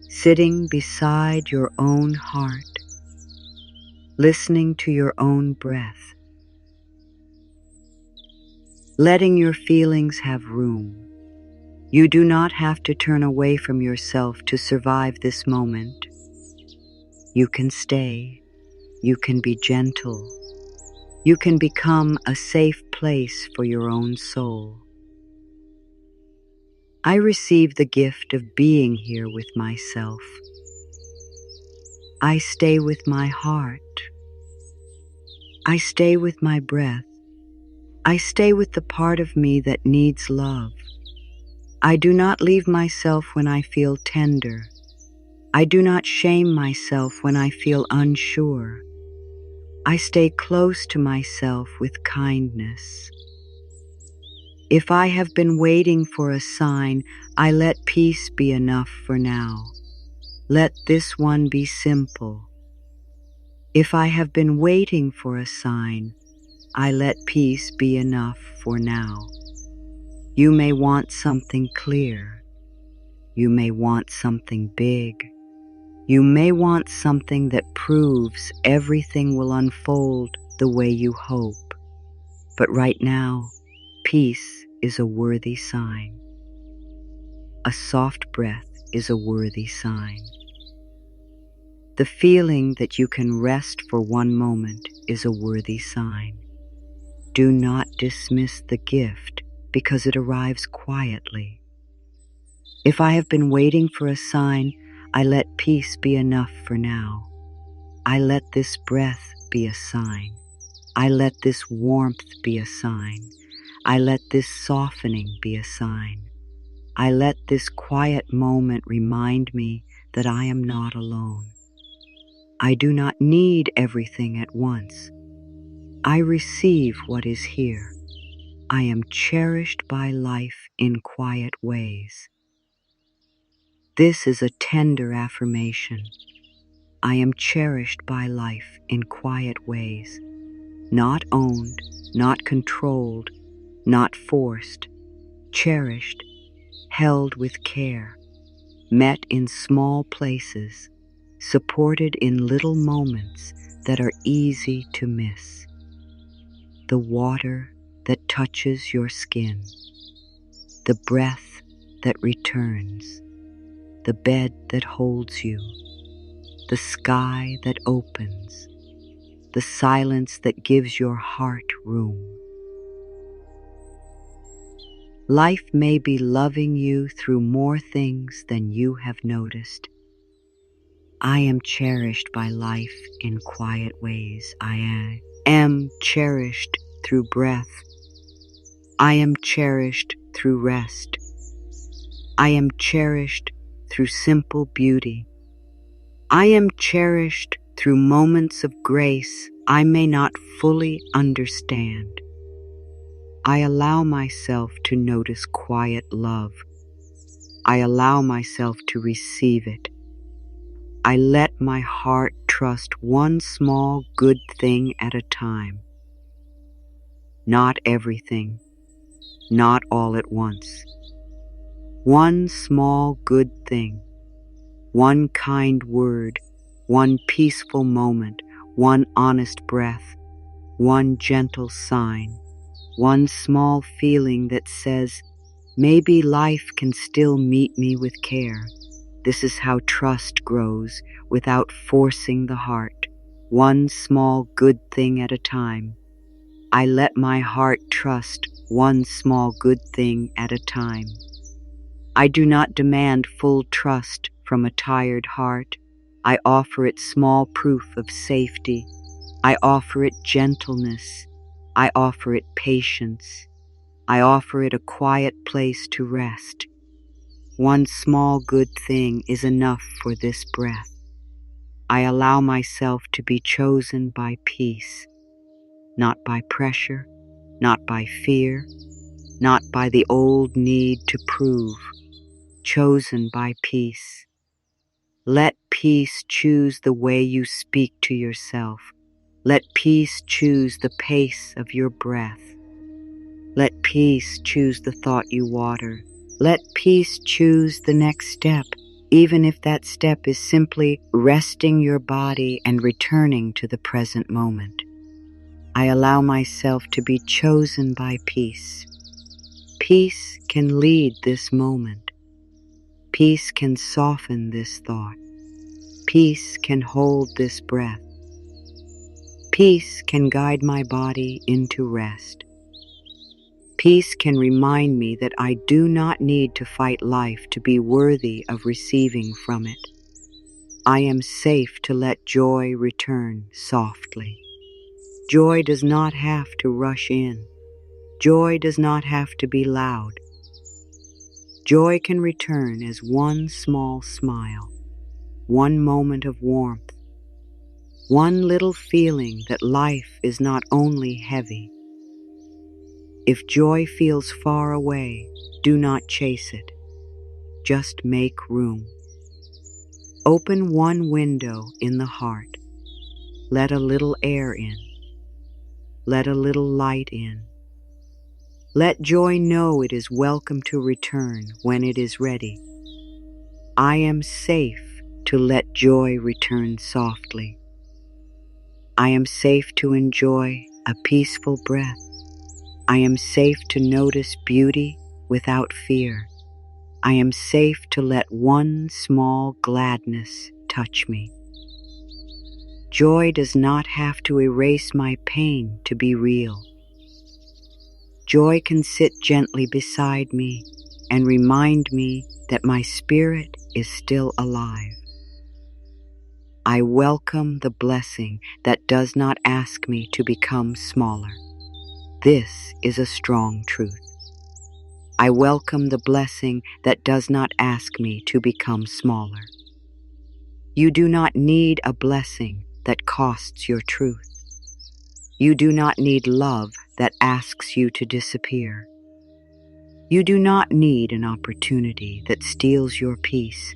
sitting beside your own heart, listening to your own breath, letting your feelings have room. You do not have to turn away from yourself to survive this moment. You can stay. You can be gentle. You can become a safe place for your own soul. I receive the gift of being here with myself. I stay with my heart. I stay with my breath. I stay with the part of me that needs love. I do not leave myself when I feel tender. I do not shame myself when I feel unsure. I stay close to myself with kindness. If I have been waiting for a sign, I let peace be enough for now. Let this one be simple. If I have been waiting for a sign, I let peace be enough for now. You may want something clear. You may want something big. You may want something that proves everything will unfold the way you hope. But right now, peace is a worthy sign. A soft breath is a worthy sign. The feeling that you can rest for one moment is a worthy sign. Do not dismiss the gift because it arrives quietly. If I have been waiting for a sign, I let peace be enough for now. I let this breath be a sign. I let this warmth be a sign. I let this softening be a sign. I let this quiet moment remind me that I am not alone. I do not need everything at once. I receive what is here. I am cherished by life in quiet ways. This is a tender affirmation. I am cherished by life in quiet ways, not owned, not controlled, not forced, cherished, held with care, met in small places, supported in little moments that are easy to miss. The water that touches your skin, the breath that returns, the bed that holds you, the sky that opens, the silence that gives your heart room. Life may be loving you through more things than you have noticed. I am cherished by life in quiet ways. I am cherished through breath. I am cherished through rest. I am cherished through simple beauty. I am cherished through moments of grace I may not fully understand. I allow myself to notice quiet love. I allow myself to receive it. I let my heart trust one small good thing at a time. Not everything, not all at once. One small good thing, one kind word, one peaceful moment, one honest breath, one gentle sign, one small feeling that says, maybe life can still meet me with care. This is how trust grows without forcing the heart, one small good thing at a time. I let my heart trust one small good thing at a time. I do not demand full trust from a tired heart. I offer it small proof of safety. I offer it gentleness. I offer it patience. I offer it a quiet place to rest. One small good thing is enough for this breath. I allow myself to be chosen by peace, not by pressure, not by fear, not by the old need to prove, chosen by peace. Let peace choose the way you speak to yourself. Let peace choose the pace of your breath. Let peace choose the thought you water. Let peace choose the next step, even if that step is simply resting your body and returning to the present moment. I allow myself to be chosen by peace. Peace can lead this moment. Peace can soften this thought. Peace can hold this breath. Peace can guide my body into rest. Peace can remind me that I do not need to fight life to be worthy of receiving from it. I am safe to let joy return softly. Joy does not have to rush in. Joy does not have to be loud. Joy can return as one small smile, one moment of warmth, one little feeling that life is not only heavy. If joy feels far away, do not chase it. Just make room. Open one window in the heart. Let a little air in. Let a little light in. Let joy know it is welcome to return when it is ready. I am safe to let joy return softly. I am safe to enjoy a peaceful breath. I am safe to notice beauty without fear. I am safe to let one small gladness touch me. Joy does not have to erase my pain to be real. Joy can sit gently beside me and remind me that my spirit is still alive. I welcome the blessing that does not ask me to become smaller. This is a strong truth. I welcome the blessing that does not ask me to become smaller. You do not need a blessing that costs your truth. You do not need love that asks you to disappear. You do not need an opportunity that steals your peace.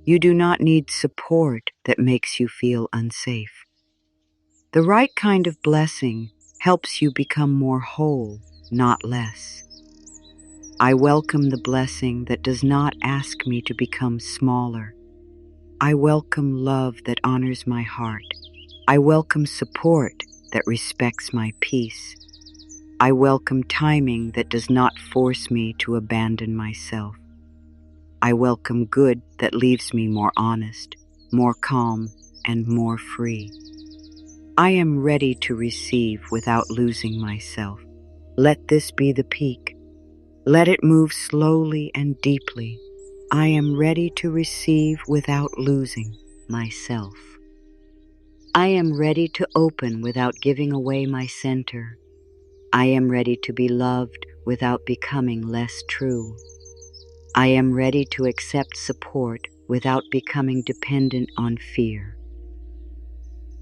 You do not need support that makes you feel unsafe. The right kind of blessing helps you become more whole, not less. I welcome the blessing that does not ask me to become smaller. I welcome love that honors my heart. I welcome support that respects my peace. I welcome timing that does not force me to abandon myself. I welcome good that leaves me more honest, more calm, and more free. I am ready to receive without losing myself. Let this be the peak. Let it move slowly and deeply. I am ready to receive without losing myself. I am ready to open without giving away my center. I am ready to be loved without becoming less true. I am ready to accept support without becoming dependent on fear.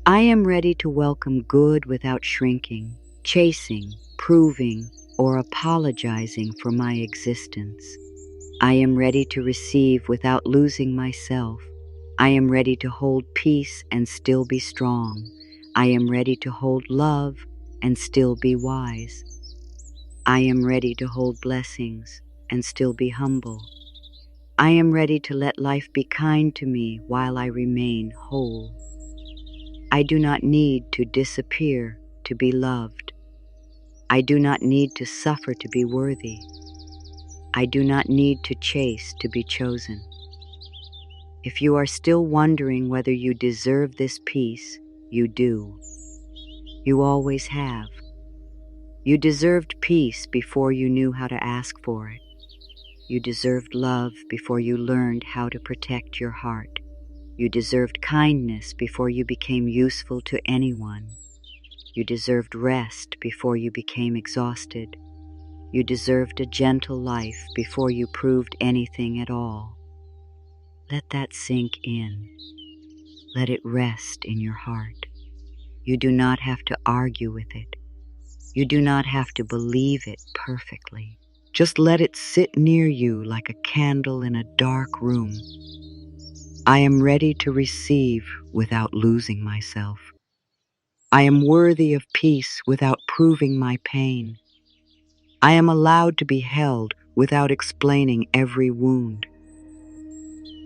I am ready to welcome good without shrinking, chasing, proving, or apologizing for my existence. I am ready to receive without losing myself. I am ready to hold peace and still be strong. I am ready to hold love and still be wise. I am ready to hold blessings and still be humble. I am ready to let life be kind to me while I remain whole. I do not need to disappear to be loved. I do not need to suffer to be worthy. I do not need to chase to be chosen. If you are still wondering whether you deserve this peace, you do. You always have. You deserved peace before you knew how to ask for it. You deserved love before you learned how to protect your heart. You deserved kindness before you became useful to anyone. You deserved rest before you became exhausted. You deserved a gentle life before you proved anything at all. Let that sink in. Let it rest in your heart. You do not have to argue with it. You do not have to believe it perfectly. Just let it sit near you like a candle in a dark room. I am ready to receive without losing myself. I am worthy of peace without proving my pain. I am allowed to be held without explaining every wound.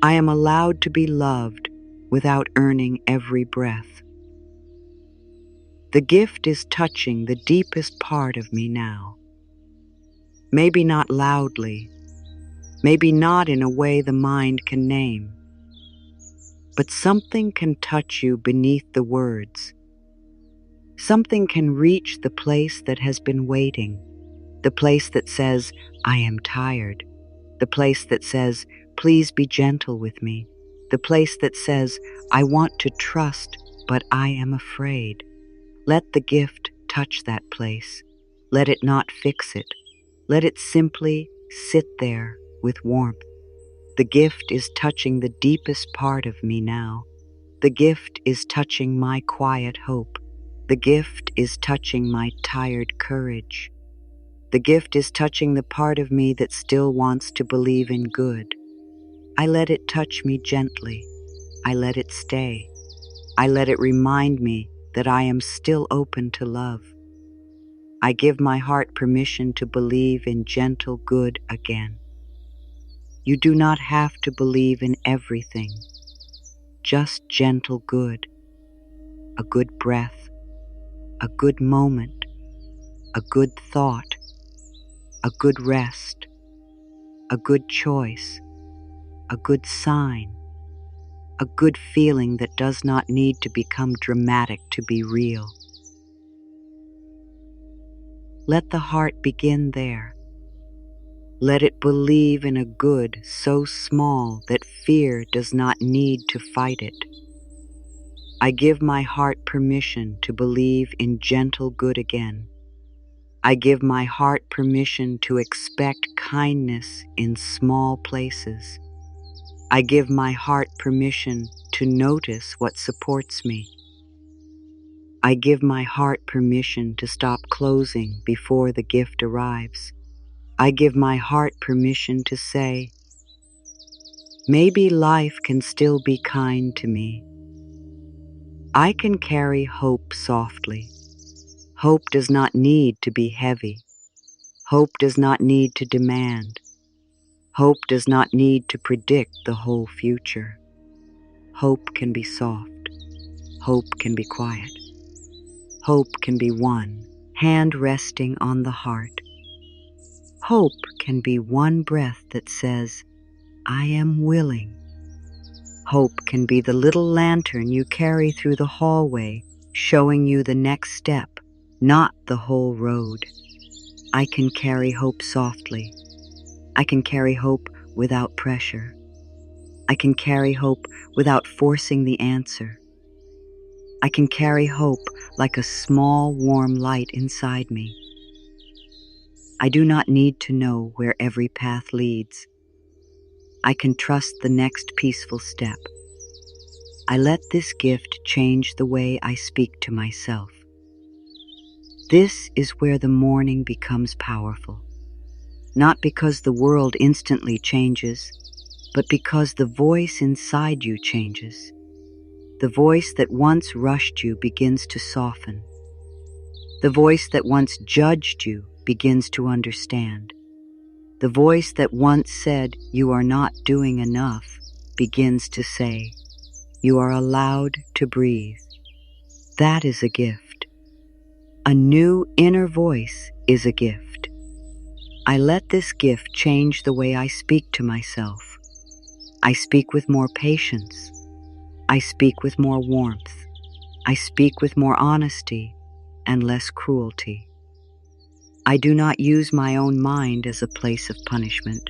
I am allowed to be loved without earning every breath. The gift is touching the deepest part of me now. Maybe not loudly, maybe not in a way the mind can name, but something can touch you beneath the words. Something can reach the place that has been waiting, the place that says, I am tired, the place that says, please be gentle with me, the place that says, I want to trust, but I am afraid. Let the gift touch that place. Let it not fix it. Let it simply sit there with warmth. The gift is touching the deepest part of me now. The gift is touching my quiet hope. The gift is touching my tired courage. The gift is touching the part of me that still wants to believe in good. I let it touch me gently. I let it stay. I let it remind me that I am still open to love. I give my heart permission to believe in gentle good again. You do not have to believe in everything, just gentle good, a good breath, a good moment, a good thought, a good rest, a good choice, a good sign, a good feeling that does not need to become dramatic to be real. Let the heart begin there. Let it believe in a good so small that fear does not need to fight it. I give my heart permission to believe in gentle good again. I give my heart permission to expect kindness in small places. I give my heart permission to notice what supports me. I give my heart permission to stop closing before the gift arrives. I give my heart permission to say, maybe life can still be kind to me. I can carry hope softly. Hope does not need to be heavy. Hope does not need to demand. Hope does not need to predict the whole future. Hope can be soft. Hope can be quiet. Hope can be one hand resting on the heart. Hope can be one breath that says, I am willing. Hope can be the little lantern you carry through the hallway, showing you the next step, not the whole road. I can carry hope softly. I can carry hope without pressure. I can carry hope without forcing the answer. I can carry hope like a small, warm light inside me. I do not need to know where every path leads. I can trust the next peaceful step. I let this gift change the way I speak to myself. This is where the morning becomes powerful, not because the world instantly changes, but because the voice inside you changes. The voice that once rushed you begins to soften. The voice that once judged you begins to understand. The voice that once said you are not doing enough begins to say, you are allowed to breathe. That is a gift. A new inner voice is a gift. I let this gift change the way I speak to myself. I speak with more patience. I speak with more warmth. I speak with more honesty and less cruelty. I do not use my own mind as a place of punishment.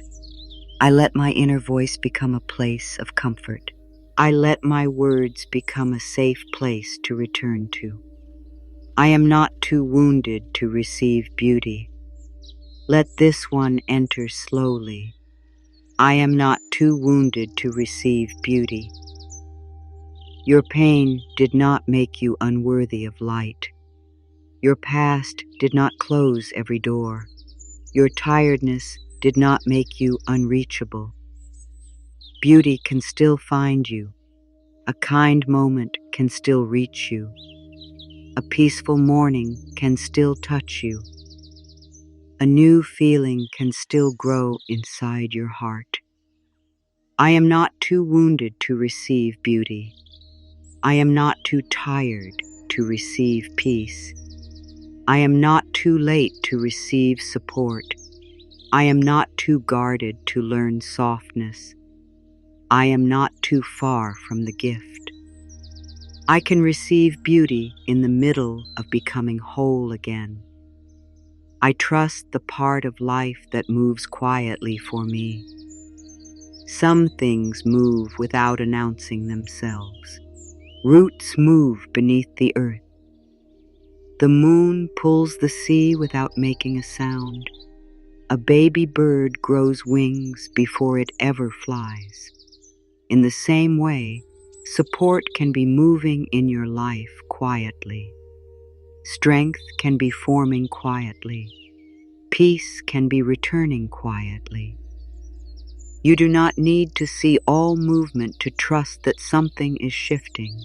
I let my inner voice become a place of comfort. I let my words become a safe place to return to. I am not too wounded to receive beauty. Let this one enter slowly. I am not too wounded to receive beauty. Your pain did not make you unworthy of light. Your past did not close every door. Your tiredness did not make you unreachable. Beauty can still find you. A kind moment can still reach you. A peaceful morning can still touch you. A new feeling can still grow inside your heart. I am not too wounded to receive beauty. I am not too tired to receive peace. I am not too late to receive support. I am not too guarded to learn softness. I am not too far from the gift. I can receive beauty in the middle of becoming whole again. I trust the part of life that moves quietly for me. Some things move without announcing themselves. Roots move beneath the earth. The moon pulls the sea without making a sound. A baby bird grows wings before it ever flies. In the same way, support can be moving in your life quietly. Strength can be forming quietly. Peace can be returning quietly. You do not need to see all movement to trust that something is shifting.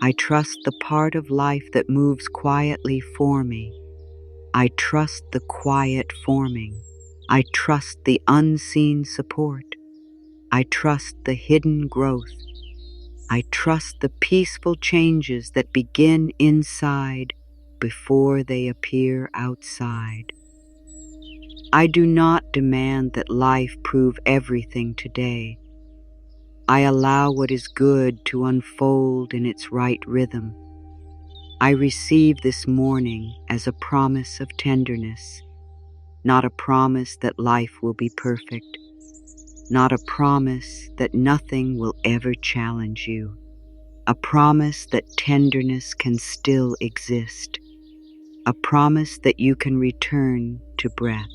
I trust the part of life that moves quietly for me. I trust the quiet forming. I trust the unseen support. I trust the hidden growth. I trust the peaceful changes that begin inside before they appear outside. I do not demand that life prove everything today. I allow what is good to unfold in its right rhythm. I receive this morning as a promise of tenderness, not a promise that life will be perfect, not a promise that nothing will ever challenge you, a promise that tenderness can still exist, a promise that you can return to breath,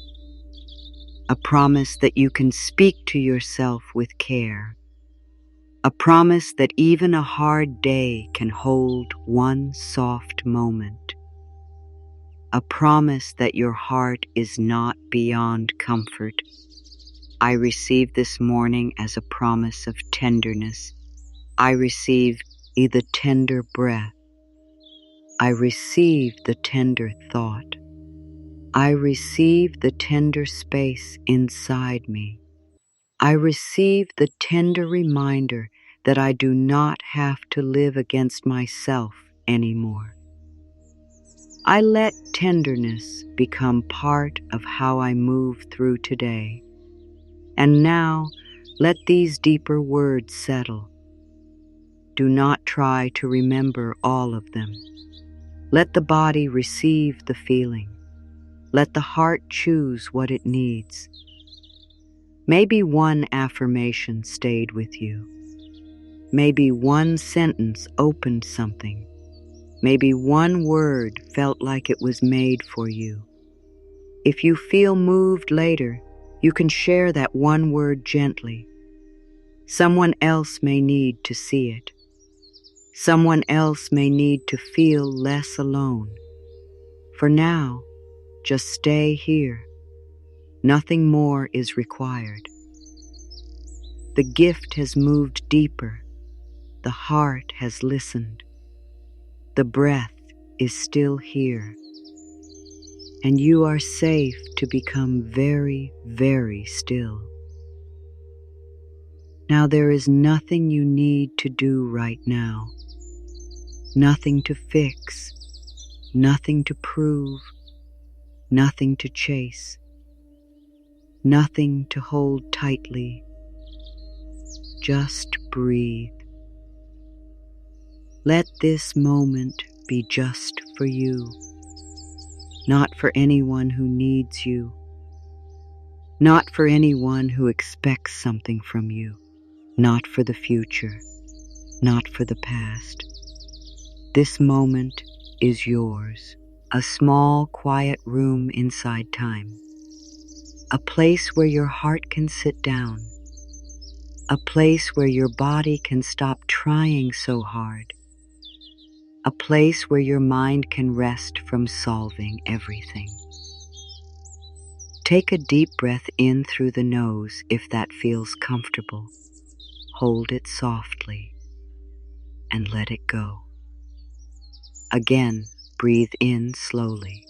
a promise that you can speak to yourself with care, a promise that even a hard day can hold one soft moment, a promise that your heart is not beyond comfort. I receive this morning as a promise of tenderness. I receive the tender breath. I receive the tender thought. I receive the tender space inside me. I receive the tender reminder that I do not have to live against myself anymore. I let tenderness become part of how I move through today. And now, let these deeper words settle. Do not try to remember all of them. Let the body receive the feeling. Let the heart choose what it needs. Maybe one affirmation stayed with you. Maybe one sentence opened something. Maybe one word felt like it was made for you. If you feel moved later, you can share that one word gently. Someone else may need to see it. Someone else may need to feel less alone. For now, just stay here. Nothing more is required. The gift has moved deeper. The heart has listened. The breath is still here. And you are safe to become very, very still. Now there is nothing you need to do right now. Nothing to fix. Nothing to prove. Nothing to chase. Nothing to hold tightly. Just breathe. Let this moment be just for you, not for anyone who needs you, not for anyone who expects something from you, not for the future, not for the past. This moment is yours, a small, quiet room inside time, a place where your heart can sit down, a place where your body can stop trying so hard, a place where your mind can rest from solving everything. Take a deep breath in through the nose if that feels comfortable. Hold it softly and let it go. Again, breathe in slowly.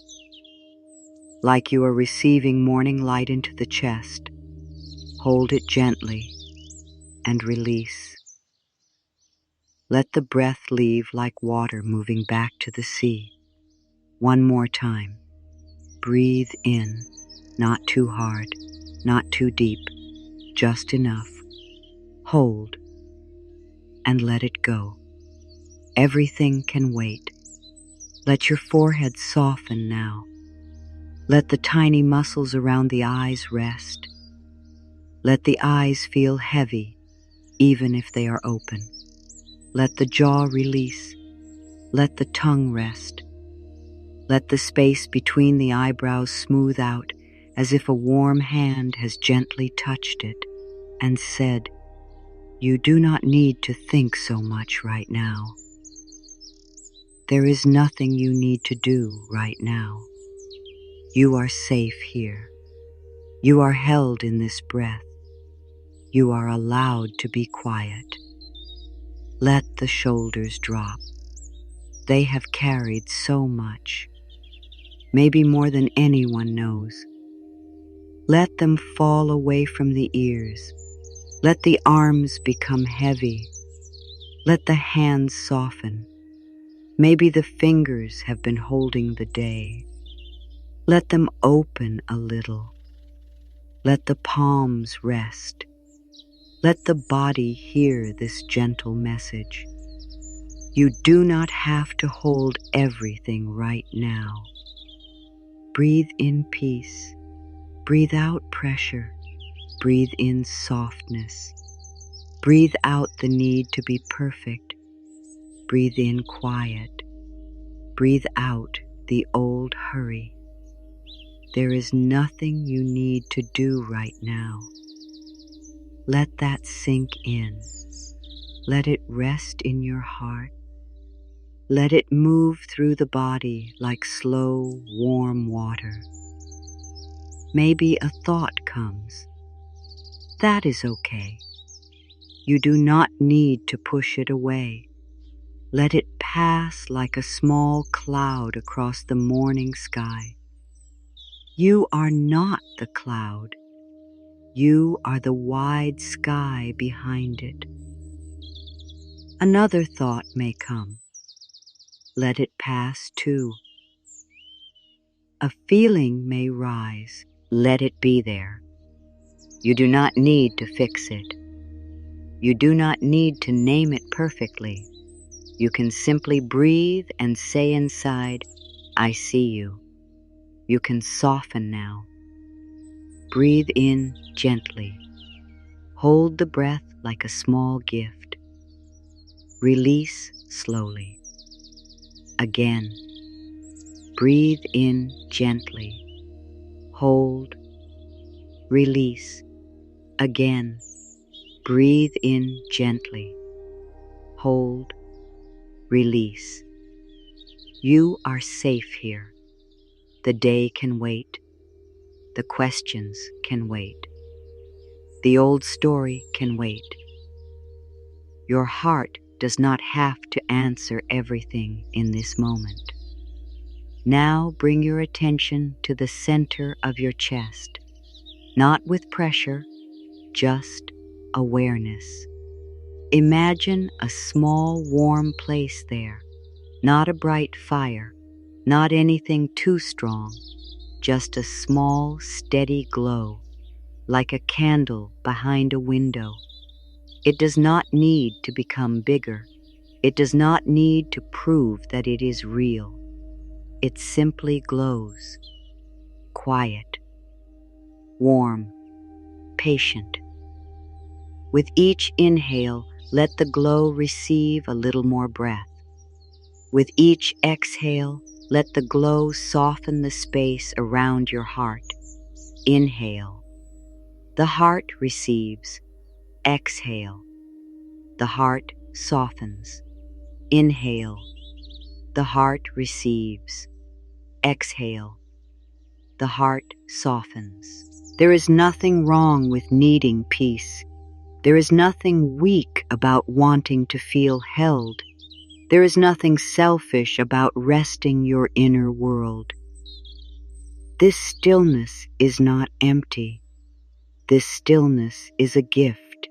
Like you are receiving morning light into the chest, hold it gently and release. Let the breath leave like water moving back to the sea. One more time. Breathe in, not too hard, not too deep, just enough. Hold, and let it go. Everything can wait. Let your forehead soften now. Let the tiny muscles around the eyes rest. Let the eyes feel heavy, even if they are open. Let the jaw release. Let the tongue rest. Let the space between the eyebrows smooth out as if a warm hand has gently touched it and said, "You do not need to think so much right now. There is nothing you need to do right now. You are safe here. You are held in this breath. You are allowed to be quiet. Let the shoulders drop. They have carried so much, maybe more than anyone knows. Let them fall away from the ears. Let the arms become heavy. Let the hands soften. Maybe the fingers have been holding the day. Let them open a little. Let the palms rest. Let the body hear this gentle message. You do not have to hold everything right now. Breathe in peace. Breathe out pressure. Breathe in softness. Breathe out the need to be perfect. Breathe in quiet. Breathe out the old hurry. There is nothing you need to do right now. Let that sink in. Let it rest in your heart. Let it move through the body like slow, warm water. Maybe a thought comes. That is okay. You do not need to push it away. Let it pass like a small cloud across the morning sky. You are not the cloud. You are the wide sky behind it. Another thought may come. Let it pass too. A feeling may rise. Let it be there. You do not need to fix it. You do not need to name it perfectly. You can simply breathe and say inside, I see you. You can soften now. Breathe in gently. Hold the breath like a small gift. Release slowly. Again. Breathe in gently. Hold. Release. Again. Breathe in gently. Hold. Release. You are safe here. The day can wait. The questions can wait. The old story can wait. Your heart does not have to answer everything in this moment. Now bring your attention to the center of your chest, not with pressure, just awareness. Imagine a small warm place there, not a bright fire, not anything too strong, just a small steady glow, like a candle behind a window. It does not need to become bigger. It does not need to prove that it is real. It simply glows, quiet, warm, patient. With each inhale, let the glow receive a little more breath. With each exhale, let the glow soften the space around your heart. Inhale. The heart receives. Exhale. The heart softens. Inhale. The heart receives. Exhale. The heart softens. There is nothing wrong with needing peace. There is nothing weak about wanting to feel held. There is nothing selfish about resting your inner world. This stillness is not empty. This stillness is a gift.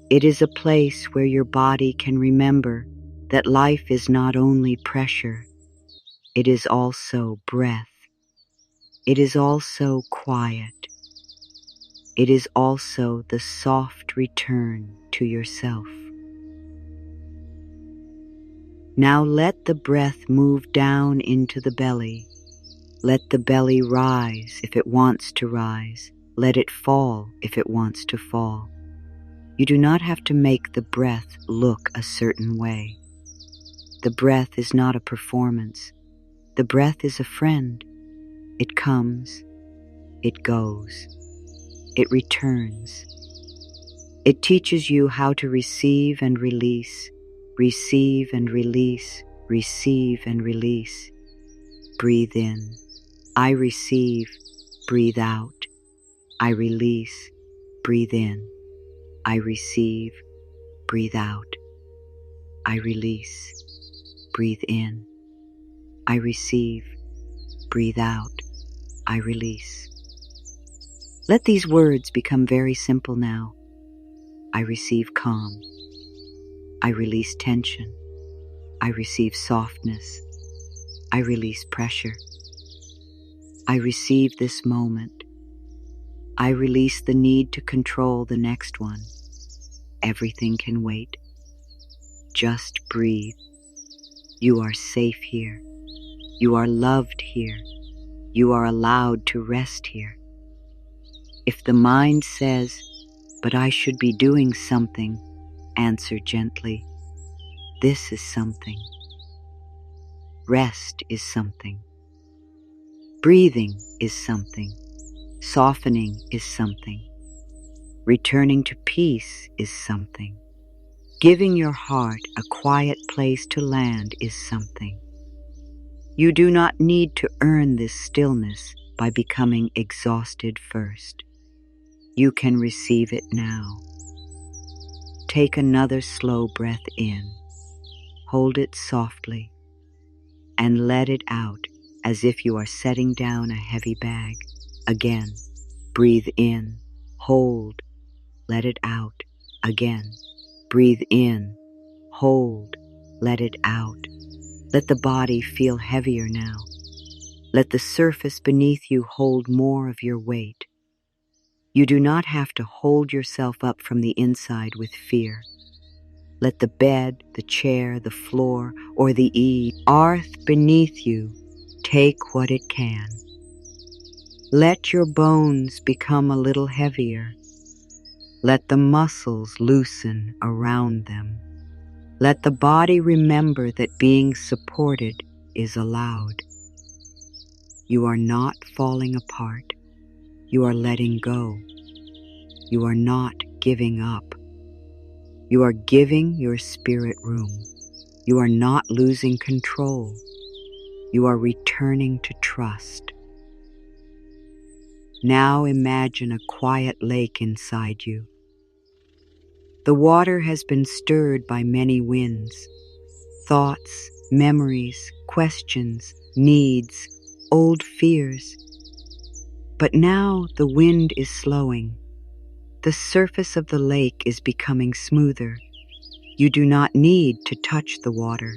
It is a place where your body can remember that life is not only pressure, it is also breath. It is also quiet. It is also the soft return to yourself. Now let the breath move down into the belly. Let the belly rise if it wants to rise. Let it fall if it wants to fall. You do not have to make the breath look a certain way. The breath is not a performance. The breath is a friend. It comes. It goes. It returns. It teaches you how to receive and release, receive and release, receive and release. Breathe in. I receive. Breathe out. I release. Breathe in. I receive. Breathe out. I release. Breathe in. I receive. Breathe out. I release. Let these words become very simple now. I receive calm. I release tension. I receive softness. I release pressure. I receive this moment. I release the need to control the next one. Everything can wait. Just breathe. You are safe here. You are loved here. You are allowed to rest here. If the mind says, but I should be doing something, answer gently, this is something. Rest is something. Breathing is something. Softening is something. Returning to peace is something. Giving your heart a quiet place to land is something. You do not need to earn this stillness by becoming exhausted first. You can receive it now. Take another slow breath in. Hold it softly and let it out as if you are setting down a heavy bag. Again, breathe in, hold, let it out. Again, breathe in, hold, let it out. Let the body feel heavier now. Let the surface beneath you hold more of your weight. You do not have to hold yourself up from the inside with fear. Let the bed, the chair, the floor, or the earth beneath you take what it can. Let your bones become a little heavier. Let the muscles loosen around them. Let the body remember that being supported is allowed. You are not falling apart. You are letting go. You are not giving up. You are giving your spirit room. You are not losing control. You are returning to trust. Now imagine a quiet lake inside you. The water has been stirred by many winds. Thoughts, memories, questions, needs, old fears. But now the wind is slowing. The surface of the lake is becoming smoother. You do not need to touch the water.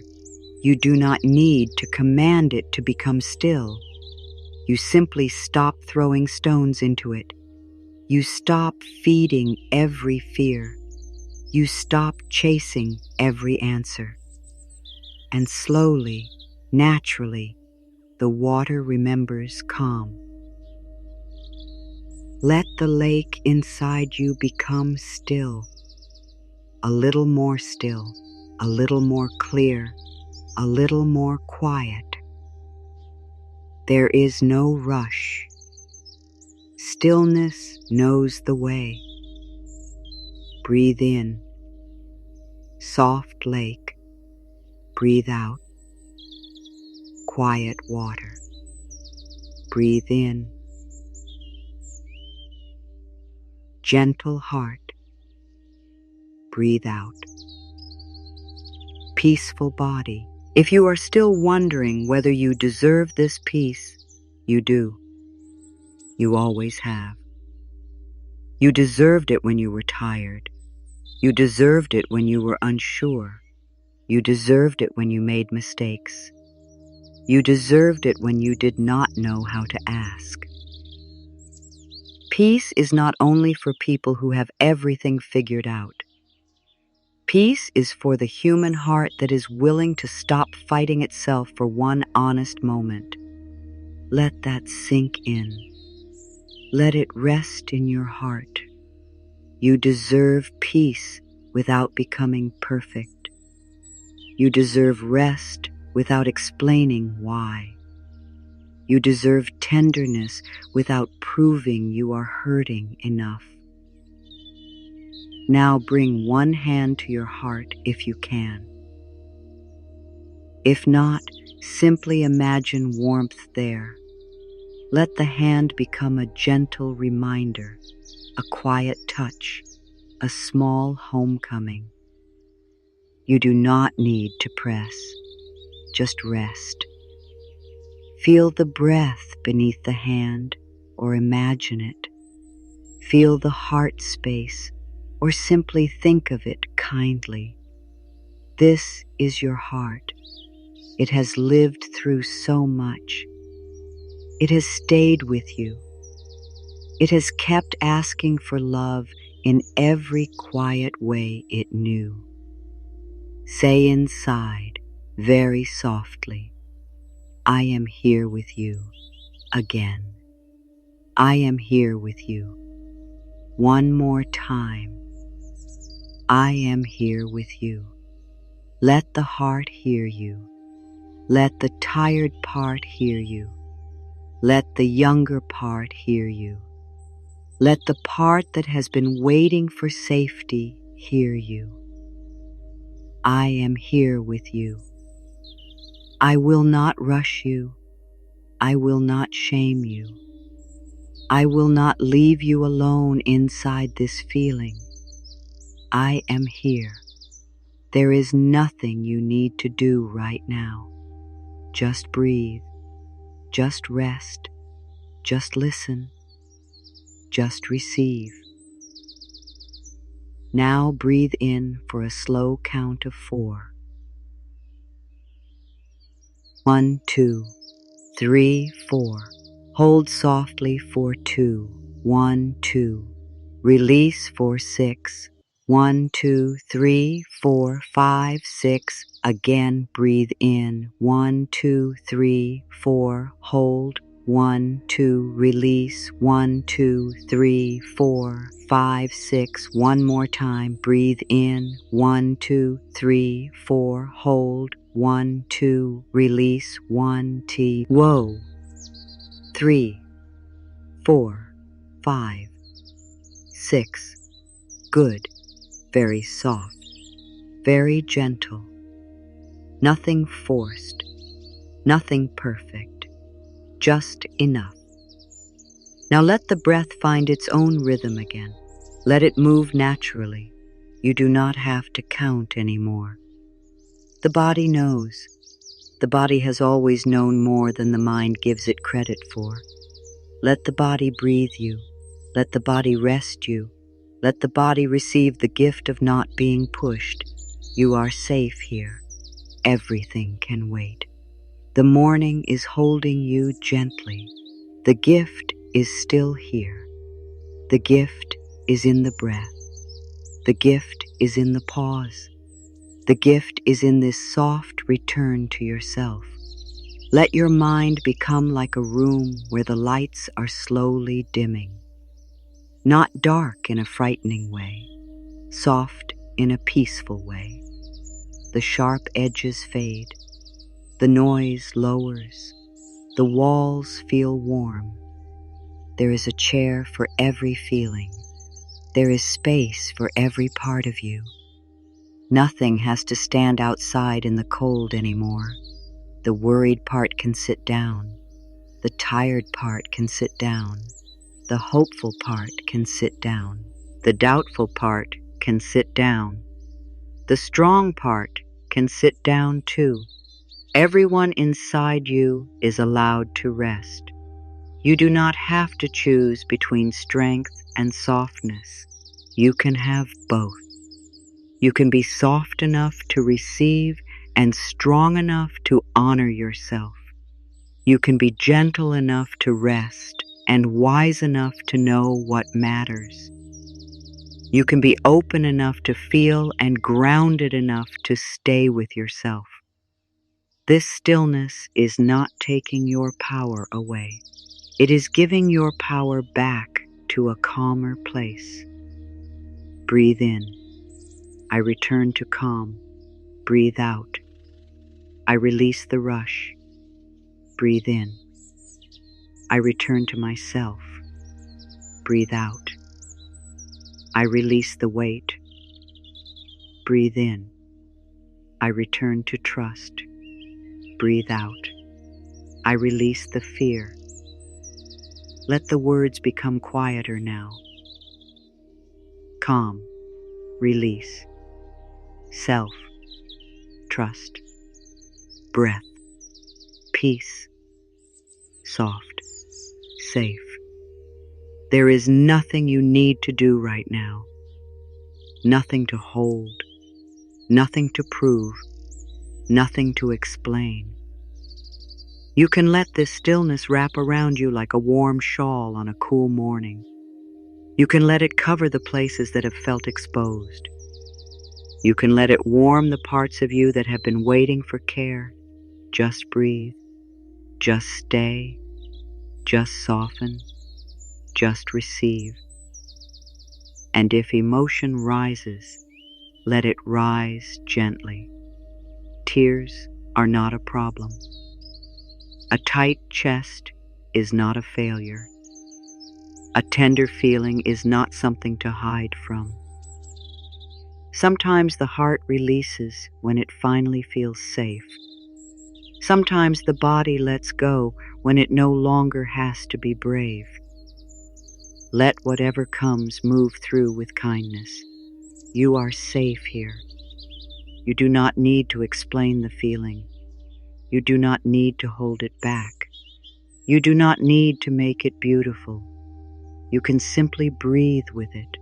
You do not need to command it to become still. You simply stop throwing stones into it. You stop feeding every fear. You stop chasing every answer. And slowly, naturally, the water remembers calm. Let the lake inside you become still, a little more still, a little more clear, a little more quiet. There is no rush. Stillness knows the way. Breathe in, soft lake. Breathe out, quiet water. Breathe in, gentle heart. Breathe out, peaceful body. If you are still wondering whether you deserve this peace, you do. You always have. You deserved it when you were tired. You deserved it when you were unsure. You deserved it when you made mistakes. You deserved it when you did not know how to ask. Peace is not only for people who have everything figured out. Peace is for the human heart that is willing to stop fighting itself for one honest moment. Let that sink in. Let it rest in your heart. You deserve peace without becoming perfect. You deserve rest without explaining why. You deserve tenderness without proving you are hurting enough. Now bring one hand to your heart if you can. If not, simply imagine warmth there. Let the hand become a gentle reminder, a quiet touch, a small homecoming. You do not need to press, just rest. Feel the breath beneath the hand or imagine it. Feel the heart space or simply think of it kindly. This is your heart. It has lived through so much. It has stayed with you. It has kept asking for love in every quiet way it knew. Say inside, very softly, I am here with you again. I am here with you. One more time. I am here with you. Let the heart hear you. Let the tired part hear you. Let the younger part hear you. Let the part that has been waiting for safety hear you. I am here with you. I will not rush you. I will not shame you. I will not leave you alone inside this feeling. I am here. There is nothing you need to do right now. Just breathe. Just rest, just listen, just receive. Now breathe in for a slow count of 4. 1, 2, 3, 4. Hold softly for 2. 1, 2. Release for 6. 1, 2, 3, 4, 5, 6. Again, breathe in. 1, 2, 3, 4. Hold. 1, 2. Release. 1, 2, 3, 4, 5, 6. One more time. Breathe in. 1, 2, 3, 4. Hold. 1, 2. Release. 1, T. Whoa. 3, 4, 5, 6. Good. Very soft. Very gentle. Nothing forced. Nothing perfect. Just enough. Now let the breath find its own rhythm again. Let it move naturally. You do not have to count anymore. The body knows. The body has always known more than the mind gives it credit for. Let the body breathe you. Let the body rest you. Let the body receive the gift of not being pushed. You are safe here. Everything can wait. The morning is holding you gently. The gift is still here. The gift is in the breath. The gift is in the pause. The gift is in this soft return to yourself. Let your mind become like a room where the lights are slowly dimming. Not dark in a frightening way, soft in a peaceful way. The sharp edges fade. The noise lowers. The walls feel warm. There is a chair for every feeling. There is space for every part of you. Nothing has to stand outside in the cold anymore. The worried part can sit down. The tired part can sit down. The hopeful part can sit down. The doubtful part can sit down. The strong part can sit down too. Everyone inside you is allowed to rest. You do not have to choose between strength and softness. You can have both. You can be soft enough to receive and strong enough to honor yourself. You can be gentle enough to rest and wise enough to know what matters. You can be open enough to feel and grounded enough to stay with yourself. This stillness is not taking your power away. It is giving your power back to a calmer place. Breathe in. I return to calm. Breathe out. I release the rush. Breathe in. I return to myself. Breathe out. I release the weight. Breathe in. I return to trust. Breathe out. I release the fear. Let the words become quieter now. Calm. Release. Self. Trust. Breath. Peace. Soft. Safe. There is nothing you need to do right now. Nothing to hold. Nothing to prove. Nothing to explain. You can let this stillness wrap around you like a warm shawl on a cool morning. You can let it cover the places that have felt exposed. You can let it warm the parts of you that have been waiting for care. Just breathe. Just stay. Just soften. Just receive. And if emotion rises, let it rise gently. Tears are not a problem. A tight chest is not a failure. A tender feeling is not something to hide from. Sometimes the heart releases when it finally feels safe. Sometimes the body lets go when it no longer has to be brave. Let whatever comes move through with kindness. You are safe here. You do not need to explain the feeling. You do not need to hold it back. You do not need to make it beautiful. You can simply breathe with it.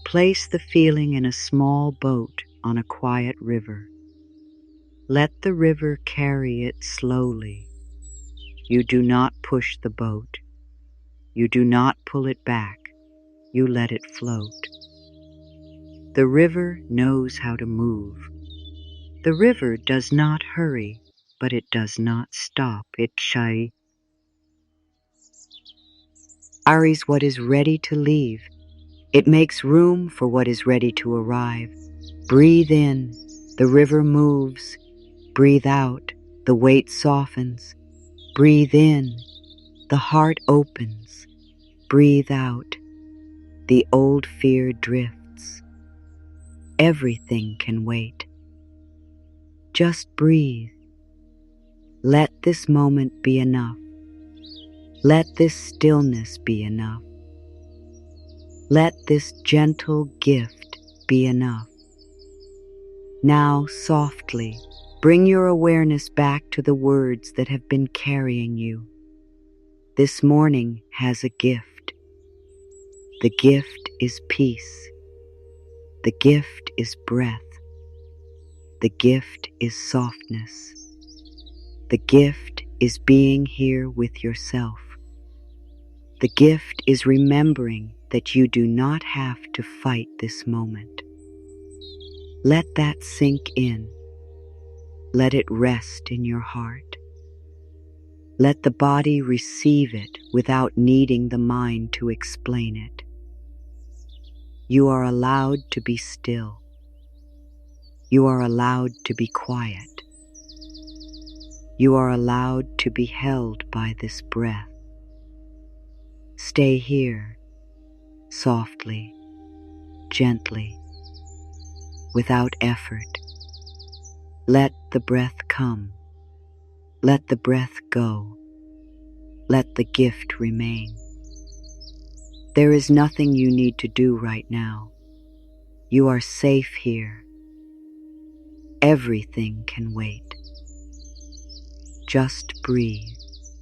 Place the feeling in a small boat on a quiet river. Let the river carry it slowly. You do not push the boat. You do not pull it back. You let it float. The river knows how to move. The river does not hurry, but it does not stop. It carries what is ready to leave. It makes room for what is ready to arrive. Breathe in, the river moves. Breathe out, the weight softens. Breathe in, the heart opens. Breathe out, the old fear drifts. Everything can wait. Just breathe. Let this moment be enough. Let this stillness be enough. Let this gentle gift be enough. Now, softly, bring your awareness back to the words that have been carrying you. This morning has a gift. The gift is peace. The gift is breath. The gift is softness. The gift is being here with yourself. The gift is remembering that you do not have to fight this moment. Let that sink in. Let it rest in your heart. Let the body receive it without needing the mind to explain it. You are allowed to be still. You are allowed to be quiet. You are allowed to be held by this breath. Stay here, softly, gently, without effort. Let the breath come. Let the breath go. Let the gift remain. There is nothing you need to do right now. You are safe here. Everything can wait. Just breathe.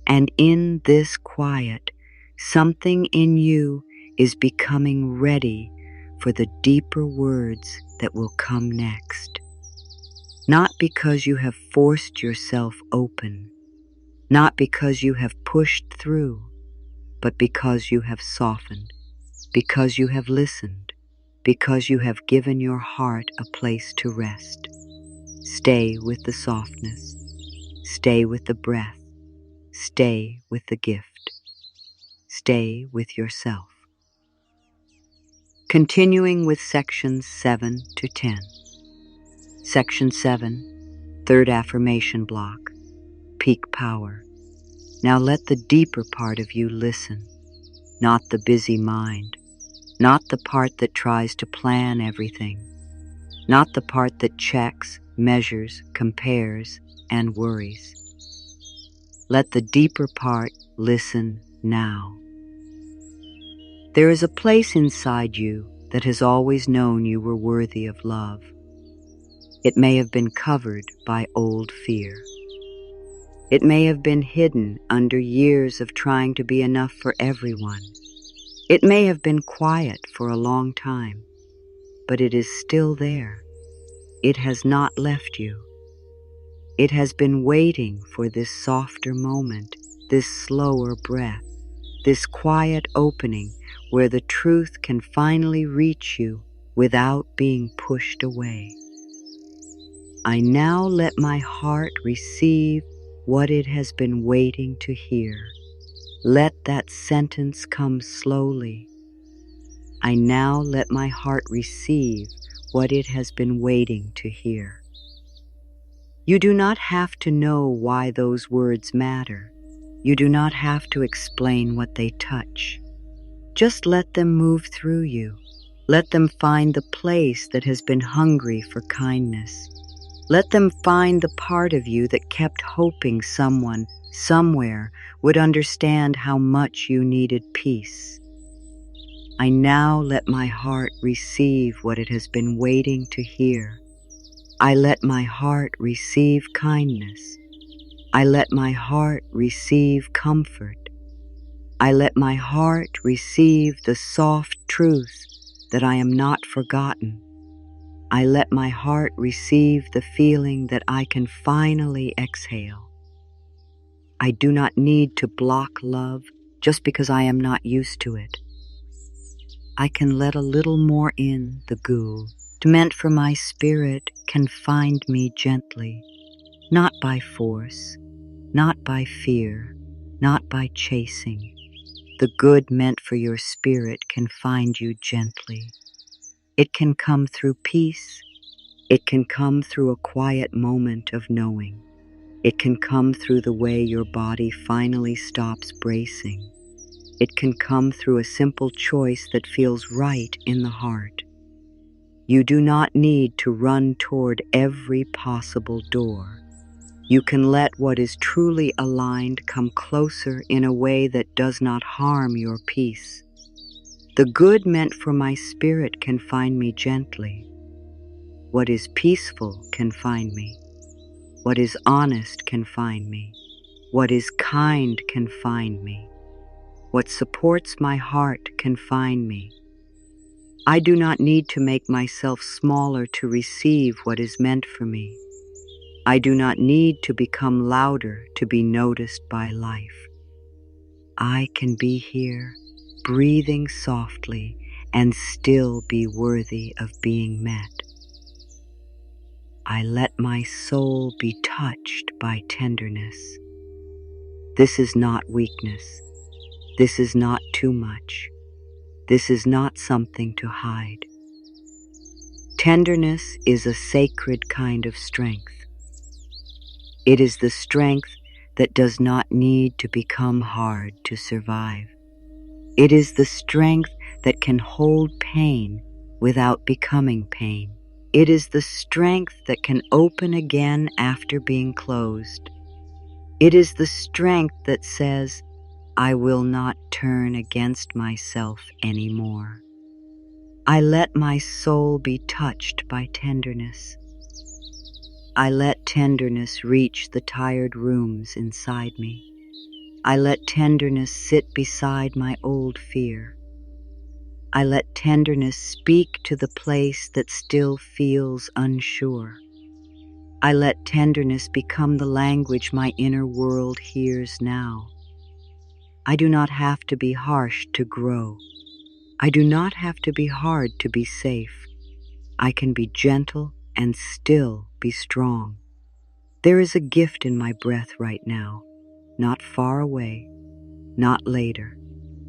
And in this quiet, something in you is becoming ready for the deeper words that will come next. Not because you have forced yourself open, not because you have pushed through, but because you have softened, because you have listened, because you have given your heart a place to rest. Stay with the softness. Stay with the breath. Stay with the gift. Stay with yourself. Continuing with sections 7 to 10. Section 7, third affirmation block, peak power. Now let the deeper part of you listen, not the busy mind, not the part that tries to plan everything, not the part that checks, measures, compares, and worries. Let the deeper part listen now. There is a place inside you that has always known you were worthy of love. It may have been covered by old fear. It may have been hidden under years of trying to be enough for everyone. It may have been quiet for a long time, but it is still there. It has not left you. It has been waiting for this softer moment, this slower breath, this quiet opening where the truth can finally reach you without being pushed away. I now let my heart receive what it has been waiting to hear. Let that sentence come slowly. I now let my heart receive what it has been waiting to hear. You do not have to know why those words matter. You do not have to explain what they touch. Just let them move through you. Let them find the place that has been hungry for kindness. Let them find the part of you that kept hoping someone, somewhere, would understand how much you needed peace. I now let my heart receive what it has been waiting to hear. I let my heart receive kindness. I let my heart receive comfort. I let my heart receive the soft truth that I am not forgotten. I let my heart receive the feeling that I can finally exhale. I do not need to block love just because I am not used to it. I can let a little more in the goo, meant for my spirit can find me gently, not by force, not by fear, not by chasing. The good meant for your spirit can find you gently. It can come through peace. It can come through a quiet moment of knowing. It can come through the way your body finally stops bracing. It can come through a simple choice that feels right in the heart. You do not need to run toward every possible door. You can let what is truly aligned come closer in a way that does not harm your peace. The good meant for my spirit can find me gently. What is peaceful can find me. What is honest can find me. What is kind can find me. What supports my heart can find me. I do not need to make myself smaller to receive what is meant for me. I do not need to become louder to be noticed by life. I can be here, breathing softly, and still be worthy of being met. I let my soul be touched by tenderness. This is not weakness. This is not too much. This is not something to hide. Tenderness is a sacred kind of strength. It is the strength that does not need to become hard to survive. It is the strength that can hold pain without becoming pain. It is the strength that can open again after being closed. It is the strength that says, I will not turn against myself anymore. I let my soul be touched by tenderness. I let tenderness reach the tired rooms inside me. I let tenderness sit beside my old fear. I let tenderness speak to the place that still feels unsure. I let tenderness become the language my inner world hears now. I do not have to be harsh to grow. I do not have to be hard to be safe. I can be gentle and still be strong. There is a gift in my breath right now, not far away, not later,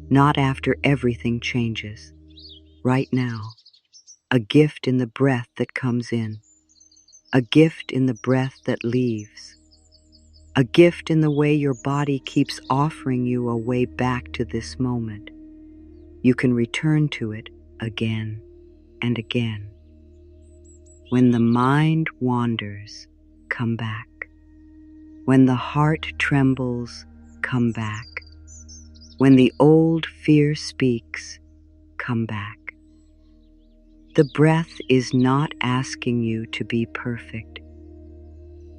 not after everything changes. Right now, a gift in the breath that comes in, a gift in the breath that leaves, a gift in the way your body keeps offering you a way back to this moment. You can return to it again and again. When the mind wanders, come back. When the heart trembles, come back. When the old fear speaks, come back. The breath is not asking you to be perfect.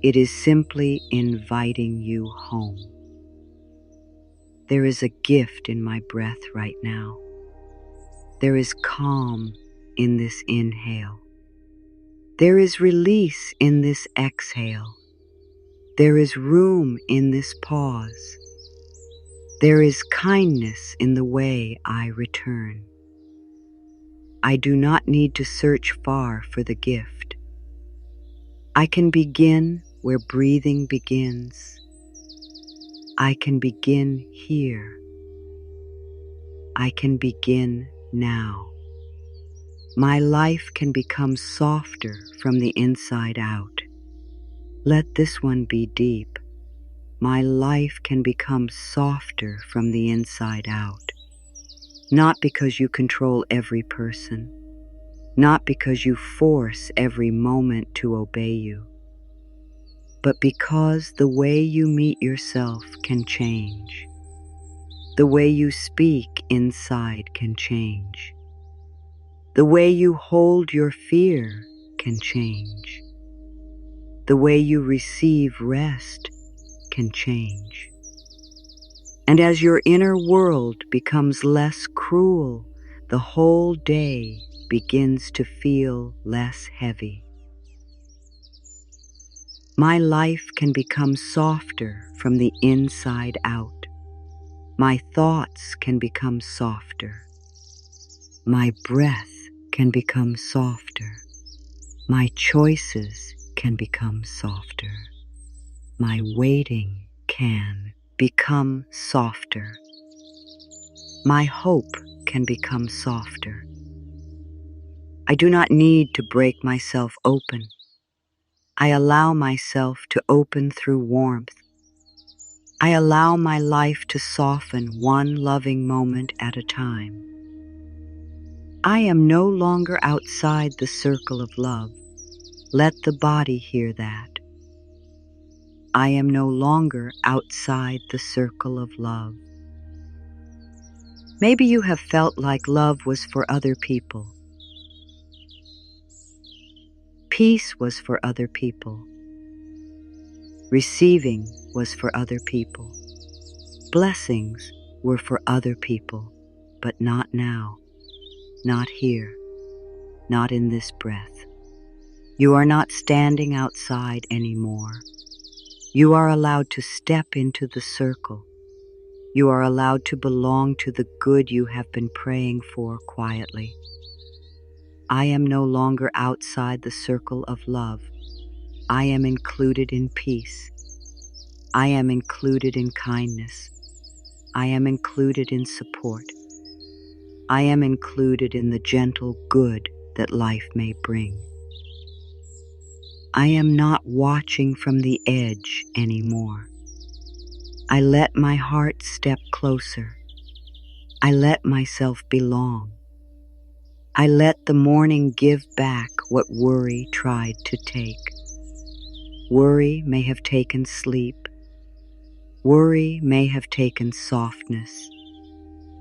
It is simply inviting you home. There is a gift in my breath right now. There is calm in this inhale. There is release in this exhale. There is room in this pause. There is kindness in the way I return. I do not need to search far for the gift. I can begin where breathing begins. I can begin here. I can begin now. My life can become softer from the inside out. Let this one be deep. My life can become softer from the inside out. Not because you control every person, not because you force every moment to obey you, but because the way you meet yourself can change. The way you speak inside can change. The way you hold your fear can change. The way you receive rest can change. And as your inner world becomes less cruel, the whole day begins to feel less heavy. My life can become softer from the inside out. My thoughts can become softer. My breath can become softer. My choices can become softer. My waiting can become softer. My hope can become softer. I do not need to break myself open. I allow myself to open through warmth. I allow my life to soften one loving moment at a time. I am no longer outside the circle of love. Let the body hear that. I am no longer outside the circle of love. Maybe you have felt like love was for other people. Peace was for other people. Receiving was for other people. Blessings were for other people, but not now, not here, not in this breath. You are not standing outside anymore. You are allowed to step into the circle. You are allowed to belong to the good you have been praying for quietly. I am no longer outside the circle of love. I am included in peace. I am included in kindness. I am included in support. I am included in the gentle good that life may bring. I am not watching from the edge anymore. I let my heart step closer. I let myself belong. I let the morning give back what worry tried to take. Worry may have taken sleep. Worry may have taken softness.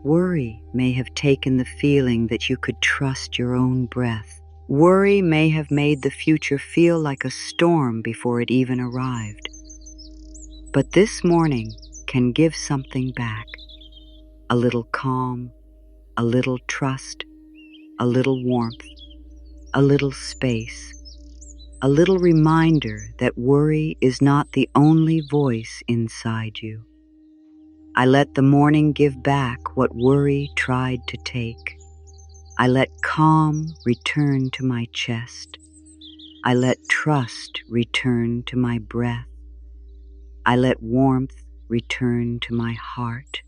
Worry may have taken the feeling that you could trust your own breath. Worry may have made the future feel like a storm before it even arrived. But this morning can give something back. A little calm, a little trust, a little warmth, a little space, a little reminder that worry is not the only voice inside you. I let the morning give back what worry tried to take. I let calm return to my chest. I let trust return to my breath. I let warmth return to my heart.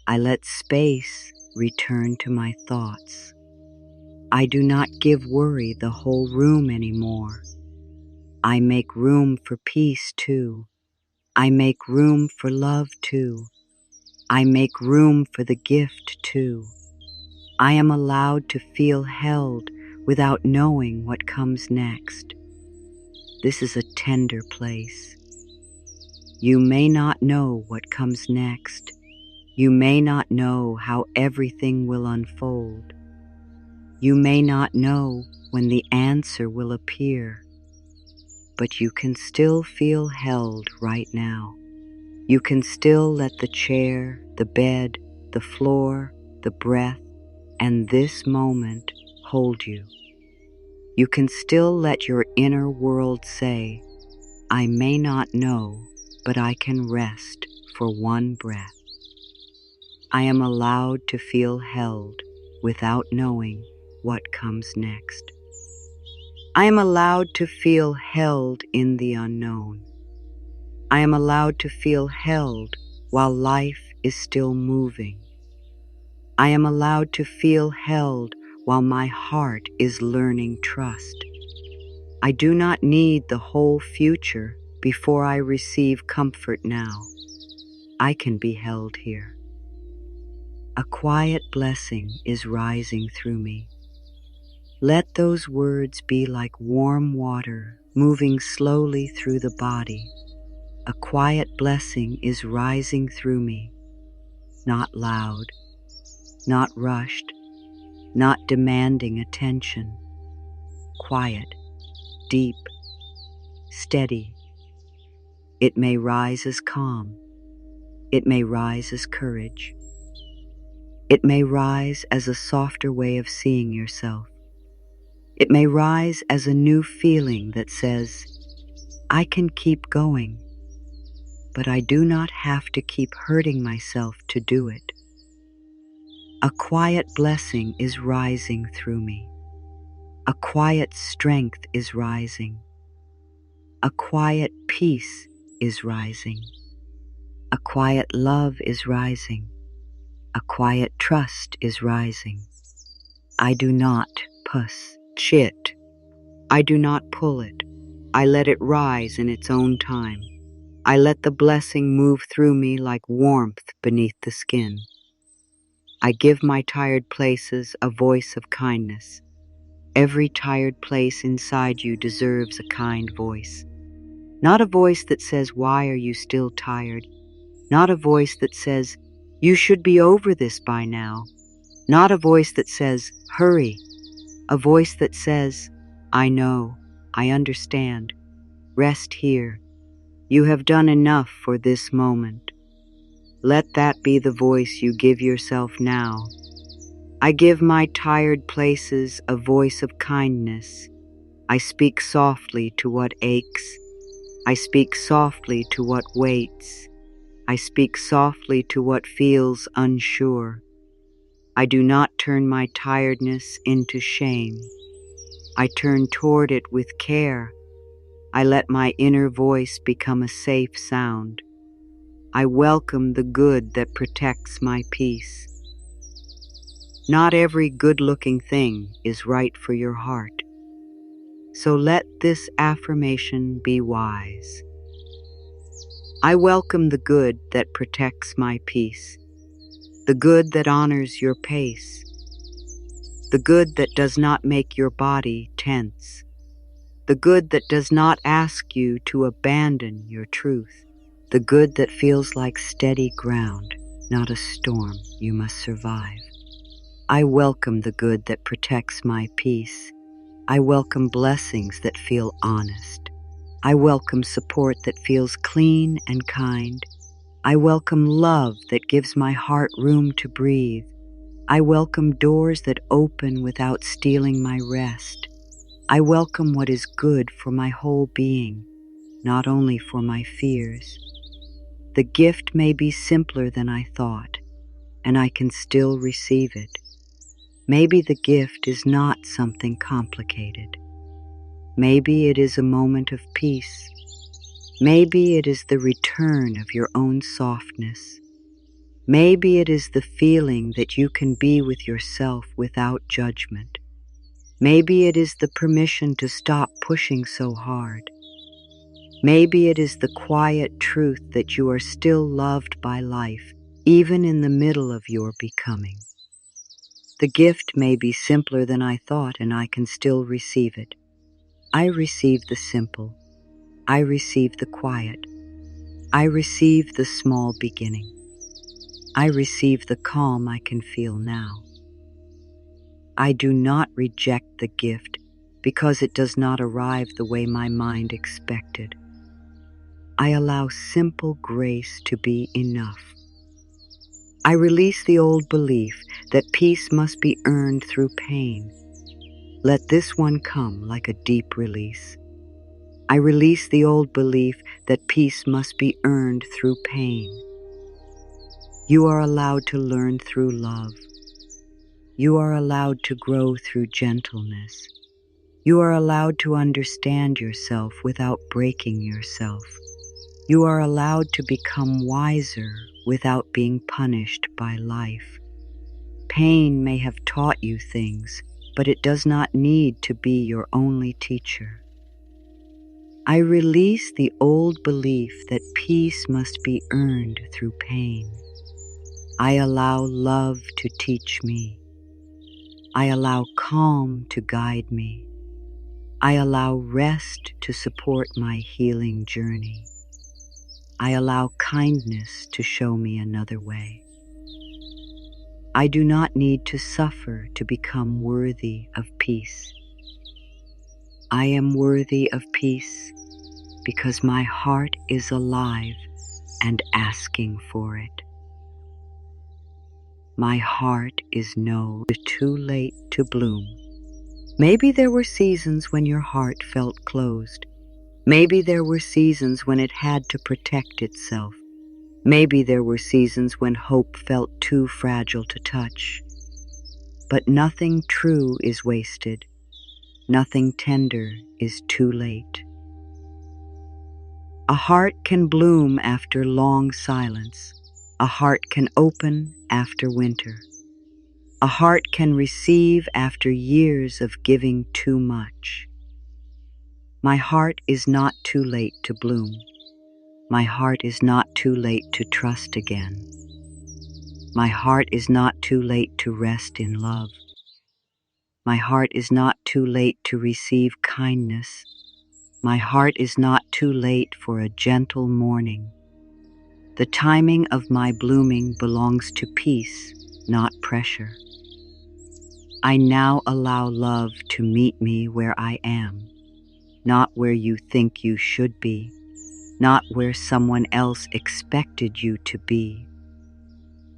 I let space return to my thoughts. I do not give worry the whole room anymore. I make room for peace too. I make room for love too. I make room for the gift too. I am allowed to feel held without knowing what comes next. This is a tender place. You may not know what comes next. You may not know how everything will unfold. You may not know when the answer will appear, but you can still feel held right now. You can still let the chair, the bed, the floor, the breath, and this moment hold you. You can still let your inner world say, I may not know, but I can rest for one breath. I am allowed to feel held without knowing what comes next. I am allowed to feel held in the unknown. I am allowed to feel held while life is still moving. I am allowed to feel held while my heart is learning trust. I do not need the whole future before I receive comfort now. I can be held here. A quiet blessing is rising through me. Let those words be like warm water moving slowly through the body. A quiet blessing is rising through me, not loud, not rushed, not demanding attention. Quiet, deep, steady. It may rise as calm. It may rise as courage. It may rise as a softer way of seeing yourself. It may rise as a new feeling that says, I can keep going, but I do not have to keep hurting myself to do it. A quiet blessing is rising through me. A quiet strength is rising. A quiet peace is rising. A quiet love is rising. A quiet trust is rising. I do not push it. I do not pull it. I let it rise in its own time. I let the blessing move through me like warmth beneath the skin. I give my tired places a voice of kindness. Every tired place inside you deserves a kind voice. Not a voice that says, why are you still tired? Not a voice that says, you should be over this by now. Not a voice that says, hurry. A voice that says, I know, I understand. Rest here. You have done enough for this moment. Let that be the voice you give yourself now. I give my tired places a voice of kindness. I speak softly to what aches. I speak softly to what waits. I speak softly to what feels unsure. I do not turn my tiredness into shame. I turn toward it with care. I let my inner voice become a safe sound. I welcome the good that protects my peace. Not every good-looking thing is right for your heart. So let this affirmation be wise. I welcome the good that protects my peace, the good that honors your pace, the good that does not make your body tense, the good that does not ask you to abandon your truth, the good that feels like steady ground, not a storm you must survive. I welcome the good that protects my peace. I welcome blessings that feel honest. I welcome support that feels clean and kind. I welcome love that gives my heart room to breathe. I welcome doors that open without stealing my rest. I welcome what is good for my whole being, not only for my fears. The gift may be simpler than I thought, and I can still receive it. Maybe the gift is not something complicated. Maybe it is a moment of peace. Maybe it is the return of your own softness. Maybe it is the feeling that you can be with yourself without judgment. Maybe it is the permission to stop pushing so hard. Maybe it is the quiet truth that you are still loved by life, even in the middle of your becoming. The gift may be simpler than I thought, and I can still receive it. I receive the simple. I receive the quiet. I receive the small beginning. I receive the calm I can feel now. I do not reject the gift because it does not arrive the way my mind expected. I allow simple grace to be enough. I release the old belief that peace must be earned through pain. Let this one come like a deep release. I release the old belief that peace must be earned through pain. You are allowed to learn through love. You are allowed to grow through gentleness. You are allowed to understand yourself without breaking yourself. You are allowed to become wiser without being punished by life. Pain may have taught you things, but it does not need to be your only teacher. I release the old belief that peace must be earned through pain. I allow love to teach me. I allow calm to guide me. I allow rest to support my healing journey. I allow kindness to show me another way. I do not need to suffer to become worthy of peace. I am worthy of peace. because my heart is alive and asking for it. My heart is too late to bloom. Maybe there were seasons when your heart felt closed. Maybe there were seasons when it had to protect itself. Maybe there were seasons when hope felt too fragile to touch. But nothing true is wasted. Nothing tender is too late. A heart can bloom after long silence. A heart can open after winter. A heart can receive after years of giving too much. My heart is not too late to bloom. My heart is not too late to trust again. My heart is not too late to rest in love. My heart is not too late to receive kindness. My heart is not too late for a gentle morning. The timing of my blooming belongs to peace, not pressure. I now allow love to meet me where I am, not where you think you should be, not where someone else expected you to be,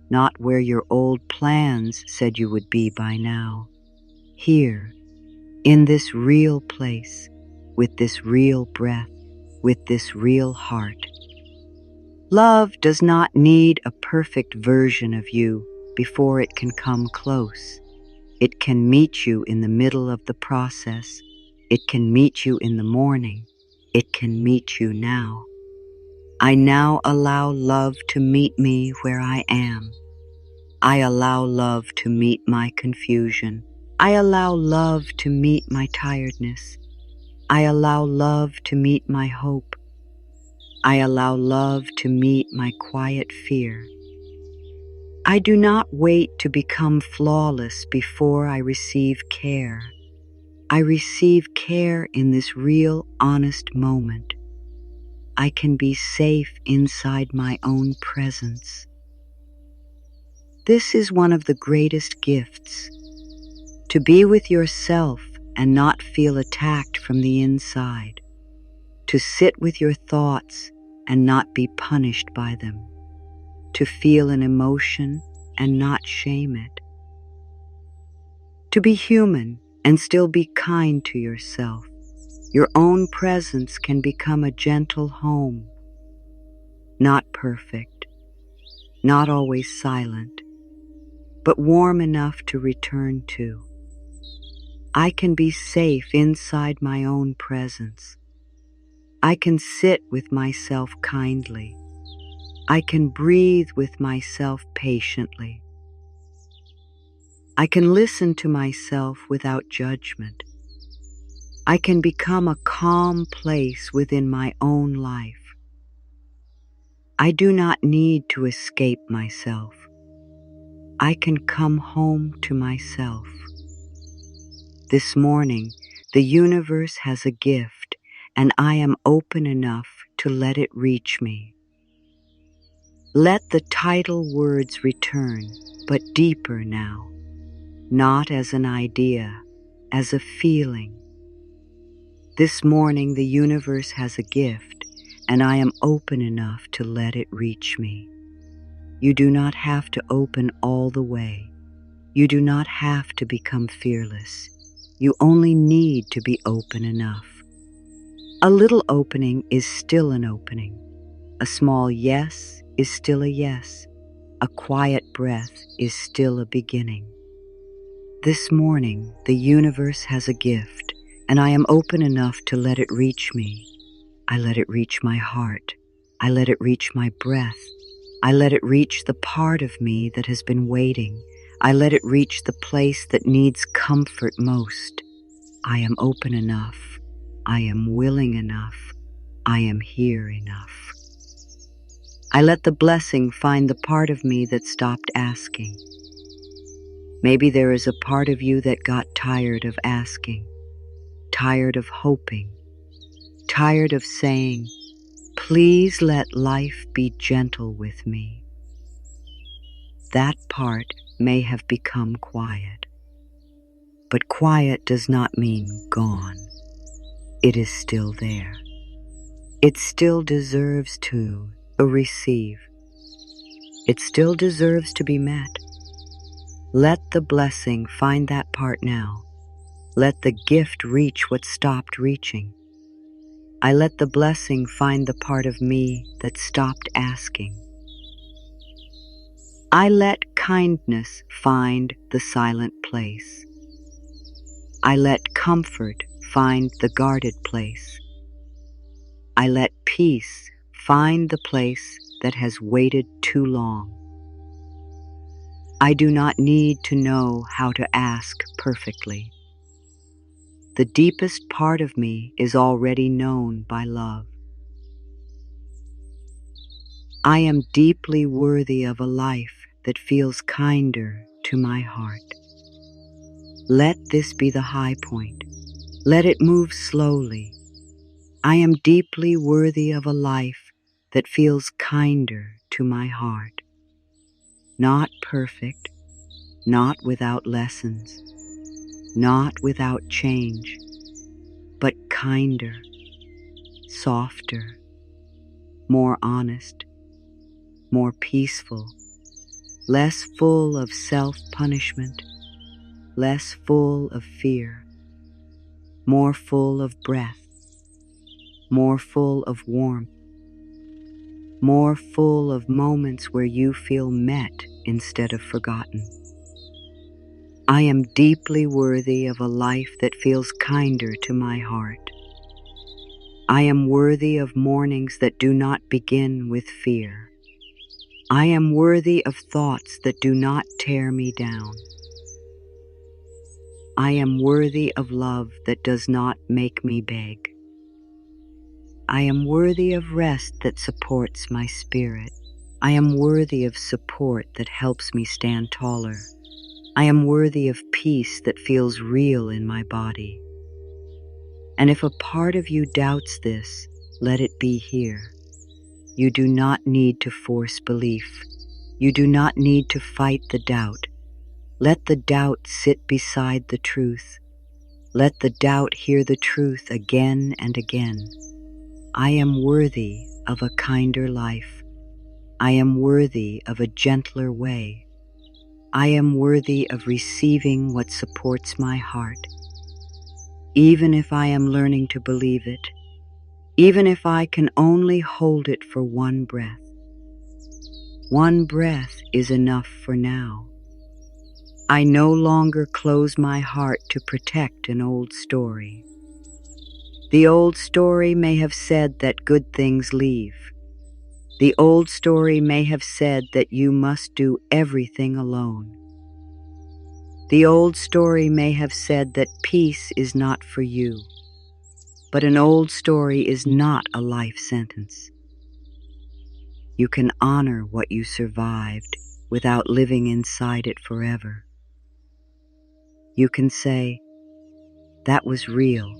not where your old plans said you would be by now. Here, in this real place, with this real breath, with this real heart. Love does not need a perfect version of you before it can come close. It can meet you in the middle of the process. It can meet you in the morning. It can meet you now. I now allow love to meet me where I am. I allow love to meet my confusion. I allow love to meet my tiredness. I allow love to meet my hope. I allow love to meet my quiet fear. I do not wait to become flawless before I receive care. I receive care in this real, honest moment. I can be safe inside my own presence. This is one of the greatest gifts, to be with yourself and not feel attacked from the inside, to sit with your thoughts and not be punished by them, to feel an emotion and not shame it, to be human and still be kind to yourself. Your own presence can become a gentle home, not perfect, not always silent, but warm enough to return to. I can be safe inside my own presence. I can sit with myself kindly. I can breathe with myself patiently. I can listen to myself without judgment. I can become a calm place within my own life. I do not need to escape myself. I can come home to myself. This morning, the universe has a gift, and I am open enough to let it reach me. Let the tidal words return, but deeper now, not as an idea, as a feeling. This morning, the universe has a gift, and I am open enough to let it reach me. You do not have to open all the way. You do not have to become fearless. You only need to be open enough. A little opening is still an opening. A small yes is still a yes. A quiet breath is still a beginning. This morning, the universe has a gift, and I am open enough to let it reach me. I let it reach my heart. I let it reach my breath. I let it reach the part of me that has been waiting. I let it reach the place that needs comfort most. I am open enough. I am willing enough. I am here enough. I let the blessing find the part of me that stopped asking. Maybe there is a part of you that got tired of asking, tired of hoping, tired of saying, "Please let life be gentle with me." That part may have become quiet. But quiet does not mean gone. It is still there. It still deserves to receive. It still deserves to be met. Let the blessing find that part now. Let the gift reach what stopped reaching. I let the blessing find the part of me that stopped asking. I let kindness find the silent place. I let comfort find the guarded place. I let peace find the place that has waited too long. I do not need to know how to ask perfectly. The deepest part of me is already known by love. I am deeply worthy of a life that feels kinder to my heart. Let this be the high point. Let it move slowly. I am deeply worthy of a life that feels kinder to my heart. Not perfect, not without lessons, not without change, but kinder, softer, more honest, more peaceful, less full of self-punishment, less full of fear, more full of breath, more full of warmth, more full of moments where you feel met instead of forgotten. I am deeply worthy of a life that feels kinder to my heart. I am worthy of mornings that do not begin with fear. I am worthy of thoughts that do not tear me down. I am worthy of love that does not make me beg. I am worthy of rest that supports my spirit. I am worthy of support that helps me stand taller. I am worthy of peace that feels real in my body. And if a part of you doubts this, let it be here. You do not need to force belief. You do not need to fight the doubt. Let the doubt sit beside the truth. Let the doubt hear the truth again and again. I am worthy of a kinder life. I am worthy of a gentler way. I am worthy of receiving what supports my heart. Even if I am learning to believe it, even if I can only hold it for one breath. One breath is enough for now. I no longer close my heart to protect an old story. The old story may have said that good things leave. The old story may have said that you must do everything alone. The old story may have said that peace is not for you. But an old story is not a life sentence. You can honor what you survived without living inside it forever. You can say, that was real,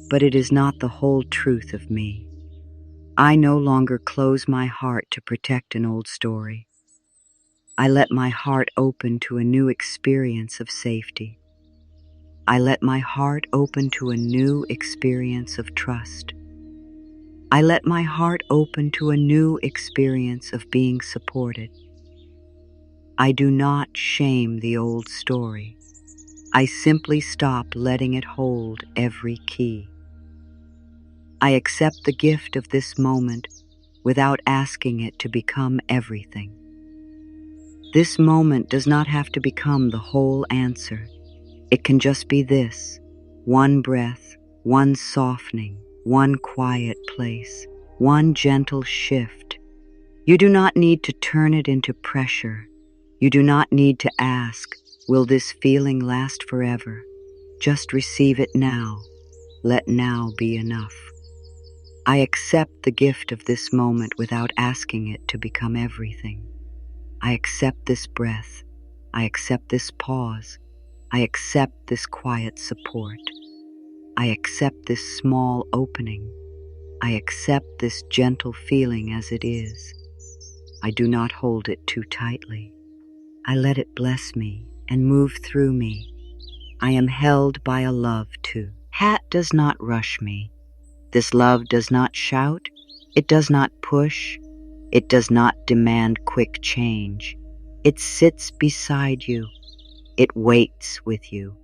but it is not the whole truth of me. I no longer close my heart to protect an old story. I let my heart open to a new experience of safety. I let my heart open to a new experience of trust. I let my heart open to a new experience of being supported. I do not shame the old story. I simply stop letting it hold every key. I accept the gift of this moment without asking it to become everything. This moment does not have to become the whole answer. It can just be this: one breath, one softening, one quiet place, one gentle shift. You do not need to turn it into pressure. You do not need to ask, will this feeling last forever? Just receive it now. Let now be enough. I accept the gift of this moment without asking it to become everything. I accept this breath. I accept this pause. I accept this quiet support. I accept this small opening. I accept this gentle feeling as it is. I do not hold it too tightly. I let it bless me and move through me. I am held by a love too. Hat does not rush me. This love does not shout. It does not push. It does not demand quick change. It sits beside you. It waits with you.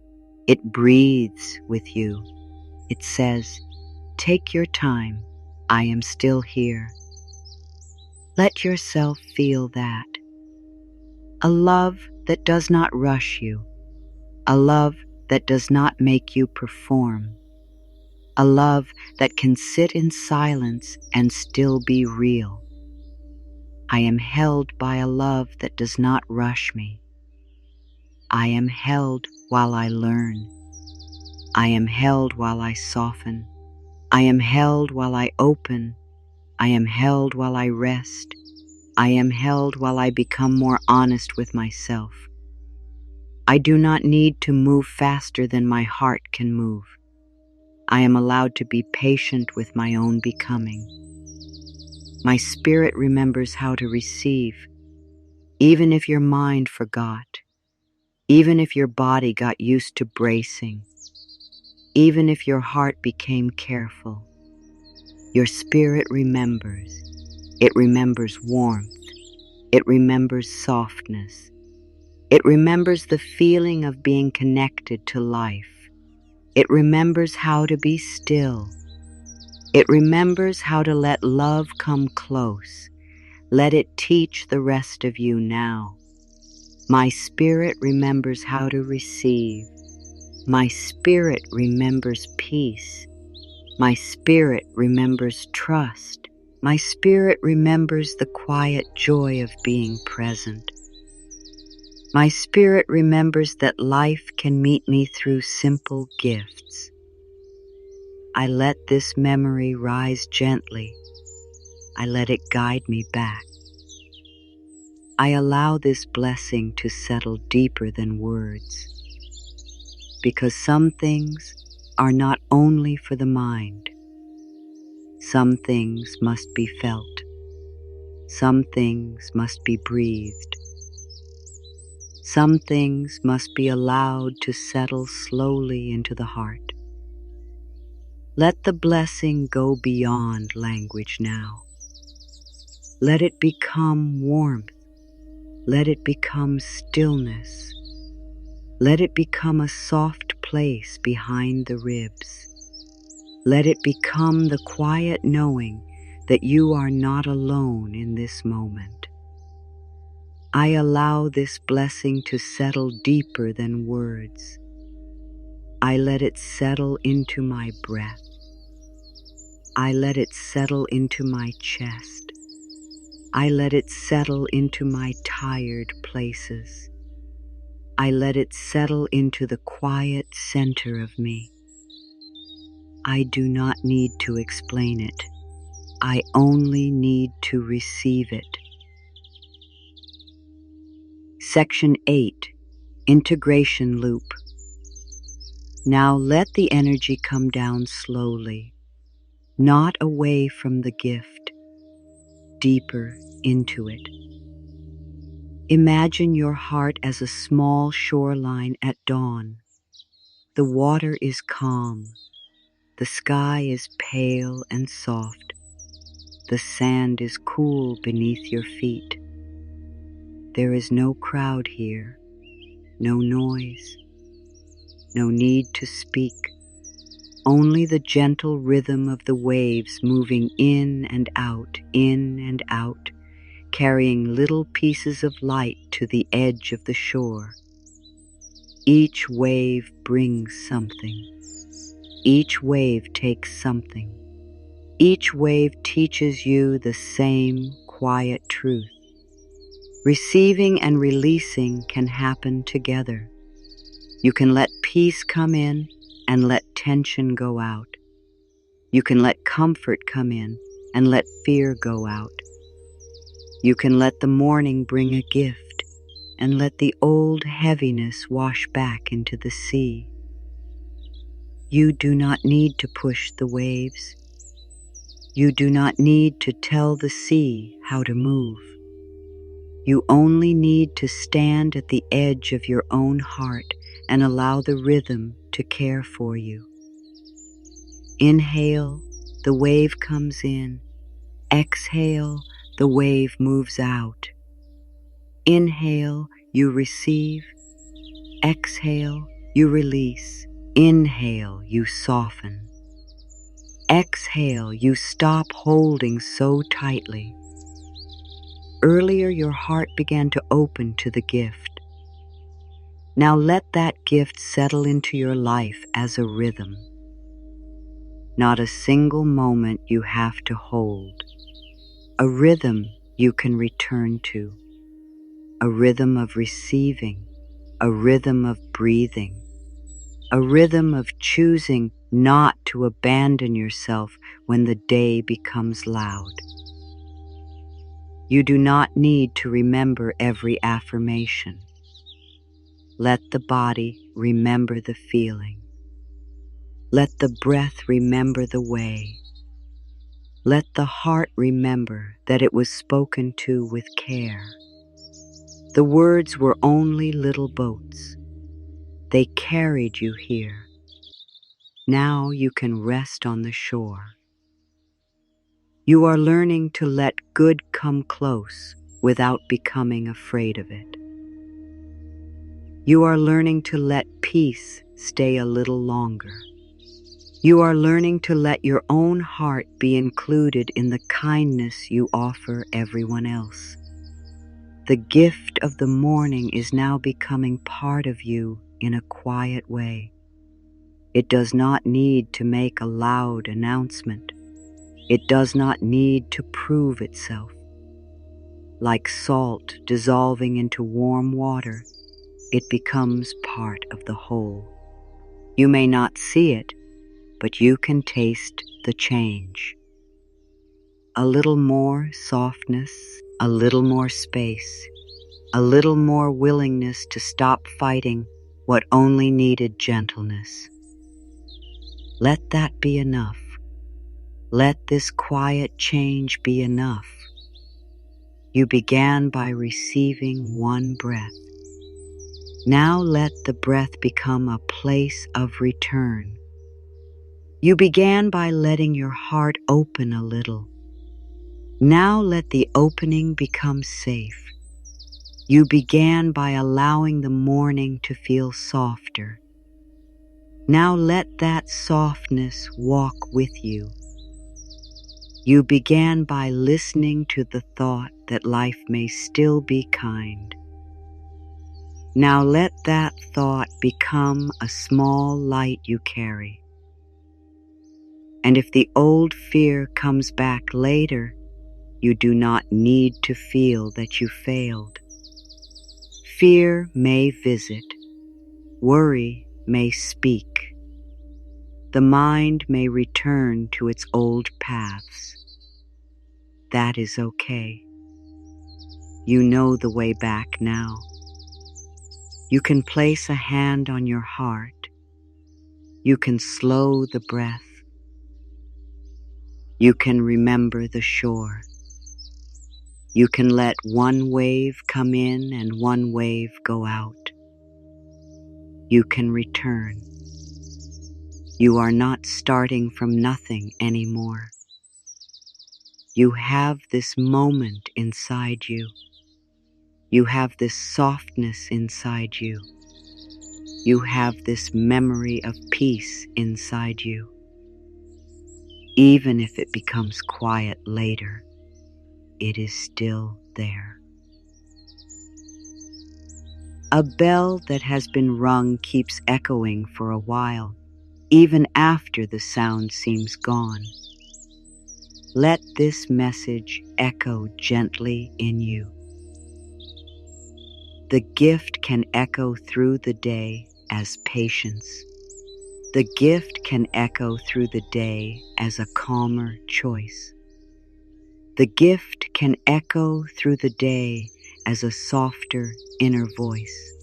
It breathes with you. It says, "Take your time. I am still here." Let yourself feel that. A love that does not rush you. A love that does not make you perform. A love that can sit in silence and still be real. I am held by a love that does not rush me. I am held while I learn. I am held while I soften. I am held while I open. I am held while I rest. I am held while I become more honest with myself. I do not need to move faster than my heart can move. I am allowed to be patient with my own becoming. My spirit remembers how to receive, even if your mind forgot, even if your body got used to bracing, even if your heart became careful. Your spirit remembers. It remembers warmth. It remembers softness. It remembers the feeling of being connected to life. It remembers how to be still. It remembers how to let love come close. Let it teach the rest of you now. My spirit remembers how to receive. My spirit remembers peace. My spirit remembers trust. My spirit remembers the quiet joy of being present. My spirit remembers that life can meet me through simple gifts. I let this memory rise gently. I let it guide me back. I allow this blessing to settle deeper than words, because some things are not only for the mind. Some things must be felt. Some things must be breathed. Some things must be allowed to settle slowly into the heart. Let the blessing go beyond language now. Let it become warmth. Let it become stillness. Let it become a soft place behind the ribs. Let it become the quiet knowing that you are not alone in this moment. I allow this blessing to settle deeper than words. I let it settle into my breath. I let it settle into my chest. I let it settle into my tired places. I let it settle into the quiet center of me. I do not need to explain it. I only need to receive it. Section 8, Integration Loop. Now let the energy come down slowly, not away from the gift, deeper into it. Imagine your heart as a small shoreline at dawn. The water is calm. The sky is pale and soft. The sand is cool beneath your feet. There is no crowd here, no noise, no need to speak, only the gentle rhythm of the waves moving in and out, carrying little pieces of light to the edge of the shore. Each wave brings something. Each wave takes something. Each wave teaches you the same quiet truth. Receiving and releasing can happen together. You can let peace come in and let tension go out. You can let comfort come in and let fear go out. You can let the morning bring a gift and let the old heaviness wash back into the sea. You do not need to push the waves. You do not need to tell the sea how to move. You only need to stand at the edge of your own heart and allow the rhythm to care for you. Inhale, the wave comes in. Exhale, the wave moves out. Inhale, you receive. Exhale, you release. Inhale, you soften. Exhale, you stop holding so tightly. Earlier, your heart began to open to the gift. Now let that gift settle into your life as a rhythm. Not a single moment you have to hold. A rhythm you can return to. A rhythm of receiving. A rhythm of breathing. A rhythm of choosing not to abandon yourself when the day becomes loud. You do not need to remember every affirmation. Let the body remember the feeling. Let the breath remember the way. Let the heart remember that it was spoken to with care. The words were only little boats. They carried you here. Now you can rest on the shore. You are learning to let good come close without becoming afraid of it. You are learning to let peace stay a little longer. You are learning to let your own heart be included in the kindness you offer everyone else. The gift of the morning is now becoming part of you in a quiet way. It does not need to make a loud announcement. It does not need to prove itself. Like salt dissolving into warm water, it becomes part of the whole. You may not see it, but you can taste the change. A little more softness, a little more space, a little more willingness to stop fighting what only needed gentleness. Let that be enough. Let this quiet change be enough. You began by receiving one breath. Now let the breath become a place of return. You began by letting your heart open a little. Now let the opening become safe. You began by allowing the morning to feel softer. Now let that softness walk with you. You began by listening to the thought that life may still be kind. Now let that thought become a small light you carry. And if the old fear comes back later, you do not need to feel that you failed. Fear may visit. Worry may speak. The mind may return to its old paths. That is okay. You know the way back now. You can place a hand on your heart. You can slow the breath. You can remember the shore. You can let one wave come in and one wave go out. You can return. You are not starting from nothing anymore. You have this moment inside you. You have this softness inside you. You have this memory of peace inside you. Even if it becomes quiet later, it is still there. A bell that has been rung keeps echoing for a while, even after the sound seems gone. Let this message echo gently in you. The gift can echo through the day as patience. The gift can echo through the day as a calmer choice. The gift can echo through the day as a softer inner voice.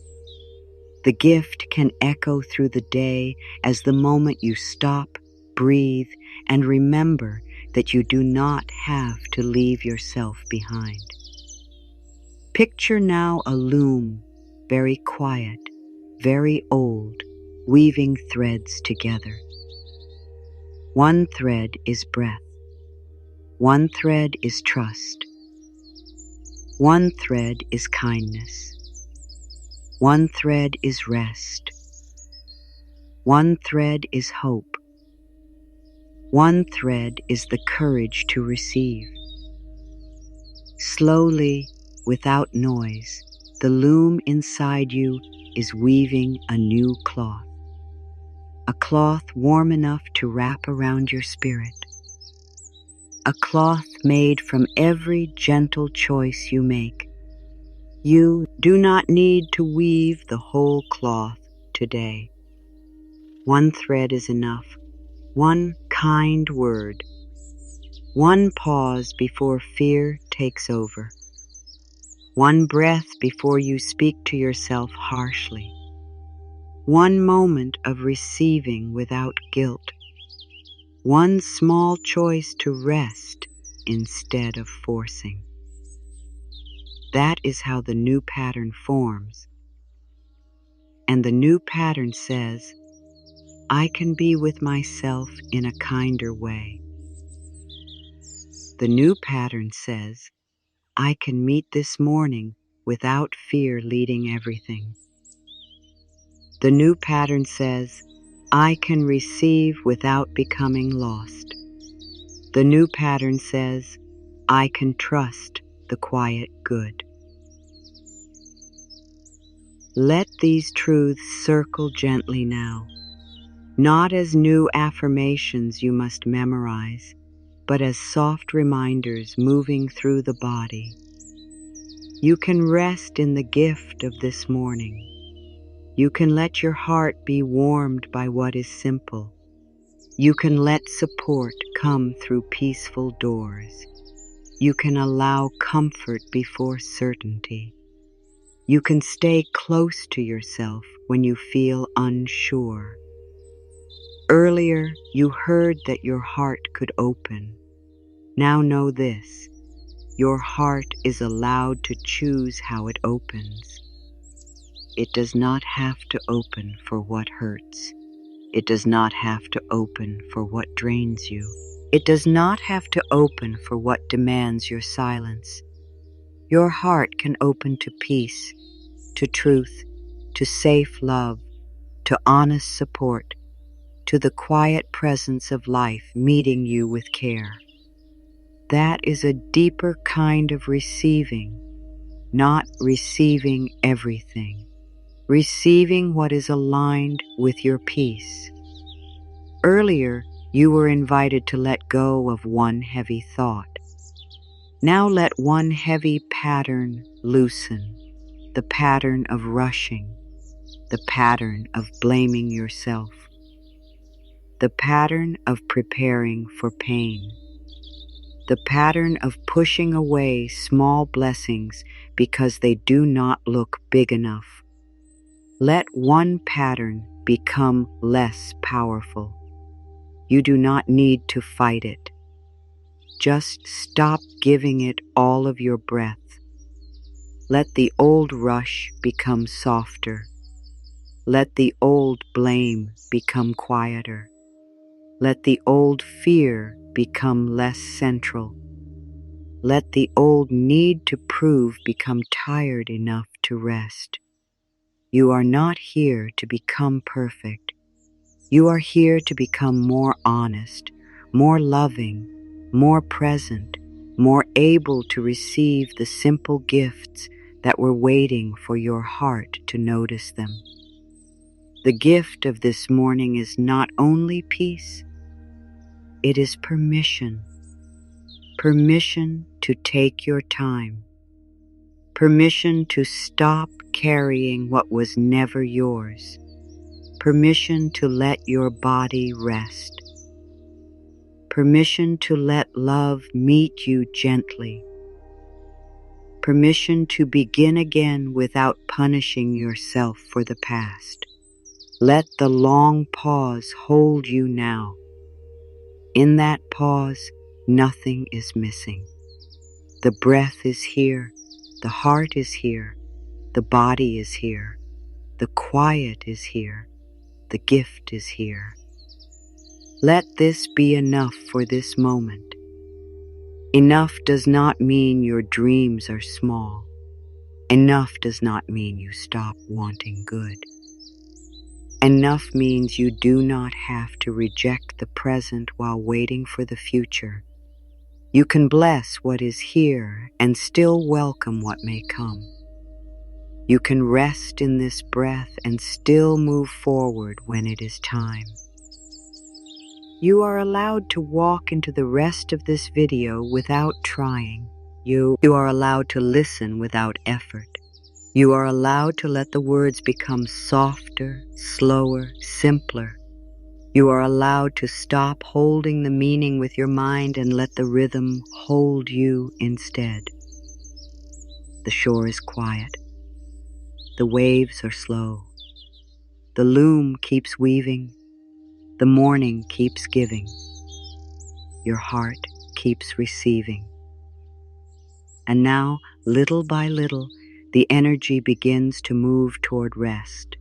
The gift can echo through the day as the moment you stop, breathe, and remember that you do not have to leave yourself behind. Picture now a loom, very quiet, very old, weaving threads together. One thread is breath. One thread is trust. One thread is kindness. One thread is rest. One thread is hope. One thread is the courage to receive. Slowly, without noise, the loom inside you is weaving a new cloth. A cloth warm enough to wrap around your spirit. A cloth made from every gentle choice you make. You do not need to weave the whole cloth today. One thread is enough. One kind word. One pause before fear takes over. One breath before you speak to yourself harshly. One moment of receiving without guilt. One small choice to rest instead of forcing. That is how the new pattern forms. And the new pattern says, I can be with myself in a kinder way. The new pattern says, I can meet this morning without fear leading everything. The new pattern says, I can receive without becoming lost. The new pattern says, I can trust the quiet good. Let these truths circle gently now, not as new affirmations you must memorize, but as soft reminders moving through the body. You can rest in the gift of this morning. You can let your heart be warmed by what is simple. You can let support come through peaceful doors. You can allow comfort before certainty. You can stay close to yourself when you feel unsure. Earlier, you heard that your heart could open. Now know this, your heart is allowed to choose how it opens. It does not have to open for what hurts. It does not have to open for what drains you. It does not have to open for what demands your silence. Your heart can open to peace, to truth, to safe love, to honest support, to the quiet presence of life meeting you with care. That is a deeper kind of receiving, not receiving everything. Receiving what is aligned with your peace. Earlier, you were invited to let go of one heavy thought. Now let one heavy pattern loosen, the pattern of rushing, the pattern of blaming yourself, the pattern of preparing for pain, the pattern of pushing away small blessings because they do not look big enough. Let one pattern become less powerful. You do not need to fight it. Just stop giving it all of your breath. Let the old rush become softer. Let the old blame become quieter. Let the old fear become less central. Let the old need to prove become tired enough to rest. You are not here to become perfect. You are here to become more honest, more loving, more present, more able to receive the simple gifts that were waiting for your heart to notice them. The gift of this morning is not only peace, it is permission. Permission to take your time. Permission to stop carrying what was never yours. Permission to let your body rest. Permission to let love meet you gently. Permission to begin again without punishing yourself for the past. Let the long pause hold you now. In that pause, nothing is missing. The breath is here. The heart is here. The body is here. The quiet is here. The gift is here. Let this be enough for this moment. Enough does not mean your dreams are small. Enough does not mean you stop wanting good. Enough means you do not have to reject the present while waiting for the future. You can bless what is here and still welcome what may come. You can rest in this breath and still move forward when it is time. You are allowed to walk into the rest of this video without trying. You are allowed to listen without effort. You are allowed to let the words become softer, slower, simpler. You are allowed to stop holding the meaning with your mind and let the rhythm hold you instead. The shore is quiet. The waves are slow. The loom keeps weaving. The morning keeps giving. Your heart keeps receiving. And now, little by little, the energy begins to move toward rest,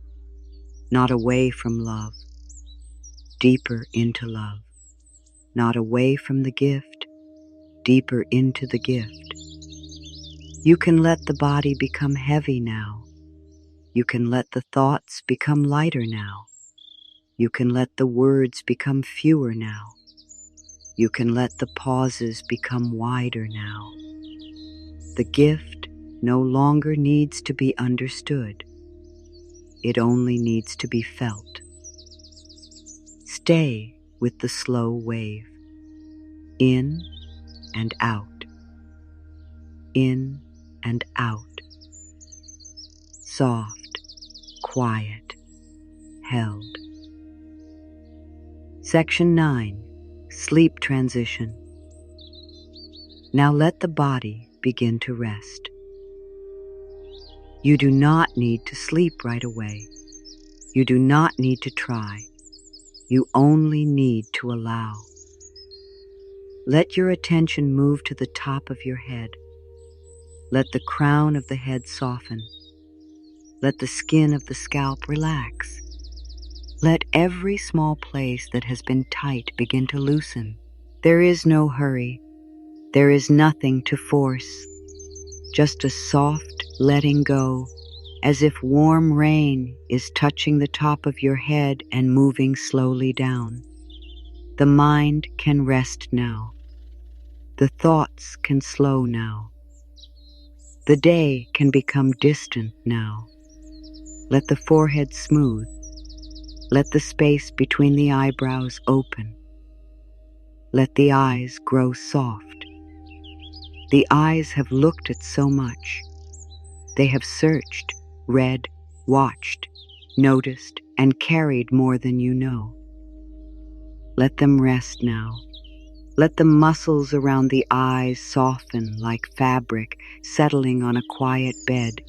not away from love, deeper into love, not away from the gift, deeper into the gift. You can let the body become heavy now. You can let the thoughts become lighter now. You can let the words become fewer now. You can let the pauses become wider now. The gift no longer needs to be understood. It only needs to be felt. Stay with the slow wave. In and out. In and out. Soft, quiet, held. Section 9. Sleep transition. Now let the body begin to rest. You do not need to sleep right away. You do not need to try. You only need to allow. Let your attention move to the top of your head. Let the crown of the head soften. Let the skin of the scalp relax. Let every small place that has been tight begin to loosen. There is no hurry. There is nothing to force. Just a soft letting go, as if warm rain is touching the top of your head and moving slowly down. The mind can rest now. The thoughts can slow now. The day can become distant now. Let the forehead smooth. Let the space between the eyebrows open. Let the eyes grow soft. The eyes have looked at so much. They have searched, read, watched, noticed, and carried more than you know. Let them rest now. Let the muscles around the eyes soften like fabric settling on a quiet bed.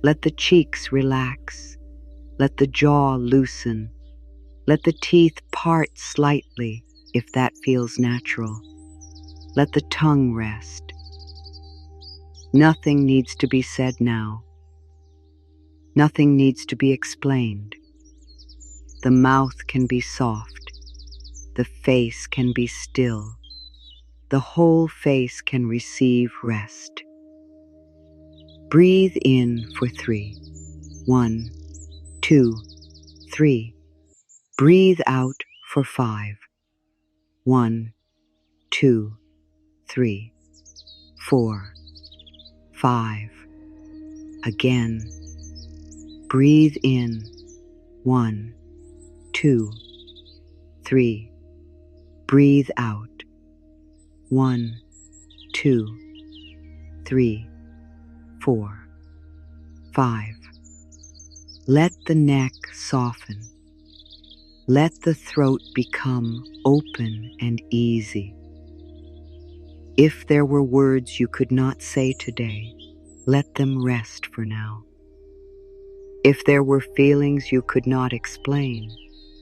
Let the cheeks relax. Let the jaw loosen. Let the teeth part slightly if that feels natural. Let the tongue rest. Nothing needs to be said now. Nothing needs to be explained. The mouth can be soft. The face can be still. The whole face can receive rest. Breathe in for 3. 1, 2, 3. Breathe out for 5. 1, 2, 3, 4, 5. Again. Breathe in. 1, 2, 3. Breathe out. 1, 2, 3, 4, 5. Let the neck soften. Let the throat become open and easy. If there were words you could not say today, let them rest for now. If there were feelings you could not explain,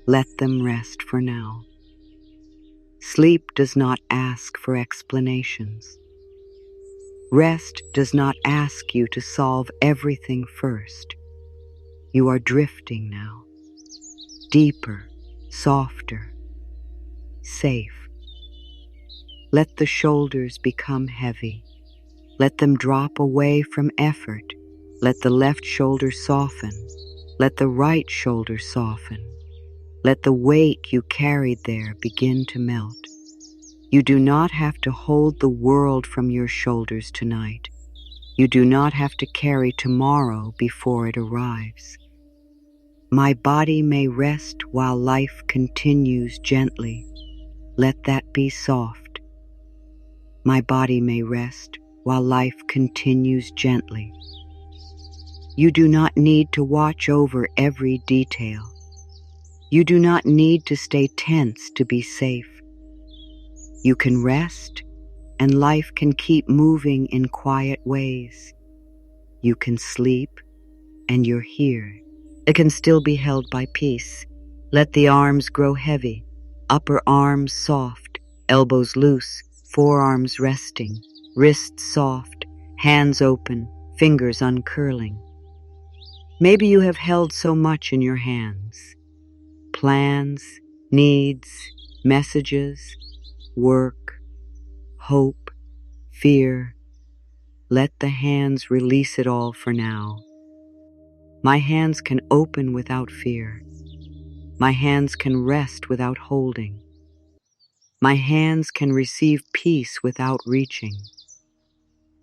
let them rest for now. Sleep does not ask for explanations. Rest does not ask you to solve everything first. You are drifting now, deeper, softer, safe. Let the shoulders become heavy. Let them drop away from effort. Let the left shoulder soften. Let the right shoulder soften. Let the weight you carried there begin to melt. You do not have to hold the world from your shoulders tonight. You do not have to carry tomorrow before it arrives. My body may rest while life continues gently. Let that be soft. My body may rest while life continues gently. You do not need to watch over every detail. You do not need to stay tense to be safe. You can rest, and life can keep moving in quiet ways. You can sleep, and you're here. It can still be held by peace. Let the arms grow heavy, upper arms soft, elbows loose, forearms resting, wrists soft, hands open, fingers uncurling. Maybe you have held so much in your hands. Plans, needs, messages, work, hope, fear. Let the hands release it all for now. My hands can open without fear. My hands can rest without holding. My hands can receive peace without reaching.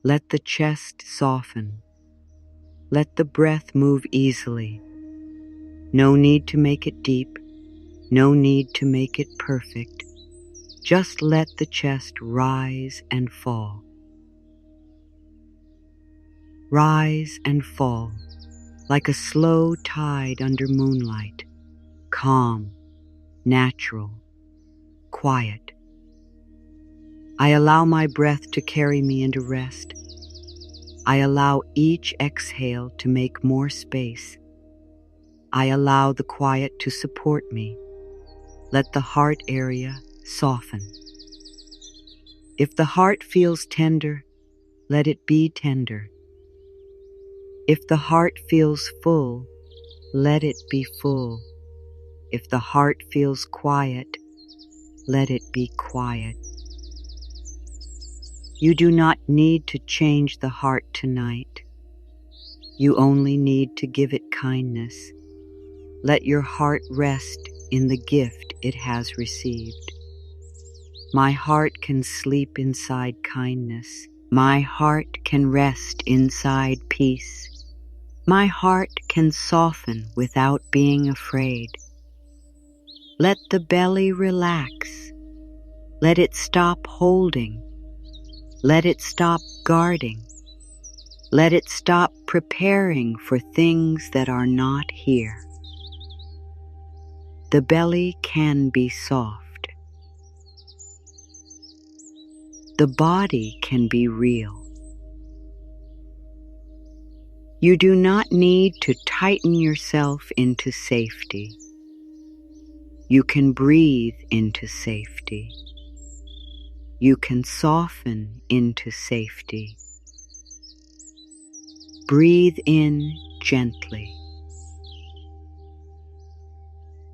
Let the chest soften. Let the breath move easily. No need to make it deep. No need to make it perfect. Just let the chest rise and fall. Rise and fall like a slow tide under moonlight, calm, natural, quiet. I allow my breath to carry me into rest. I allow each exhale to make more space. I allow the quiet to support me. Let the heart area soften. If the heart feels tender, let it be tender. If the heart feels full, let it be full. If the heart feels quiet, let it be quiet. You do not need to change the heart tonight. You only need to give it kindness. Let your heart rest in the gift it has received. My heart can sleep inside kindness. My heart can rest inside peace. My heart can soften without being afraid. Let the belly relax. Let it stop holding. Let it stop guarding. Let it stop preparing for things that are not here. The belly can be soft. The body can be real. You do not need to tighten yourself into safety. You can breathe into safety. You can soften into safety. Breathe in gently.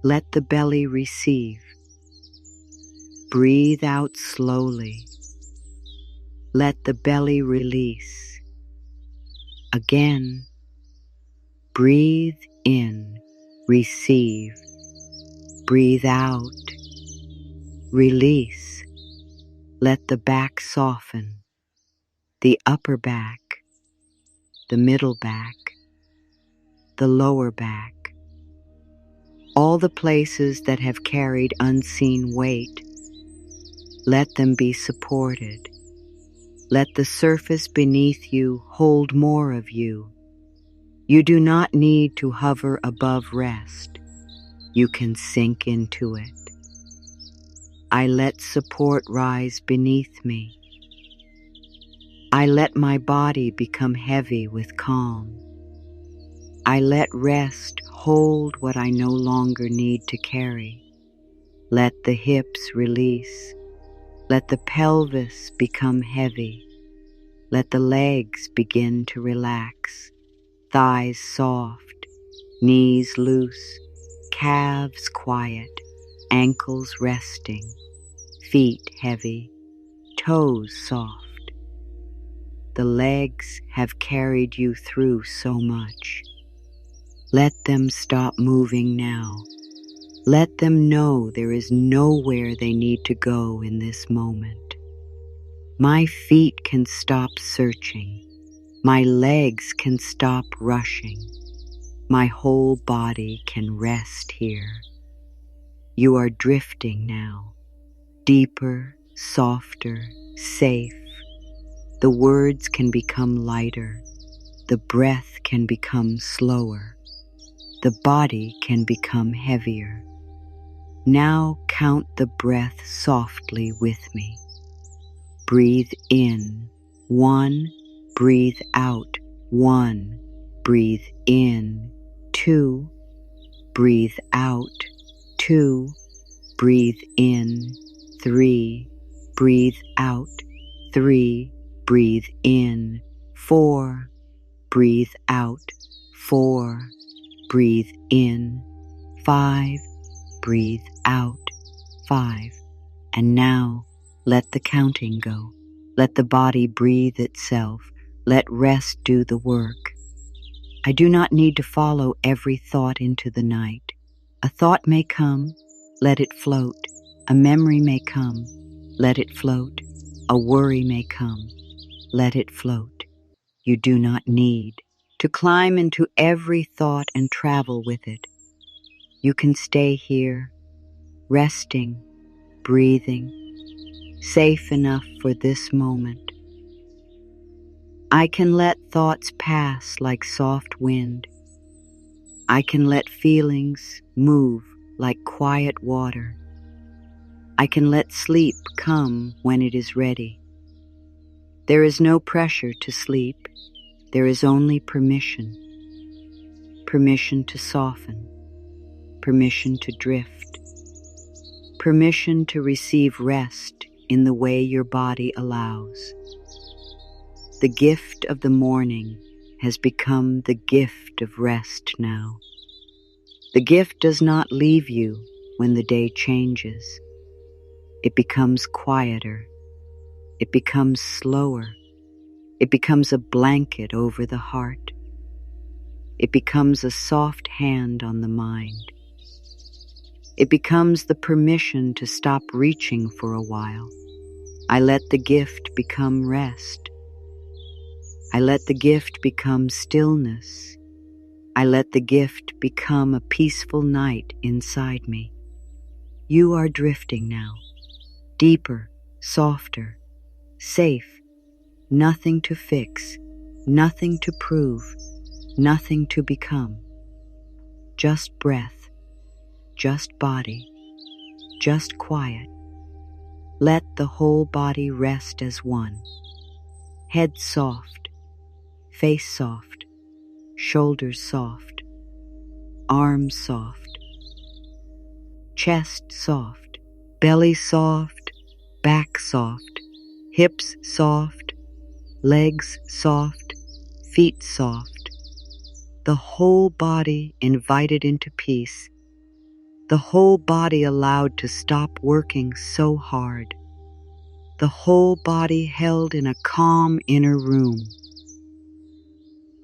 Let the belly receive. Breathe out slowly. Let the belly release. Again, breathe in, receive. Breathe out, release. Let the back soften, the upper back, the middle back, the lower back. All the places that have carried unseen weight, let them be supported. Let the surface beneath you hold more of you. You do not need to hover above rest. You can sink into it. I let support rise beneath me. I let my body become heavy with calm. I let rest hold what I no longer need to carry. Let the hips release. Let the pelvis become heavy. Let the legs begin to relax. Thighs soft, knees loose, calves quiet, ankles resting, feet heavy. toes soft. The legs have carried you through so much. Let them stop moving now. Let them know there is nowhere they need to go in this moment. My feet can stop searching. My legs can stop rushing. My whole body can rest here. You are drifting now, deeper, softer, safe. The words can become lighter. The breath can become slower. The body can become heavier. Now count the breath softly with me. Breathe in, 1. Breathe out, 1. Breathe in, 2. Breathe out, 2. Breathe in, 3. Breathe out, 3. Breathe in, 4. Breathe out, 4. Breathe in, 5. Breathe out, 5. And now, let the counting go. Let the body breathe itself. Let rest do the work. I do not need to follow every thought into the night. A thought may come, let it float. A memory may come, let it float. A worry may come, let it float. You do not need to climb into every thought and travel with it. You can stay here, resting, breathing, safe enough for this moment. I can let thoughts pass like soft wind. I can let feelings move like quiet water. I can let sleep come when it is ready. There is no pressure to sleep. There is only permission. Permission to soften. Permission to drift. Permission to receive rest in the way your body allows. The gift of the morning has become the gift of rest now. The gift does not leave you when the day changes. It becomes quieter. It becomes slower. It becomes a blanket over the heart. It becomes a soft hand on the mind. It becomes the permission to stop reaching for a while. I let the gift become rest. I let the gift become stillness. I let the gift become a peaceful night inside me. You are drifting now, deeper, softer, safe, nothing to fix, nothing to prove, nothing to become. Just breath, just body, just quiet. Let the whole body rest as one. Head soft, face soft, shoulders soft, arms soft, chest soft, belly soft, back soft, hips soft, legs soft, feet soft. The whole body invited into peace. The whole body allowed to stop working so hard. The whole body held in a calm inner room.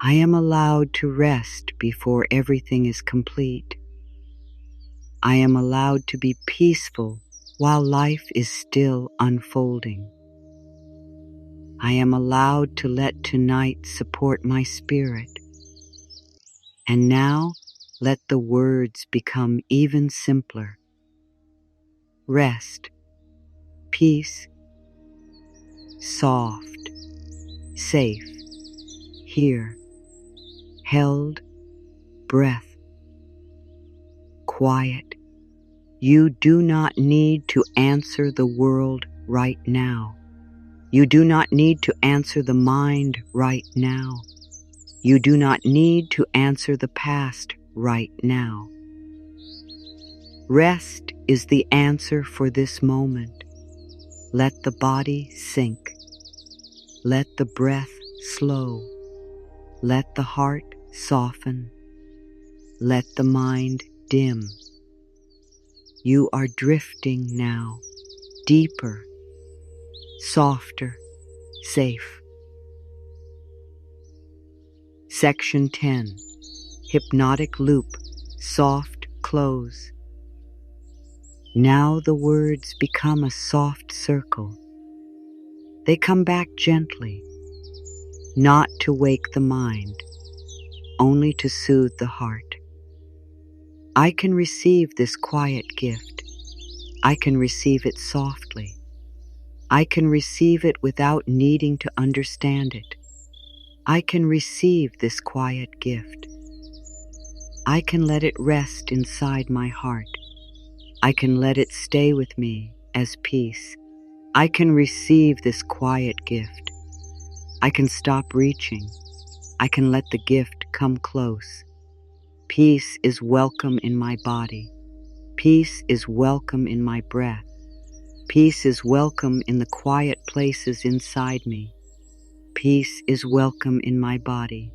I am allowed to rest before everything is complete. I am allowed to be peaceful while life is still unfolding. I am allowed to let tonight support my spirit. And now, let the words become even simpler. Rest, peace, soft, safe, here, held, breath, quiet. You do not need to answer the world right now. You do not need to answer the mind right now. You do not need to answer the past right now. Rest is the answer for this moment. Let the body sink. Let the breath slow. Let the heart soften. Let the mind dim. You are drifting now, deeper, softer, safe. Section 10. Hypnotic loop, soft close. Now the words become a soft circle. They come back gently, not to wake the mind, only to soothe the heart. I can receive this quiet gift. I can receive it softly. I can receive it without needing to understand it. I can receive this quiet gift. I can let it rest inside my heart. I can let it stay with me as peace. I can receive this quiet gift. I can stop reaching. I can let the gift come close. Peace is welcome in my body. Peace is welcome in my breath. Peace is welcome in the quiet places inside me. Peace is welcome in my body.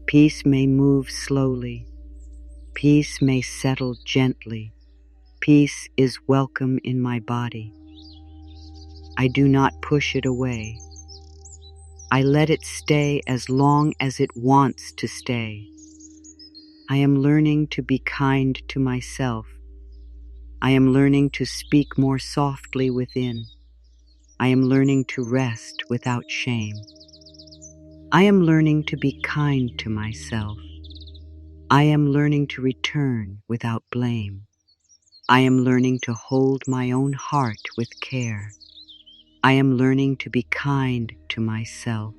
Peace may move slowly. Peace may settle gently. Peace is welcome in my body. I do not push it away. I let it stay as long as it wants to stay. I am learning to be kind to myself. I am learning to speak more softly within. I am learning to rest without shame. I am learning to be kind to myself. I am learning to return without blame. I am learning to hold my own heart with care. I am learning to be kind to myself.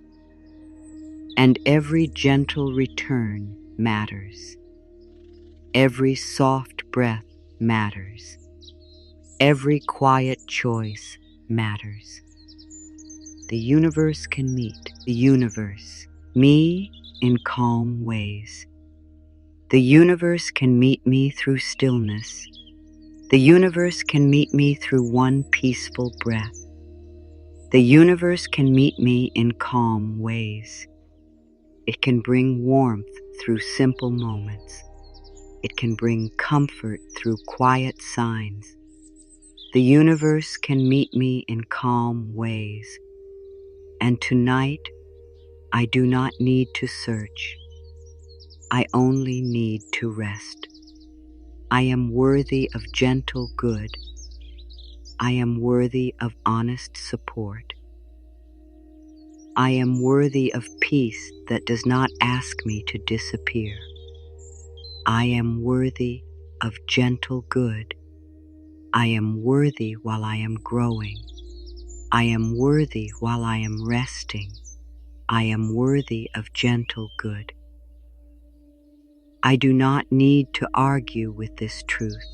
And every gentle return matters. Every soft breath matters. Every quiet choice matters. The universe can meet the universe, me, in calm ways. The universe can meet me through stillness. The universe can meet me through one peaceful breath. The universe can meet me in calm ways. It can bring warmth through simple moments. It can bring comfort through quiet signs. The universe can meet me in calm ways. And tonight, I do not need to search. I only need to rest. I am worthy of gentle good. I am worthy of honest support. I am worthy of peace that does not ask me to disappear. I am worthy of gentle good. I am worthy while I am growing. I am worthy while I am resting. I am worthy of gentle good. I do not need to argue with this truth.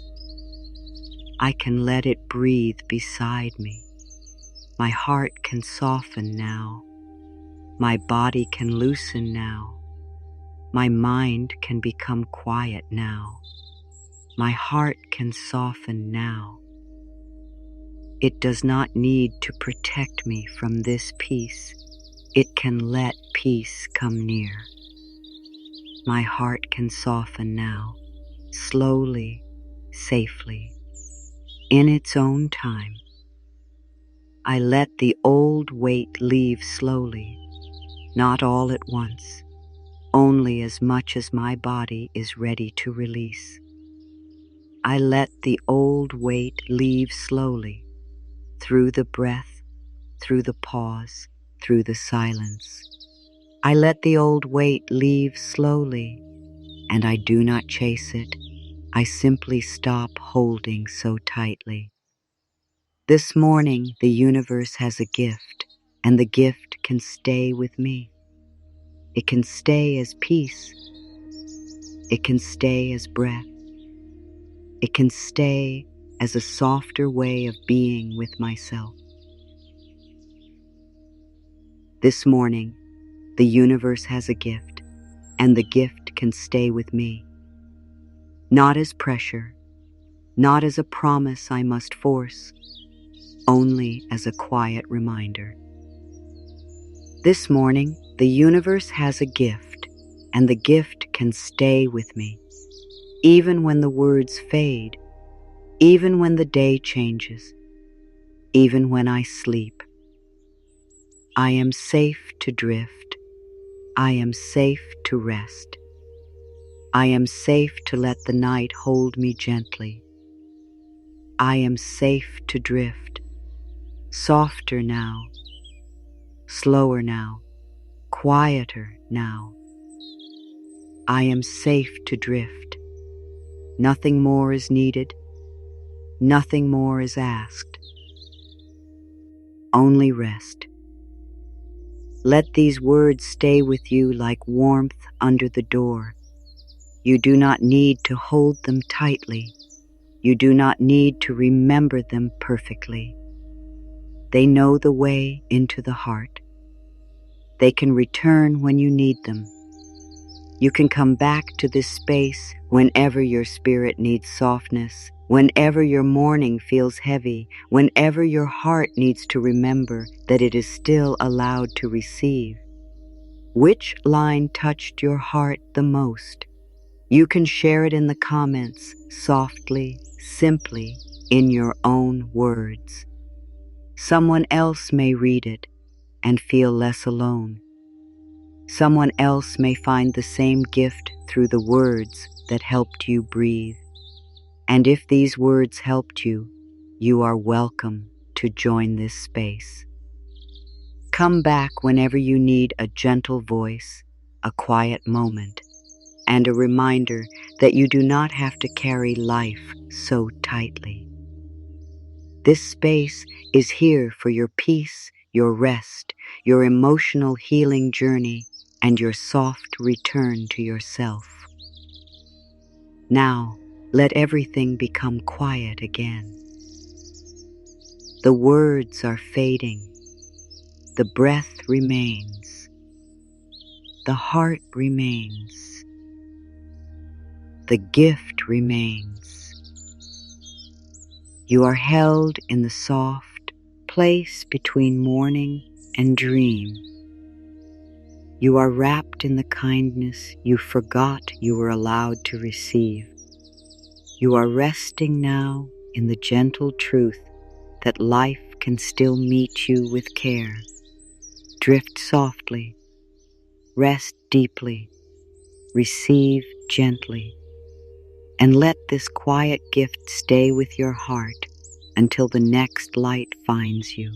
I can let it breathe beside me. My heart can soften now. My body can loosen now. My mind can become quiet now. My heart can soften now. It does not need to protect me from this peace. It can let peace come near. My heart can soften now, slowly, safely, in its own time. I let the old weight leave slowly, not all at once, only as much as my body is ready to release. I let the old weight leave slowly, through the breath, through the pause, through the silence. I let the old weight leave slowly, and I do not chase it. I simply stop holding so tightly. This morning, the universe has a gift, and the gift can stay with me. It can stay as peace. It can stay as breath. It can stay as a softer way of being with myself. This morning, the universe has a gift, and the gift can stay with me. Not as pressure, not as a promise I must force, only as a quiet reminder. This morning, the universe has a gift, and the gift can stay with me, even when the words fade, even when the day changes, even when I sleep. I am safe to drift. I am safe to rest. I am safe to let the night hold me gently. I am safe to drift, softer now, slower now, quieter now. I am safe to drift. Nothing more is needed. Nothing more is asked. Only rest. Let these words stay with you like warmth under the door. You do not need to hold them tightly. You do not need to remember them perfectly. They know the way into the heart. They can return when you need them. You can come back to this space whenever your spirit needs softness, whenever your morning feels heavy, whenever your heart needs to remember that it is still allowed to receive. Which line touched your heart the most? You can share it in the comments, softly, simply, in your own words. Someone else may read it and feel less alone. Someone else may find the same gift through the words that helped you breathe. And if these words helped you, you are welcome to join this space. Come back whenever you need a gentle voice, a quiet moment, and a reminder that you do not have to carry life so tightly. This space is here for your peace, your rest, your emotional healing journey, and your soft return to yourself. Now, let everything become quiet again. The words are fading. The breath remains. The heart remains. The gift remains. You are held in the soft place between morning and dream. You are wrapped in the kindness you forgot you were allowed to receive. You are resting now in the gentle truth that life can still meet you with care. Drift softly, rest deeply, receive gently, and let this quiet gift stay with your heart until the next light finds you.